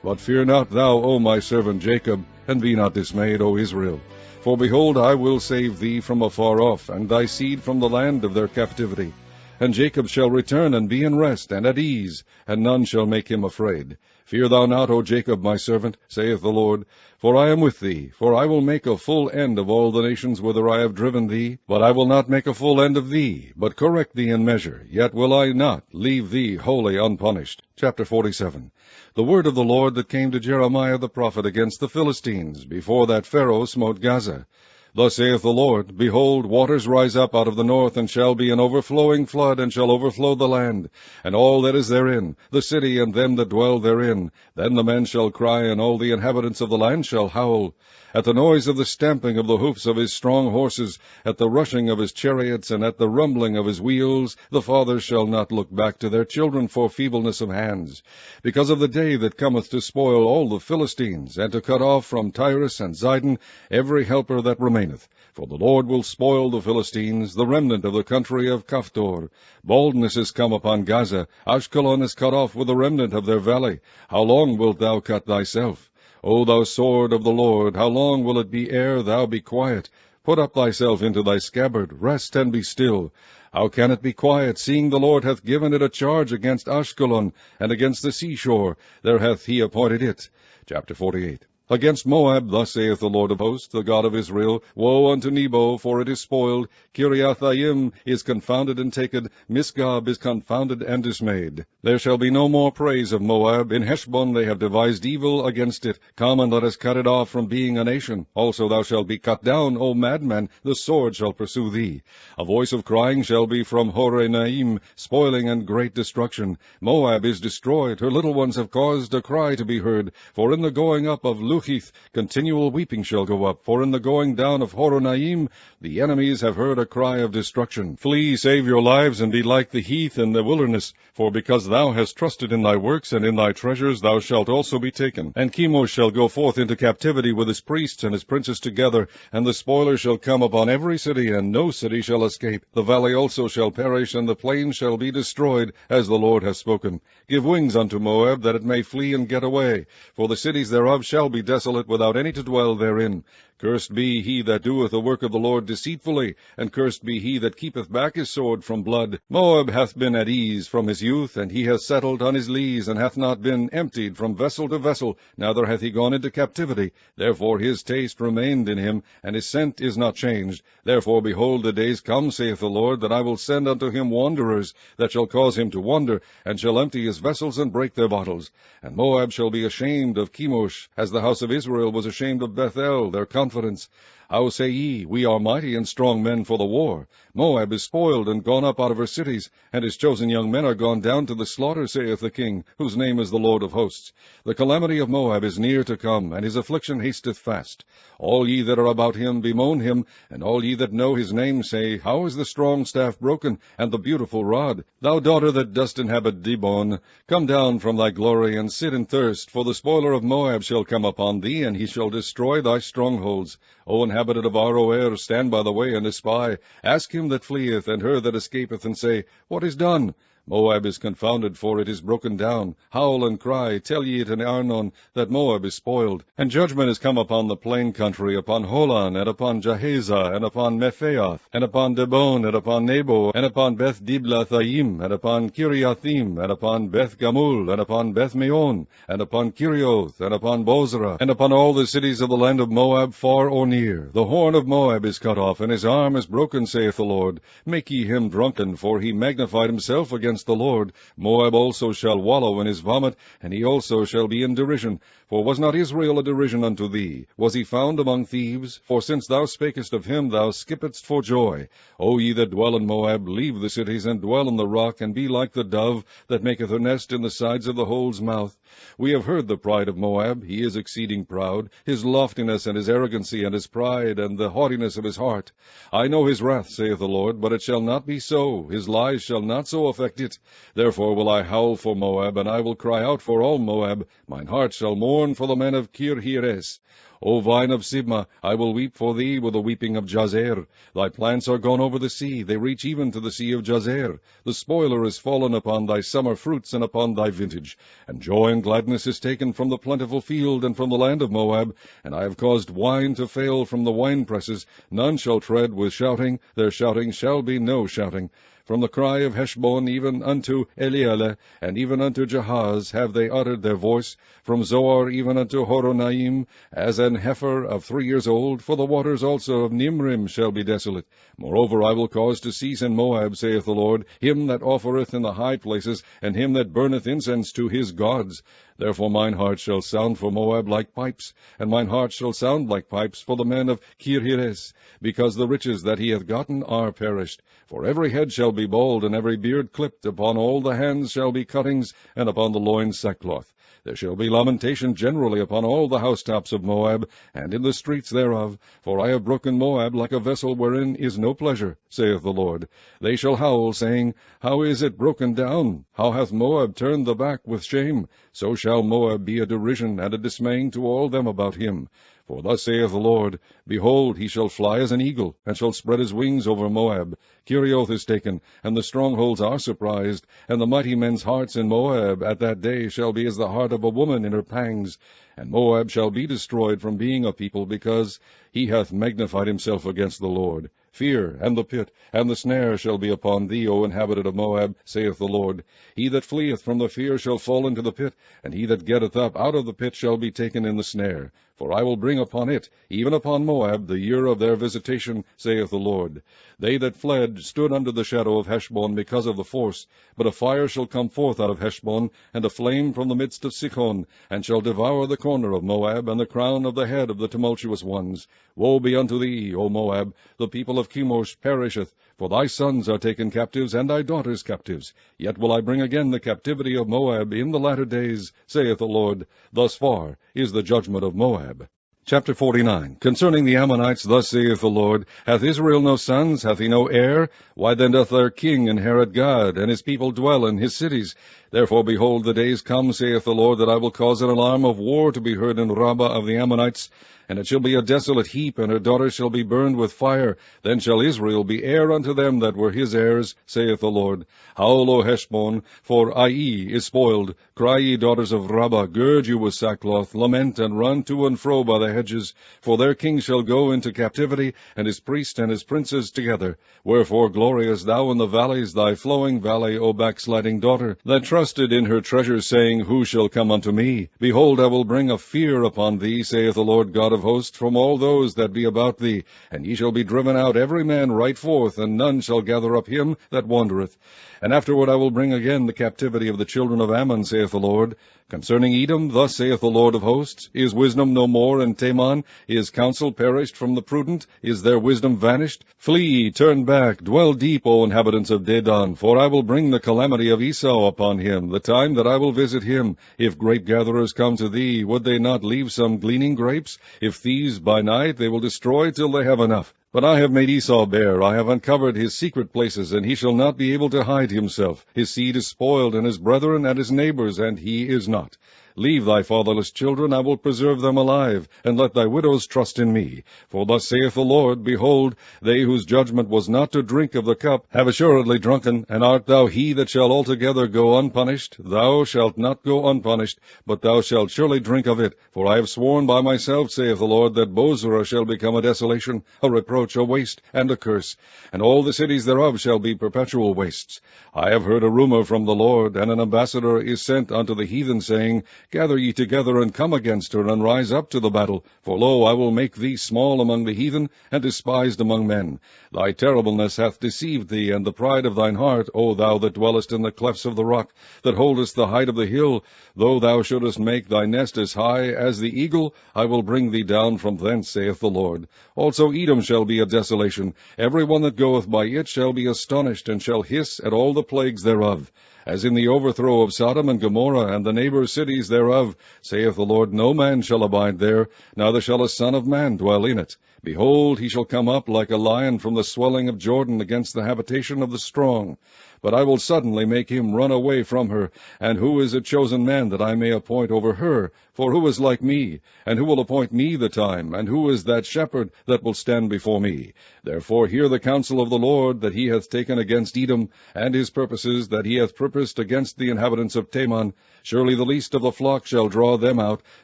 But fear not thou, O my servant Jacob, and be not dismayed, O Israel. For behold, I will save thee from afar off, and thy seed from the land of their captivity. And Jacob shall return and be in rest, and at ease, and none shall make him afraid. Fear thou not, O Jacob, my servant, saith the Lord, for I am with thee. For I will make a full end of all the nations whither I have driven thee. But I will not make a full end of thee, but correct thee in measure. Yet will I not leave thee wholly unpunished. Chapter 47. The word of the Lord that came to Jeremiah the prophet against the Philistines, before that Pharaoh smote Gaza. Thus saith the Lord, Behold, waters rise up out of the north, and shall be an overflowing flood, and shall overflow the land, and all that is therein, the city and them that dwell therein. Then the men shall cry, and all the inhabitants of the land shall howl. At the noise of the stamping of the hoofs of his strong horses, at the rushing of his chariots, and at the rumbling of his wheels, the fathers shall not look back to their children for feebleness of hands, because of the day that cometh to spoil all the Philistines, and to cut off from Tyrus and Zidon every helper that remaineth. For the Lord will spoil the Philistines, the remnant of the country of Caphtor. Baldness is come upon Gaza. Ashkelon is cut off with the remnant of their valley. How long wilt thou cut thyself? O thou sword of the Lord, how long will it be ere thou be quiet? Put up thyself into thy scabbard, rest and be still. How can it be quiet, seeing the Lord hath given it a charge against Ashkelon, and against the seashore? There hath he appointed it. Chapter 48. Against Moab, thus saith the Lord of hosts, the God of Israel, Woe unto Nebo, for it is spoiled. Kiriathaim is confounded and taken. Misgab is confounded and dismayed. There shall be no more praise of Moab. In Heshbon they have devised evil against it. Come and let us cut it off from being a nation. Also thou shalt be cut down, O madman. The sword shall pursue thee. A voice of crying shall be from Horonaim, spoiling and great destruction. Moab is destroyed. Her little ones have caused a cry to be heard. For in the going up of Luhith, continual weeping shall go up, for in the going down of Horonaim, the enemies have heard a cry of destruction. Flee, save your lives, and be like the heath in the wilderness, for because thou hast trusted in thy works and in thy treasures, thou shalt also be taken. And Chemosh shall go forth into captivity with his priests and his princes together, and the spoiler shall come upon every city, and no city shall escape. The valley also shall perish, and the plain shall be destroyed, as the Lord hath spoken. Give wings unto Moab, that it may flee and get away, for the cities thereof shall be desolate, without any to dwell therein. Cursed be he that doeth the work of the Lord deceitfully, and cursed be he that keepeth back his sword from blood. Moab hath been at ease from his youth, and he hath settled on his lees, and hath not been emptied from vessel to vessel, neither hath he gone into captivity. Therefore his taste remained in him, and his scent is not changed. Therefore, behold, the days come, saith the Lord, that I will send unto him wanderers, that shall cause him to wander, and shall empty his vessels and break their bottles. And Moab shall be ashamed of Chemosh, as the house of Israel was ashamed of Bethel, their confidence. How say ye, We are mighty and strong men for the war? Moab is spoiled and gone up out of her cities, and his chosen young men are gone down to the slaughter, saith the King, whose name is the Lord of hosts. The calamity of Moab is near to come, and his affliction hasteth fast. All ye that are about him bemoan him, and all ye that know his name say, How is the strong staff broken, and the beautiful rod? Thou daughter that dost inhabit Dibon, come down from thy glory, and sit in thirst, for the spoiler of Moab shall come upon thee, and he shall destroy thy strongholds. O inhabitant of Aroer, stand by the way and espy. Ask him that fleeth, and her that escapeth, and say, What is done? Moab is confounded, for it is broken down. Howl and cry, tell ye it in Arnon, that Moab is spoiled. And judgment is come upon the plain country, upon Holon, and upon Jahazah, and upon Mephaath, and upon Dibon, and upon Nebo, and upon Beth Diblathaim, and upon Kiriathim, and upon Beth Gamul, and upon Beth Meon, and upon Kirioth, and upon Bozrah, and upon all the cities of the land of Moab, far or near. The horn of Moab is cut off, and his arm is broken, saith the Lord. Make ye him drunken, for he magnified himself against the Lord. Moab also shall wallow in his vomit, and he also shall be in derision. For was not Israel a derision unto thee? Was he found among thieves? For since thou spakest of him, thou skippedst for joy. O ye that dwell in Moab, leave the cities, and dwell in the rock, and be like the dove that maketh her nest in the sides of the hole's mouth. We have heard the pride of Moab. He is exceeding proud, his loftiness, and his arrogancy, and his pride, and the haughtiness of his heart. I know his wrath, saith the Lord, but it shall not be so. His lies shall not so affect it. Therefore will I howl for Moab, and I will cry out for all Moab. Mine heart shall mourn for the men of Kirheres. O vine of Sibmah, I will weep for thee with the weeping of Jazer. Thy plants are gone over the sea, they reach even to the sea of Jazer. The spoiler is fallen upon thy summer fruits and upon thy vintage. And joy and gladness is taken from the plentiful field and from the land of Moab. And I have caused wine to fail from the winepresses. None shall tread with shouting, their shouting shall be no shouting. From the cry of Heshbon even unto Elealeh, and even unto Jahaz have they uttered their voice, from Zoar even unto Horonaim, as an heifer of 3 years old, for the waters also of Nimrim shall be desolate. Moreover, I will cause to cease in Moab, saith the Lord, him that offereth in the high places, and him that burneth incense to his gods. Therefore mine heart shall sound for Moab like pipes, and mine heart shall sound like pipes for the men of Kirheres, because the riches that he hath gotten are perished. For every head shall be bald, and every beard clipped, upon all the hands shall be cuttings, and upon the loins sackcloth. There shall be lamentation generally upon all the housetops of Moab, and in the streets thereof, for I have broken Moab like a vessel wherein is no pleasure, saith the Lord. They shall howl, saying, How is it broken down? How hath Moab turned the back with shame? So shall Moab be a derision and a dismaying to all them about him. For thus saith the Lord, Behold, he shall fly as an eagle, and shall spread his wings over Moab. Kerioth is taken, and the strongholds are surprised, and the mighty men's hearts in Moab at that day shall be as the heart of a woman in her pangs. And Moab shall be destroyed from being a people, because he hath magnified himself against the Lord. Fear, and the pit, and the snare shall be upon thee, O inhabitant of Moab, saith the Lord. He that fleeth from the fear shall fall into the pit, and he that getteth up out of the pit shall be taken in the snare. For I will bring upon it, even upon Moab, the year of their visitation, saith the Lord. They that fled stood under the shadow of Heshbon because of the force. But a fire shall come forth out of Heshbon, and a flame from the midst of Sichon, and shall devour the corner of Moab, and the crown of the head of the tumultuous ones. Woe be unto thee, O Moab! The people of Chemosh perisheth, for thy sons are taken captives, and thy daughters captives. Yet will I bring again the captivity of Moab in the latter days, saith the Lord. Thus far is the judgment of Moab. Chapter 49. Concerning the Ammonites, thus saith the Lord, Hath Israel no sons? Hath he no heir? Why then doth their king inherit God, and his people dwell in his cities? Therefore, behold, the days come, saith the Lord, that I will cause an alarm of war to be heard in Rabbah of the Ammonites, and it shall be a desolate heap, and her daughters shall be burned with fire. Then shall Israel be heir unto them that were his heirs, saith the Lord. Howl, O Heshbon, for Ai is spoiled. Cry, ye daughters of Rabbah, gird you with sackcloth, lament, and run to and fro by the hedges. For their king shall go into captivity, and his priests and his princes together. Wherefore glorious thou in the valleys, thy flowing valley, O backsliding daughter, that trusted in her treasures, saying, Who shall come unto me? Behold, I will bring a fear upon thee, saith the Lord God of hosts, from all those that be about thee, and ye shall be driven out every man right forth, and none shall gather up him that wandereth. And afterward I will bring again the captivity of the children of Ammon, saith the Lord. Concerning Edom, thus saith the Lord of hosts, Is wisdom no more in Teman? Is counsel perished from the prudent? Is their wisdom vanished? Flee, turn back, dwell deep, O inhabitants of Dedan, for I will bring the calamity of Esau upon him, the time that I will visit him. If grape-gatherers come to thee, would they not leave some gleaning grapes? If thieves by night, they will destroy till they have enough. But I have made Esau bare, I have uncovered his secret places, and he shall not be able to hide himself. His seed is spoiled, and his brethren and his neighbors, and he is not. Leave thy fatherless children, I will preserve them alive, and let thy widows trust in me. For thus saith the Lord, Behold, they whose judgment was not to drink of the cup have assuredly drunken, and art thou he that shall altogether go unpunished? Thou shalt not go unpunished, but thou shalt surely drink of it. For I have sworn by myself, saith the Lord, that Bozrah shall become a desolation, a reproach, a waste, and a curse, and all the cities thereof shall be perpetual wastes. I have heard a rumor from the Lord, and an ambassador is sent unto the heathen, saying, Gather ye together, and come against her, and rise up to the battle. For lo, I will make thee small among the heathen, and despised among men. Thy terribleness hath deceived thee, and the pride of thine heart, O thou that dwellest in the clefts of the rock, that holdest the height of the hill. Though thou shouldest make thy nest as high as the eagle, I will bring thee down from thence, saith the Lord. Also Edom shall be a desolation. Every one that goeth by it shall be astonished, and shall hiss at all the plagues thereof. as in the overthrow of Sodom and Gomorrah, and the neighbor cities thereof, saith the Lord, no man shall abide there, neither shall a son of man dwell in it. Behold, he shall come up like a lion from the swelling of Jordan against the habitation of the strong. But I will suddenly make him run away from her. And who is a chosen man that I may appoint over her? For who is like me? And who will appoint me the time? And who is that shepherd that will stand before me? Therefore hear the counsel of the Lord that he hath taken against Edom, and his purposes that he hath purposed against the inhabitants of Teman. Surely the least of the flock shall draw them out.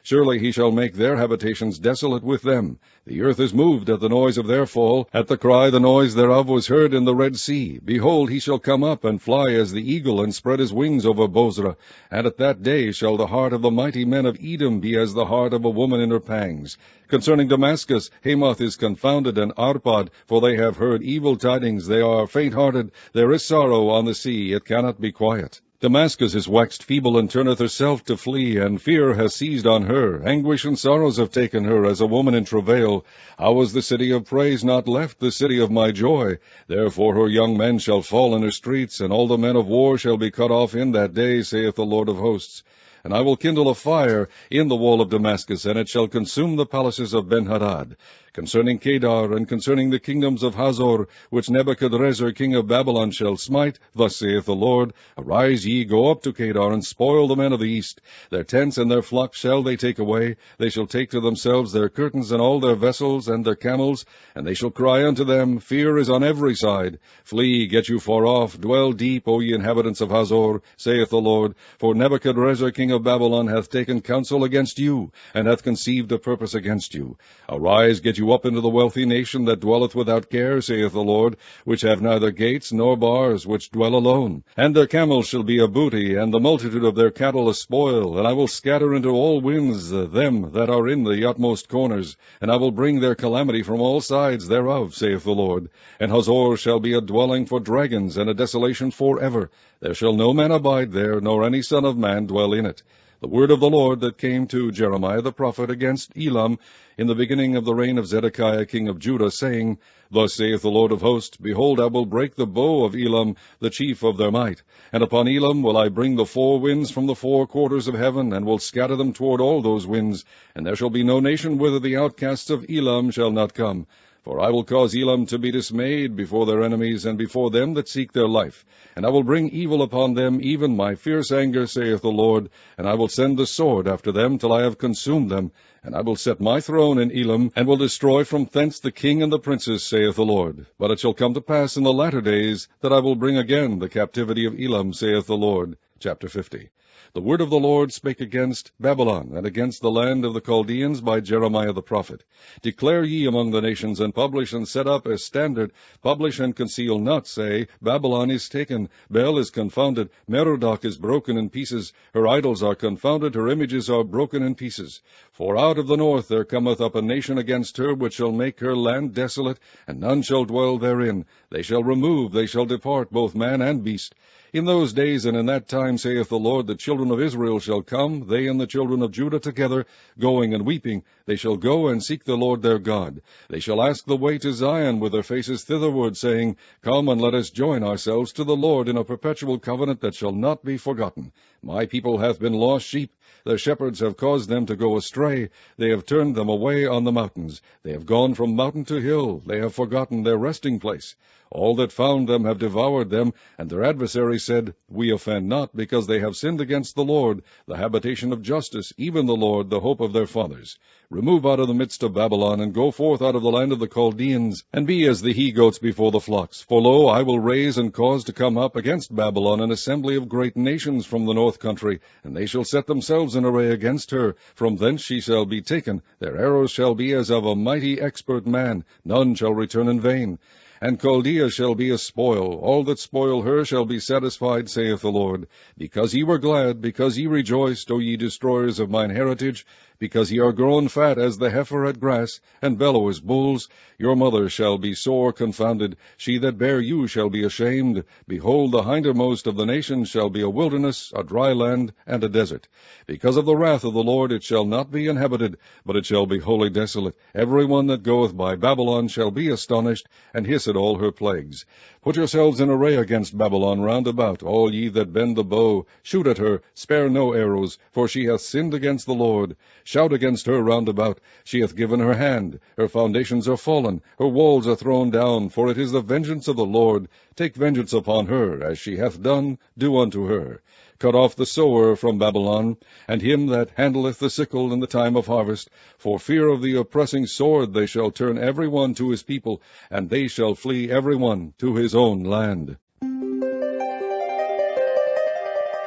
Surely he shall make their habitations desolate with them. The earth is moved at the noise of their fall. At the cry the noise thereof was heard in the Red Sea. Behold, he shall come up and fly as the eagle, and spread his wings over Bozrah. And at that day shall the heart of the mighty men of Edom be as the heart of a woman in her pangs. Concerning Damascus, Hamath is confounded, and Arpad, for they have heard evil tidings. They are faint-hearted. There is sorrow on the sea. It cannot be quiet. Damascus is waxed feeble, and turneth herself to flee, and fear has seized on her. Anguish and sorrows have taken her, as a woman in travail. How was the city of praise not left, the city of my joy? Therefore her young men shall fall in her streets, and all the men of war shall be cut off in that day, saith the Lord of hosts. And I will kindle a fire in the wall of Damascus, and it shall consume the palaces of Benhadad. Concerning Kedar, and concerning the kingdoms of Hazor, which Nebuchadrezzar king of Babylon shall smite, thus saith the Lord, Arise ye, go up to Kedar, and spoil the men of the east. Their tents and their flocks shall they take away. They shall take to themselves their curtains and all their vessels and their camels, and they shall cry unto them, Fear is on every side. Flee, get you far off, dwell deep, O ye inhabitants of Hazor, saith the Lord, for Nebuchadrezzar king of Babylon hath taken counsel against you, and hath conceived a purpose against you. Arise, get you up into the wealthy nation that dwelleth without care, saith the Lord, which have neither gates nor bars, which dwell alone. And their camels shall be a booty, and the multitude of their cattle a spoil. And I will scatter into all winds them that are in the utmost corners, and I will bring their calamity from all sides thereof, saith the Lord. And Hazor shall be a dwelling for dragons, and a desolation forever. There shall no man abide there, nor any son of man dwell in it. The word of the Lord that came to Jeremiah the prophet against Elam in the beginning of the reign of Zedekiah king of Judah, saying, Thus saith the Lord of hosts, Behold, I will break the bow of Elam, the chief of their might. And upon Elam will I bring the four winds from the four quarters of heaven, and will scatter them toward all those winds. And there shall be no nation whither the outcasts of Elam shall not come. For I will cause Elam to be dismayed before their enemies, and before them that seek their life. And I will bring evil upon them, even my fierce anger, saith the Lord. And I will send the sword after them, till I have consumed them. And I will set my throne in Elam, and will destroy from thence the king and the princes, saith the Lord. But it shall come to pass in the latter days, that I will bring again the captivity of Elam, saith the Lord. Chapter 50. The word of the Lord spake against Babylon, and against the land of the Chaldeans by Jeremiah the prophet. Declare ye among the nations, and publish and set up a standard. Publish and conceal not, say, Babylon is taken, Bel is confounded, Merodach is broken in pieces, her idols are confounded, her images are broken in pieces. For out of the north there cometh up a nation against her, which shall make her land desolate, and none shall dwell therein. They shall remove, they shall depart, both man and beast. In those days and in that time, saith the Lord, the children of Israel shall come, they and the children of Judah together, going and weeping. They shall go and seek the Lord their God. They shall ask the way to Zion with their faces thitherward, saying, Come and let us join ourselves to the Lord in a perpetual covenant that shall not be forgotten. My people hath been lost sheep. Their shepherds have caused them to go astray. They have turned them away on the mountains. They have gone from mountain to hill. They have forgotten their resting place. All that found them have devoured them, and their adversaries said, We offend not, because they have sinned against the Lord, the habitation of justice, even the Lord, the hope of their fathers. Remove out of the midst of Babylon, and go forth out of the land of the Chaldeans, and be as the he-goats before the flocks. For lo, I will raise and cause to come up against Babylon an assembly of great nations from the north country, and they shall set themselves in array against her. From thence she shall be taken. Their arrows shall be as of a mighty expert man. None shall return in vain. And Chaldea shall be a spoil. All that spoil her shall be satisfied, saith the Lord. Because ye were glad, because ye rejoiced, O ye destroyers of mine heritage, because ye are grown fat as the heifer at grass, and bellow as bulls, your mother shall be sore confounded. She that bare you shall be ashamed. Behold, the hindermost of the nations shall be a wilderness, a dry land, and a desert. Because of the wrath of the Lord it shall not be inhabited, but it shall be wholly desolate. Every one that goeth by Babylon shall be astonished, and hisseth visited all her plagues. Put yourselves in array against Babylon round about, all ye that bend the bow. Shoot at her, spare no arrows, for she hath sinned against the Lord. Shout against her round about. She hath given her hand. Her foundations are fallen. Her walls are thrown down, for it is the vengeance of the Lord. Take vengeance upon her, as she hath done, do unto her. Cut off the sower from Babylon, and him that handleth the sickle in the time of harvest. For fear of the oppressing sword they shall turn every one to his people, and they shall flee every one to his own land.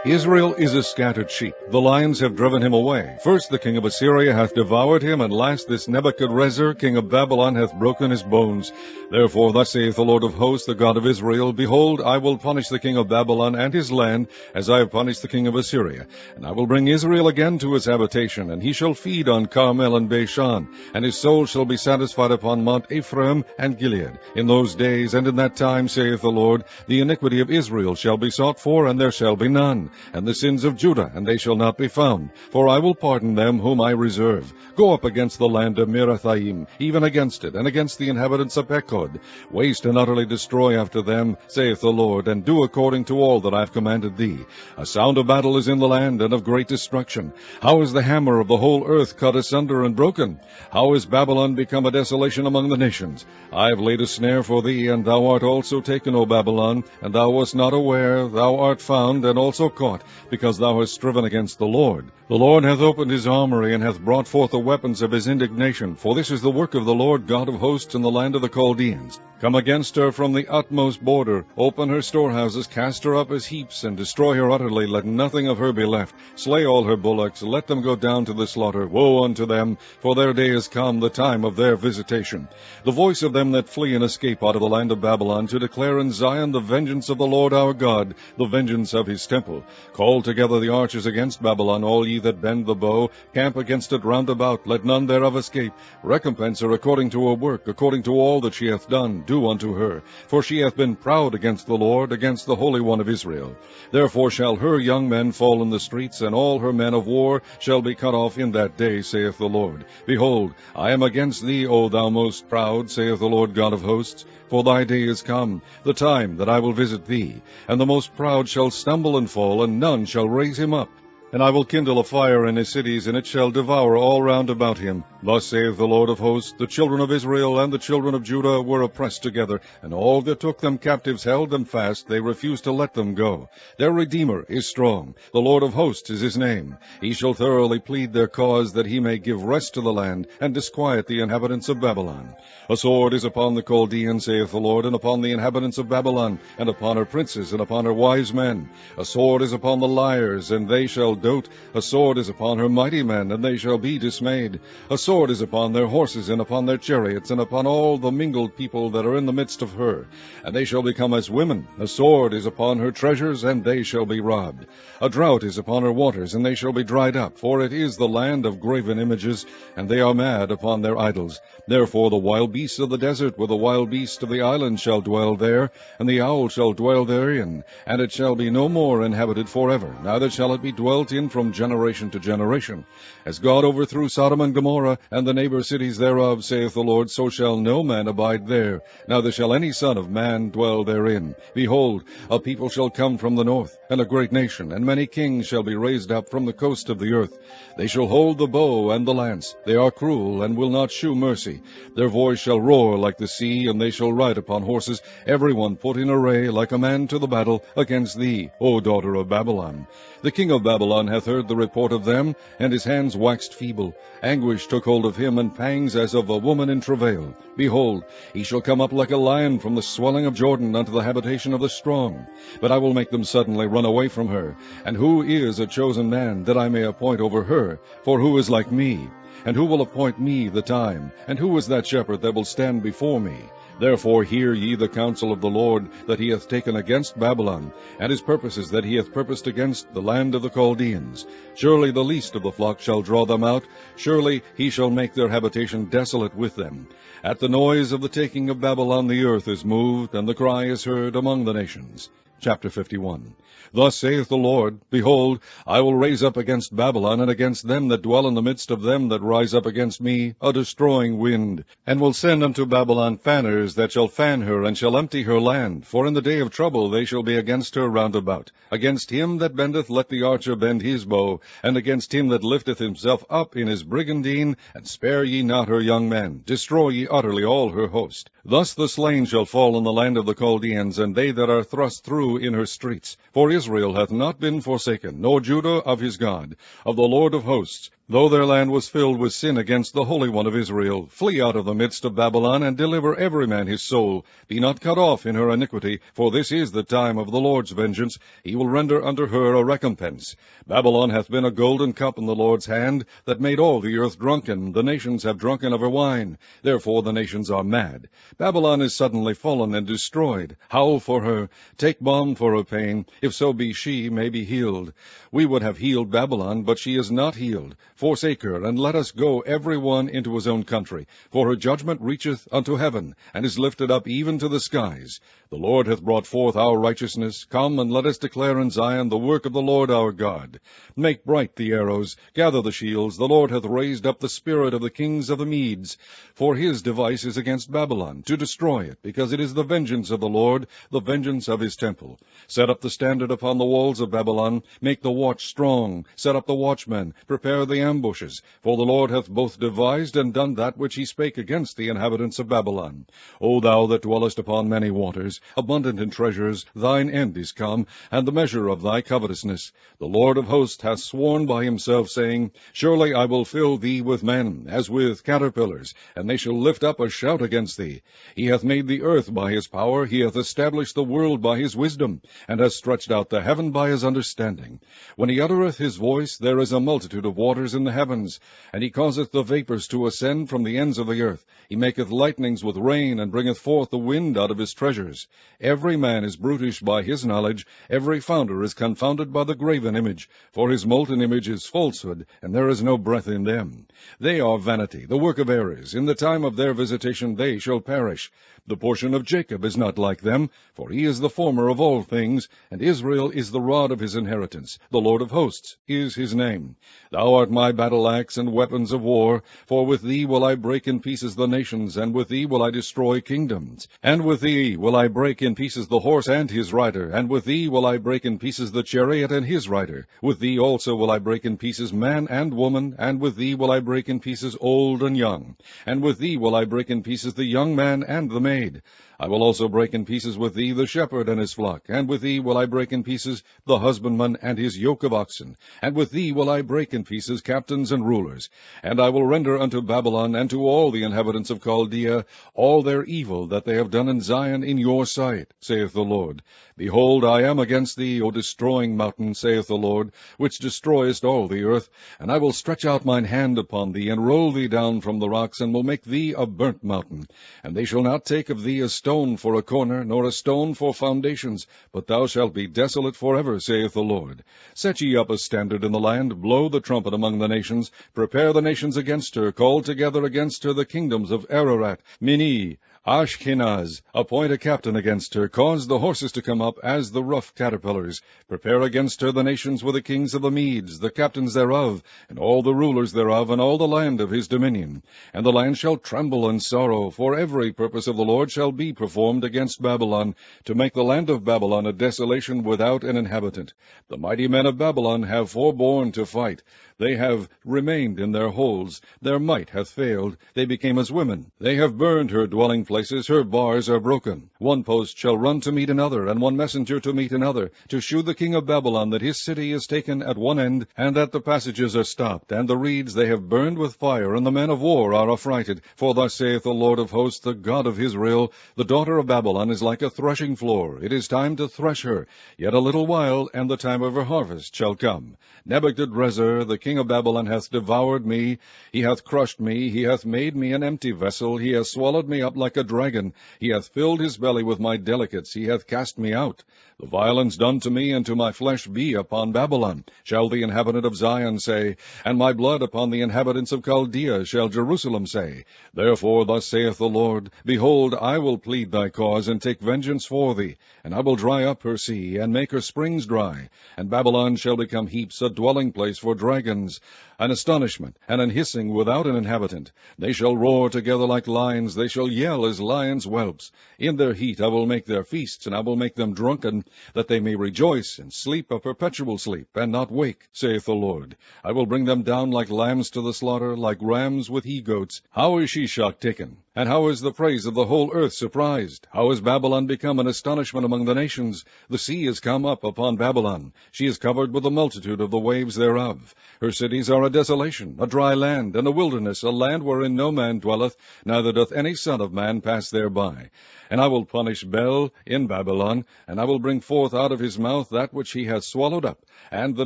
Israel is a scattered sheep. The lions have driven him away. First the king of Assyria hath devoured him, and last this Nebuchadrezzar, king of Babylon, hath broken his bones. Therefore thus saith the Lord of hosts, the God of Israel, Behold, I will punish the king of Babylon and his land, as I have punished the king of Assyria. And I will bring Israel again to his habitation, and he shall feed on Carmel and Bashan, and his soul shall be satisfied upon Mount Ephraim and Gilead. In those days and in that time, saith the Lord, the iniquity of Israel shall be sought for, and there shall be none, and the sins of Judah, and they shall not be found. For I will pardon them whom I reserve. Go up against the land of Merathaim, even against it, and against the inhabitants of Pekod. Waste and utterly destroy after them, saith the Lord, and do according to all that I have commanded thee. A sound of battle is in the land, and of great destruction. How is the hammer of the whole earth cut asunder and broken? How is Babylon become a desolation among the nations? I have laid a snare for thee, and thou art also taken, O Babylon, and thou wast not aware, thou art found, and also caught, because thou hast striven against the Lord. The Lord hath opened his armory, and hath brought forth the weapons of his indignation, for this is the work of the Lord God of hosts in the land of the Chaldeans. Come against her from the utmost border, open her storehouses, cast her up as heaps, and destroy her utterly, let nothing of her be left. Slay all her bullocks, let them go down to the slaughter. Woe unto them, for their day is come, the time of their visitation. The voice of them that flee and escape out of the land of Babylon, to declare in Zion the vengeance of the Lord our God, the vengeance of his temple. Call together the archers against Babylon, all ye that bend the bow, camp against it round about, let none thereof escape. Recompense her according to her work, according to all that she hath done, do unto her. For she hath been proud against the Lord, against the Holy One of Israel. Therefore shall her young men fall in the streets, and all her men of war shall be cut off in that day, saith the Lord. Behold, I am against thee, O thou most proud, saith the Lord God of hosts. For thy day is come, the time that I will visit thee, and the most proud shall stumble and fall, and none shall raise him up. And I will kindle a fire in his cities, and it shall devour all round about him. Thus saith the Lord of hosts, the children of Israel and the children of Judah were oppressed together, and all that took them captives held them fast, they refused to let them go. Their Redeemer is strong, the Lord of hosts is his name. He shall thoroughly plead their cause, that he may give rest to the land, and disquiet the inhabitants of Babylon. A sword is upon the Chaldeans, saith the Lord, and upon the inhabitants of Babylon, and upon her princes, and upon her wise men. A sword is upon the liars, and they shall dote. A sword is upon her mighty men, and they shall be dismayed. A sword is upon their horses, and upon their chariots, and upon all the mingled people that are in the midst of her. And they shall become as women. A sword is upon her treasures, and they shall be robbed. A drought is upon her waters, and they shall be dried up. For it is the land of graven images, and they are mad upon their idols. Therefore the wild beasts of the desert with the wild beasts of the island shall dwell there, and the owl shall dwell therein. And it shall be no more inhabited forever, neither shall it be dwelt in from generation to generation. As God overthrew Sodom and Gomorrah, and the neighbor cities thereof, saith the Lord, so shall no man abide there, neither shall any son of man dwell therein. Behold, a people shall come from the north, and a great nation, and many kings shall be raised up from the coast of the earth. They shall hold the bow and the lance. They are cruel, and will not shew mercy. Their voice shall roar like the sea, and they shall ride upon horses, every one put in array like a man to the battle against thee, O daughter of Babylon. The king of Babylon hath heard the report of them, and his hands waxed feeble. Anguish took hold of him, and pangs as of a woman in travail. Behold, he shall come up like a lion from the swelling of Jordan unto the habitation of the strong. But I will make them suddenly run away from her. And who is a chosen man, that I may appoint over her? For who is like me? And who will appoint me the time? And who is that shepherd that will stand before me? Therefore hear ye the counsel of the Lord, that he hath taken against Babylon, and his purposes that he hath purposed against the land of the Chaldeans. Surely the least of the flock shall draw them out. Surely he shall make their habitation desolate with them. At the noise of the taking of Babylon the earth is moved, and the cry is heard among the nations. Chapter 51. Thus saith the Lord, Behold, I will raise up against Babylon, and against them that dwell in the midst of them that rise up against me, a destroying wind, and will send unto Babylon fanners that shall fan her, and shall empty her land. For in the day of trouble they shall be against her round about. Against him that bendeth let the archer bend his bow, and against him that lifteth himself up in his brigandine, and spare ye not her young men. Destroy ye utterly all her host. Thus the slain shall fall in the land of the Chaldeans, and they that are thrust through in her streets. For Israel hath not been forsaken, nor Judah of his God, of the Lord of hosts, though their land was filled with sin against the Holy One of Israel. Flee out of the midst of Babylon, and deliver every man his soul. Be not cut off in her iniquity, for this is the time of the Lord's vengeance. He will render unto her a recompense. Babylon hath been a golden cup in the Lord's hand, that made all the earth drunken. The nations have drunken of her wine. Therefore the nations are mad. Babylon is suddenly fallen and destroyed. Howl for her. Take balm for her pain, if so be she may be healed. We would have healed Babylon, but she is not healed. Forsake her, and let us go every one into his own country. For her judgment reacheth unto heaven, and is lifted up even to the skies. The Lord hath brought forth our righteousness. Come, and let us declare in Zion the work of the Lord our God. Make bright the arrows, gather the shields. The Lord hath raised up the spirit of the kings of the Medes. For his device is against Babylon, to destroy it, because it is the vengeance of the Lord, the vengeance of his temple. Set up the standard upon the walls of Babylon. Make the watch strong. Set up the watchmen. Prepare the ambushes. For the Lord hath both devised and done that which he spake against the inhabitants of Babylon. O thou that dwellest upon many waters, abundant in treasures, thine end is come, and the measure of thy covetousness. The Lord of hosts hath sworn by himself, saying, Surely I will fill thee with men, as with caterpillars, and they shall lift up a shout against thee. He hath made the earth by his power, he hath established the world by his wisdom, and hath stretched out the heaven by his understanding. When he uttereth his voice, there is a multitude of waters in the heavens, and he causeth the vapors to ascend from the ends of the earth. He maketh lightnings with rain, and bringeth forth the wind out of his treasures. Every man is brutish by his knowledge, every founder is confounded by the graven image. For his molten image is falsehood, and there is no breath in them. They are vanity, the work of errors. In the time of their visitation they shall perish. The portion of Jacob is not like them, for he is the former of all things, and Israel is the rod of his inheritance. The Lord of hosts is his name. Thou art my battle-axe and weapons of war, for with thee will I break in pieces the nations, and with thee will I destroy kingdoms. And with thee will I break in pieces the horse and his rider, and with thee will I break in pieces the chariot and his rider. With thee also will I break in pieces man and woman, and with thee will I break in pieces old and young. And with thee will I break in pieces the young man and the maid. I will also break in pieces with thee the shepherd and his flock, and with thee will I break in pieces the husbandman and his yoke of oxen, and with thee will I break in pieces captains and rulers. And I will render unto Babylon and to all the inhabitants of Chaldea all their evil that they have done in Zion in your sight, saith the Lord. Behold, I am against thee, O destroying mountain, saith the Lord, which destroyest all the earth. And I will stretch out mine hand upon thee, and roll thee down from the rocks, and will make thee a burnt mountain. And they shall not take of thee a stone for a corner, nor a stone for foundations, but thou shalt be desolate forever, saith the Lord. Set ye up a standard in the land, blow the trumpet among the nations, prepare the nations against her, call together against her the kingdoms of Ararat, Mini, Ashkenaz, appoint a captain against her, cause the horses to come up as the rough caterpillars. Prepare against her the nations with the kings of the Medes, the captains thereof, and all the rulers thereof, and all the land of his dominion. And the land shall tremble and sorrow, for every purpose of the Lord shall be performed against Babylon, to make the land of Babylon a desolation without an inhabitant. The mighty men of Babylon have forborne to fight. They have remained in their holes. Their might hath failed. They became as women. They have burned her dwelling places. Her bars are broken. One post shall run to meet another, and one messenger to meet another, to shew the king of Babylon that his city is taken at one end, and that the passages are stopped, and the reeds they have burned with fire, and the men of war are affrighted. For thus saith the Lord of hosts, the God of Israel, the daughter of Babylon is like a threshing floor. It is time to thresh her. Yet a little while, and the time of her harvest shall come. Nebuchadrezzar, the king of Babylon, hath devoured me. He hath crushed me. He hath made me an empty vessel. He hath swallowed me up like a dragon. He hath filled his belly with my delicates. He hath cast me out. The violence done to me and to my flesh be upon Babylon, shall the inhabitant of Zion say, and my blood upon the inhabitants of Chaldea shall Jerusalem say. Therefore thus saith the Lord, Behold, I will plead plead thy cause, and take vengeance for thee. And I will dry up her sea, and make her springs dry. And Babylon shall become heaps, a dwelling place for dragons, an astonishment, and an hissing without an inhabitant. They shall roar together like lions, they shall yell as lions' whelps. In their heat I will make their feasts, and I will make them drunken, that they may rejoice, and sleep a perpetual sleep, and not wake, saith the Lord. I will bring them down like lambs to the slaughter, like rams with he-goats. How is Shishak taken? And how is the praise of the whole earth surprised? How is Babylon become an astonishment among the nations? The sea is come up upon Babylon. She is covered with the multitude of the waves thereof. Her cities are a desolation, a dry land, and a wilderness, a land wherein no man dwelleth, neither doth any son of man pass thereby. And I will punish Bel in Babylon, and I will bring forth out of his mouth that which he hath swallowed up, and the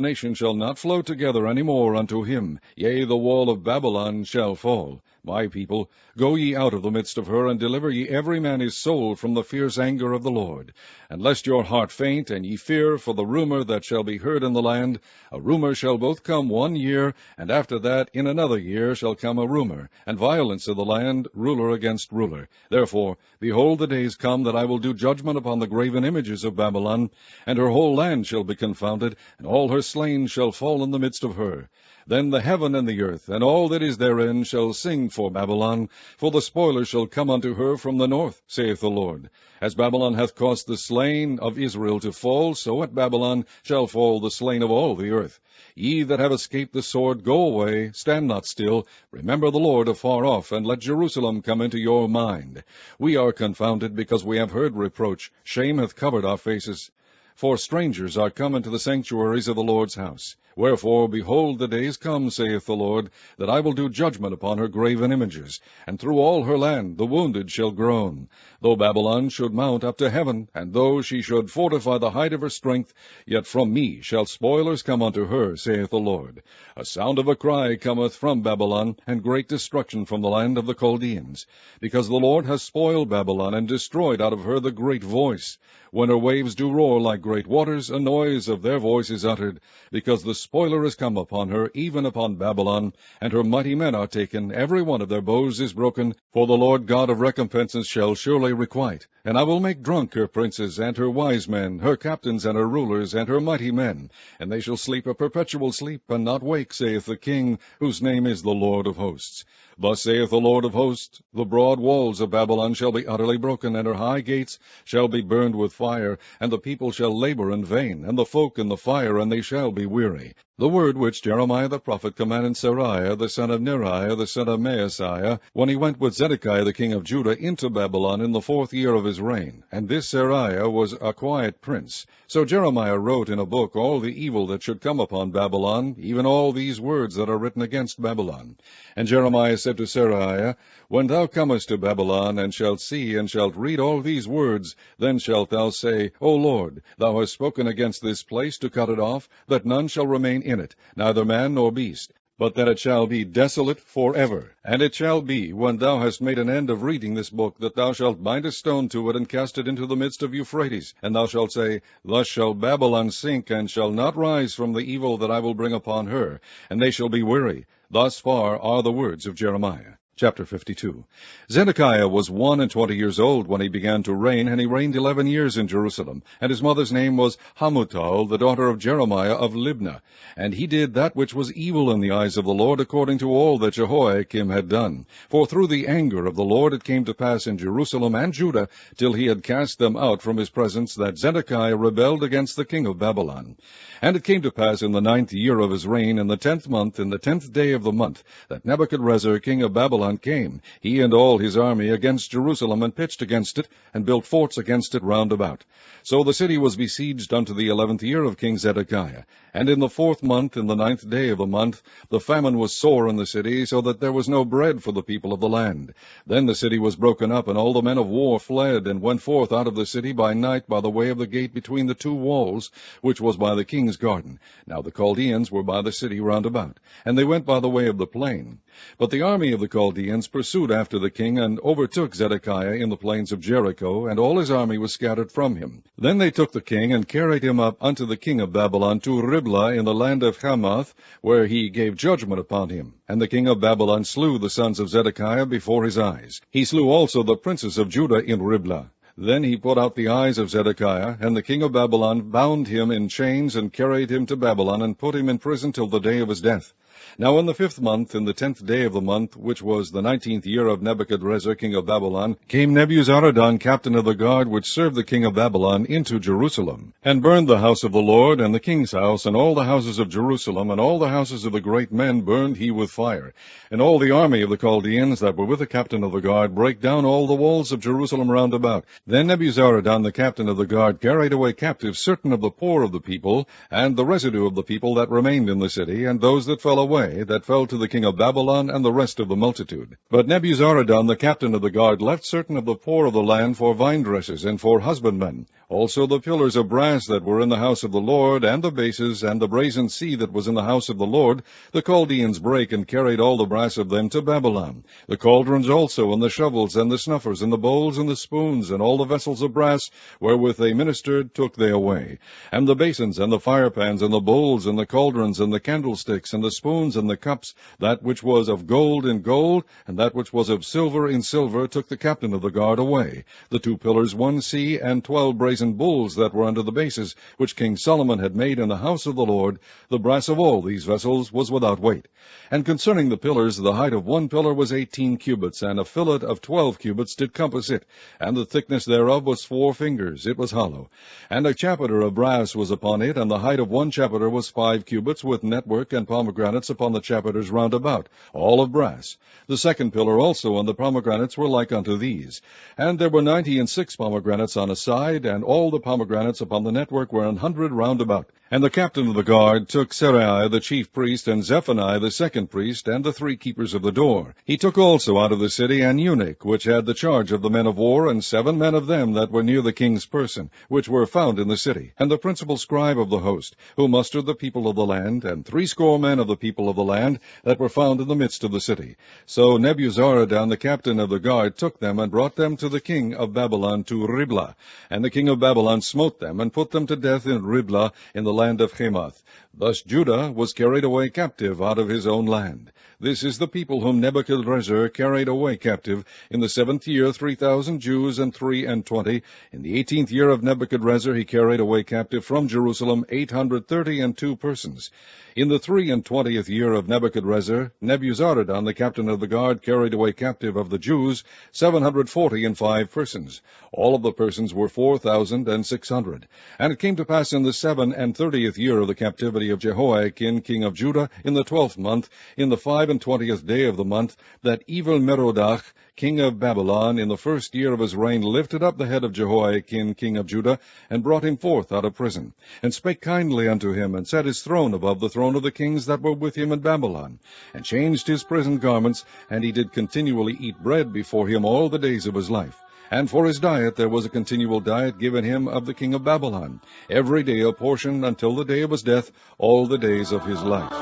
nation shall not flow together any more unto him. Yea, the wall of Babylon shall fall. My people, go ye out of the midst of her, and deliver ye every man his soul from the fierce anger of the Lord. And lest your heart faint, and ye fear for the rumor that shall be heard in the land, a rumor shall both come 1 year, and after that in another year shall come a rumor, and violence of the land, ruler against ruler. Therefore, behold, the days come that I will do judgment upon the graven images of Babylon, and her whole land shall be confounded, and all her slain shall fall in the midst of her. Then the heaven and the earth, and all that is therein, shall sing for Babylon, for the spoiler shall come unto her from the north, saith the Lord. As Babylon hath caused the slain of Israel to fall, so at Babylon shall fall the slain of all the earth. Ye that have escaped the sword, go away, stand not still, remember the Lord afar off, and let Jerusalem come into your mind. We are confounded, because we have heard reproach. Shame hath covered our faces. For strangers are come into the sanctuaries of the Lord's house. Wherefore, behold, the days come, saith the Lord, that I will do judgment upon her graven images, and through all her land the wounded shall groan. Though Babylon should mount up to heaven, and though she should fortify the height of her strength, yet from me shall spoilers come unto her, saith the Lord. A sound of a cry cometh from Babylon, and great destruction from the land of the Chaldeans, because the Lord hath spoiled Babylon, and destroyed out of her the great voice. When her waves do roar like great waters, a noise of their voice is uttered, because the spoiler is come upon her, even upon Babylon, and her mighty men are taken, every one of their bows is broken, for the Lord God of recompenses shall surely requite. And I will make drunk her princes, and her wise men, her captains, and her rulers, and her mighty men, and they shall sleep a perpetual sleep, and not wake, saith the King, whose name is the Lord of hosts. Thus saith the Lord of hosts, the broad walls of Babylon shall be utterly broken, and her high gates shall be burned with fire, and the people shall labor in vain, and the folk in the fire, and they shall be weary. The word which Jeremiah the prophet commanded Seraiah the son of Neriah the son of Maaseiah, when he went with Zedekiah the king of Judah into Babylon in the 4th year of his reign. And this Seraiah was a quiet prince. So Jeremiah wrote in a book all the evil that should come upon Babylon, even all these words that are written against Babylon. And Jeremiah said to Seraiah, When thou comest to Babylon, and shalt see, and shalt read all these words, then shalt thou say, O Lord, thou hast spoken against this place to cut it off, that none shall remain in it, neither man nor beast, but that it shall be desolate forever. And it shall be, when thou hast made an end of reading this book, that thou shalt bind a stone to it, and cast it into the midst of Euphrates. And thou shalt say, Thus shall Babylon sink, and shall not rise from the evil that I will bring upon her, and they shall be weary. Thus far are the words of Jeremiah. Chapter 52. Zedekiah was 21 years old when he began to reign, and he reigned 11 years in Jerusalem. And his mother's name was Hamutal, the daughter of Jeremiah of Libnah. And he did that which was evil in the eyes of the Lord, according to all that Jehoiakim had done. For through the anger of the Lord it came to pass in Jerusalem and Judah, till he had cast them out from his presence, that Zedekiah rebelled against the king of Babylon. And it came to pass in the 9th year of his reign, in the 10th month, in the 10th day of the month, that Nebuchadrezzar king of Babylon came, he and all his army, against Jerusalem, and pitched against it, and built forts against it round about. So the city was besieged unto the 11th year of King Zedekiah. And in the 4th month, in the 9th day of the month, the famine was sore in the city, so that there was no bread for the people of the land. Then the city was broken up, and all the men of war fled, and went forth out of the city by night by the way of the gate between the 2 walls, which was by the king's garden. Now the Chaldeans were by the city round about, and they went by the way of the plain. But the army of the Chaldeans Chaldeans pursued after the king, and overtook Zedekiah in the plains of Jericho, and all his army was scattered from him. Then they took the king, and carried him up unto the king of Babylon to Riblah in the land of Hamath, where he gave judgment upon him. And the king of Babylon slew the sons of Zedekiah before his eyes. He slew also the princes of Judah in Riblah. Then he put out the eyes of Zedekiah, and the king of Babylon bound him in chains, and carried him to Babylon, and put him in prison till the day of his death. Now in the 5th month, in the 10th day of the month, which was the 19th year of Nebuchadrezzar king of Babylon, came Nebuzaradan, captain of the guard, which served the king of Babylon, into Jerusalem, and burned the house of the Lord, and the king's house, and all the houses of Jerusalem, and all the houses of the great men burned he with fire. And all the army of the Chaldeans that were with the captain of the guard brake down all the walls of Jerusalem round about. Then Nebuzaradan, the captain of the guard, carried away captive certain of the poor of the people, and the residue of the people that remained in the city, and those that fell away, that fell to the king of Babylon, and the rest of the multitude. But Nebuzaradan, the captain of the guard, left certain of the poor of the land for vine dressers and for husbandmen. Also the pillars of brass that were in the house of the Lord, and the bases, and the brazen sea that was in the house of the Lord, the Chaldeans brake, and carried all the brass of them to Babylon. The cauldrons also, and the shovels, and the snuffers, and the bowls, and the spoons, and all the vessels of brass, wherewith they ministered, took they away. And the basins, and the firepans, and the bowls, and the cauldrons, and the candlesticks, and the spoons, and the cups, that which was of gold in gold, and that which was of silver in silver, took the captain of the guard away. The 2 pillars, 1 sea, and 12 brazen bulls that were under the bases, which King Solomon had made in the house of the Lord, the brass of all these vessels was without weight. And concerning the pillars, the height of 1 pillar was 18 cubits, and a fillet of 12 cubits did compass it, and the thickness thereof was 4 fingers, it was hollow. And a chapiter of brass was upon it, and the height of 1 chapiter was 5 cubits, with network and pomegranates upon the chapiters round about, all of brass. The 2nd pillar also and the pomegranates were like unto these. And there were 96 pomegranates on a side, and all the pomegranates upon the network were 100 round about. And the captain of the guard took Seraiah the chief priest, and Zephaniah the 2nd priest, and the 3 keepers of the door. He took also out of the city an eunuch, which had the charge of the men of war, and 7 men of them that were near the king's person, which were found in the city, and the principal scribe of the host, who mustered the people of the land, and 60 men of the people of the land, that were found in the midst of the city. So Nebuzaradan, the captain of the guard, took them, and brought them to the king of Babylon to Riblah. And the king of Babylon smote them, and put them to death in Riblah, in the land of Hamath. Thus Judah was carried away captive out of his own land. This is the people whom Nebuchadrezzar carried away captive in the 7th year, 3,000 Jews and 23. In the 18th year of Nebuchadrezzar he carried away captive from Jerusalem 832 persons. In the 23 year of Nebuchadrezzar, Nebuzaradan, the captain of the guard, carried away captive of the Jews 745 persons. All of the persons were 4,600. And it came to pass in the 37th year of the captivity of Jehoiakim king of Judah, in the 12th month, in the 25th day of the month, that Evil-Merodach, king of Babylon, in the 1st year of his reign, lifted up the head of Jehoiakim king of Judah, and brought him forth out of prison, and spake kindly unto him, and set his throne above the throne of the kings that were with him in Babylon, and changed his prison garments, and he did continually eat bread before him all the days of his life. And for his diet there was a continual diet given him of the king of Babylon, every day a portion until the day of his death, all the days of his life.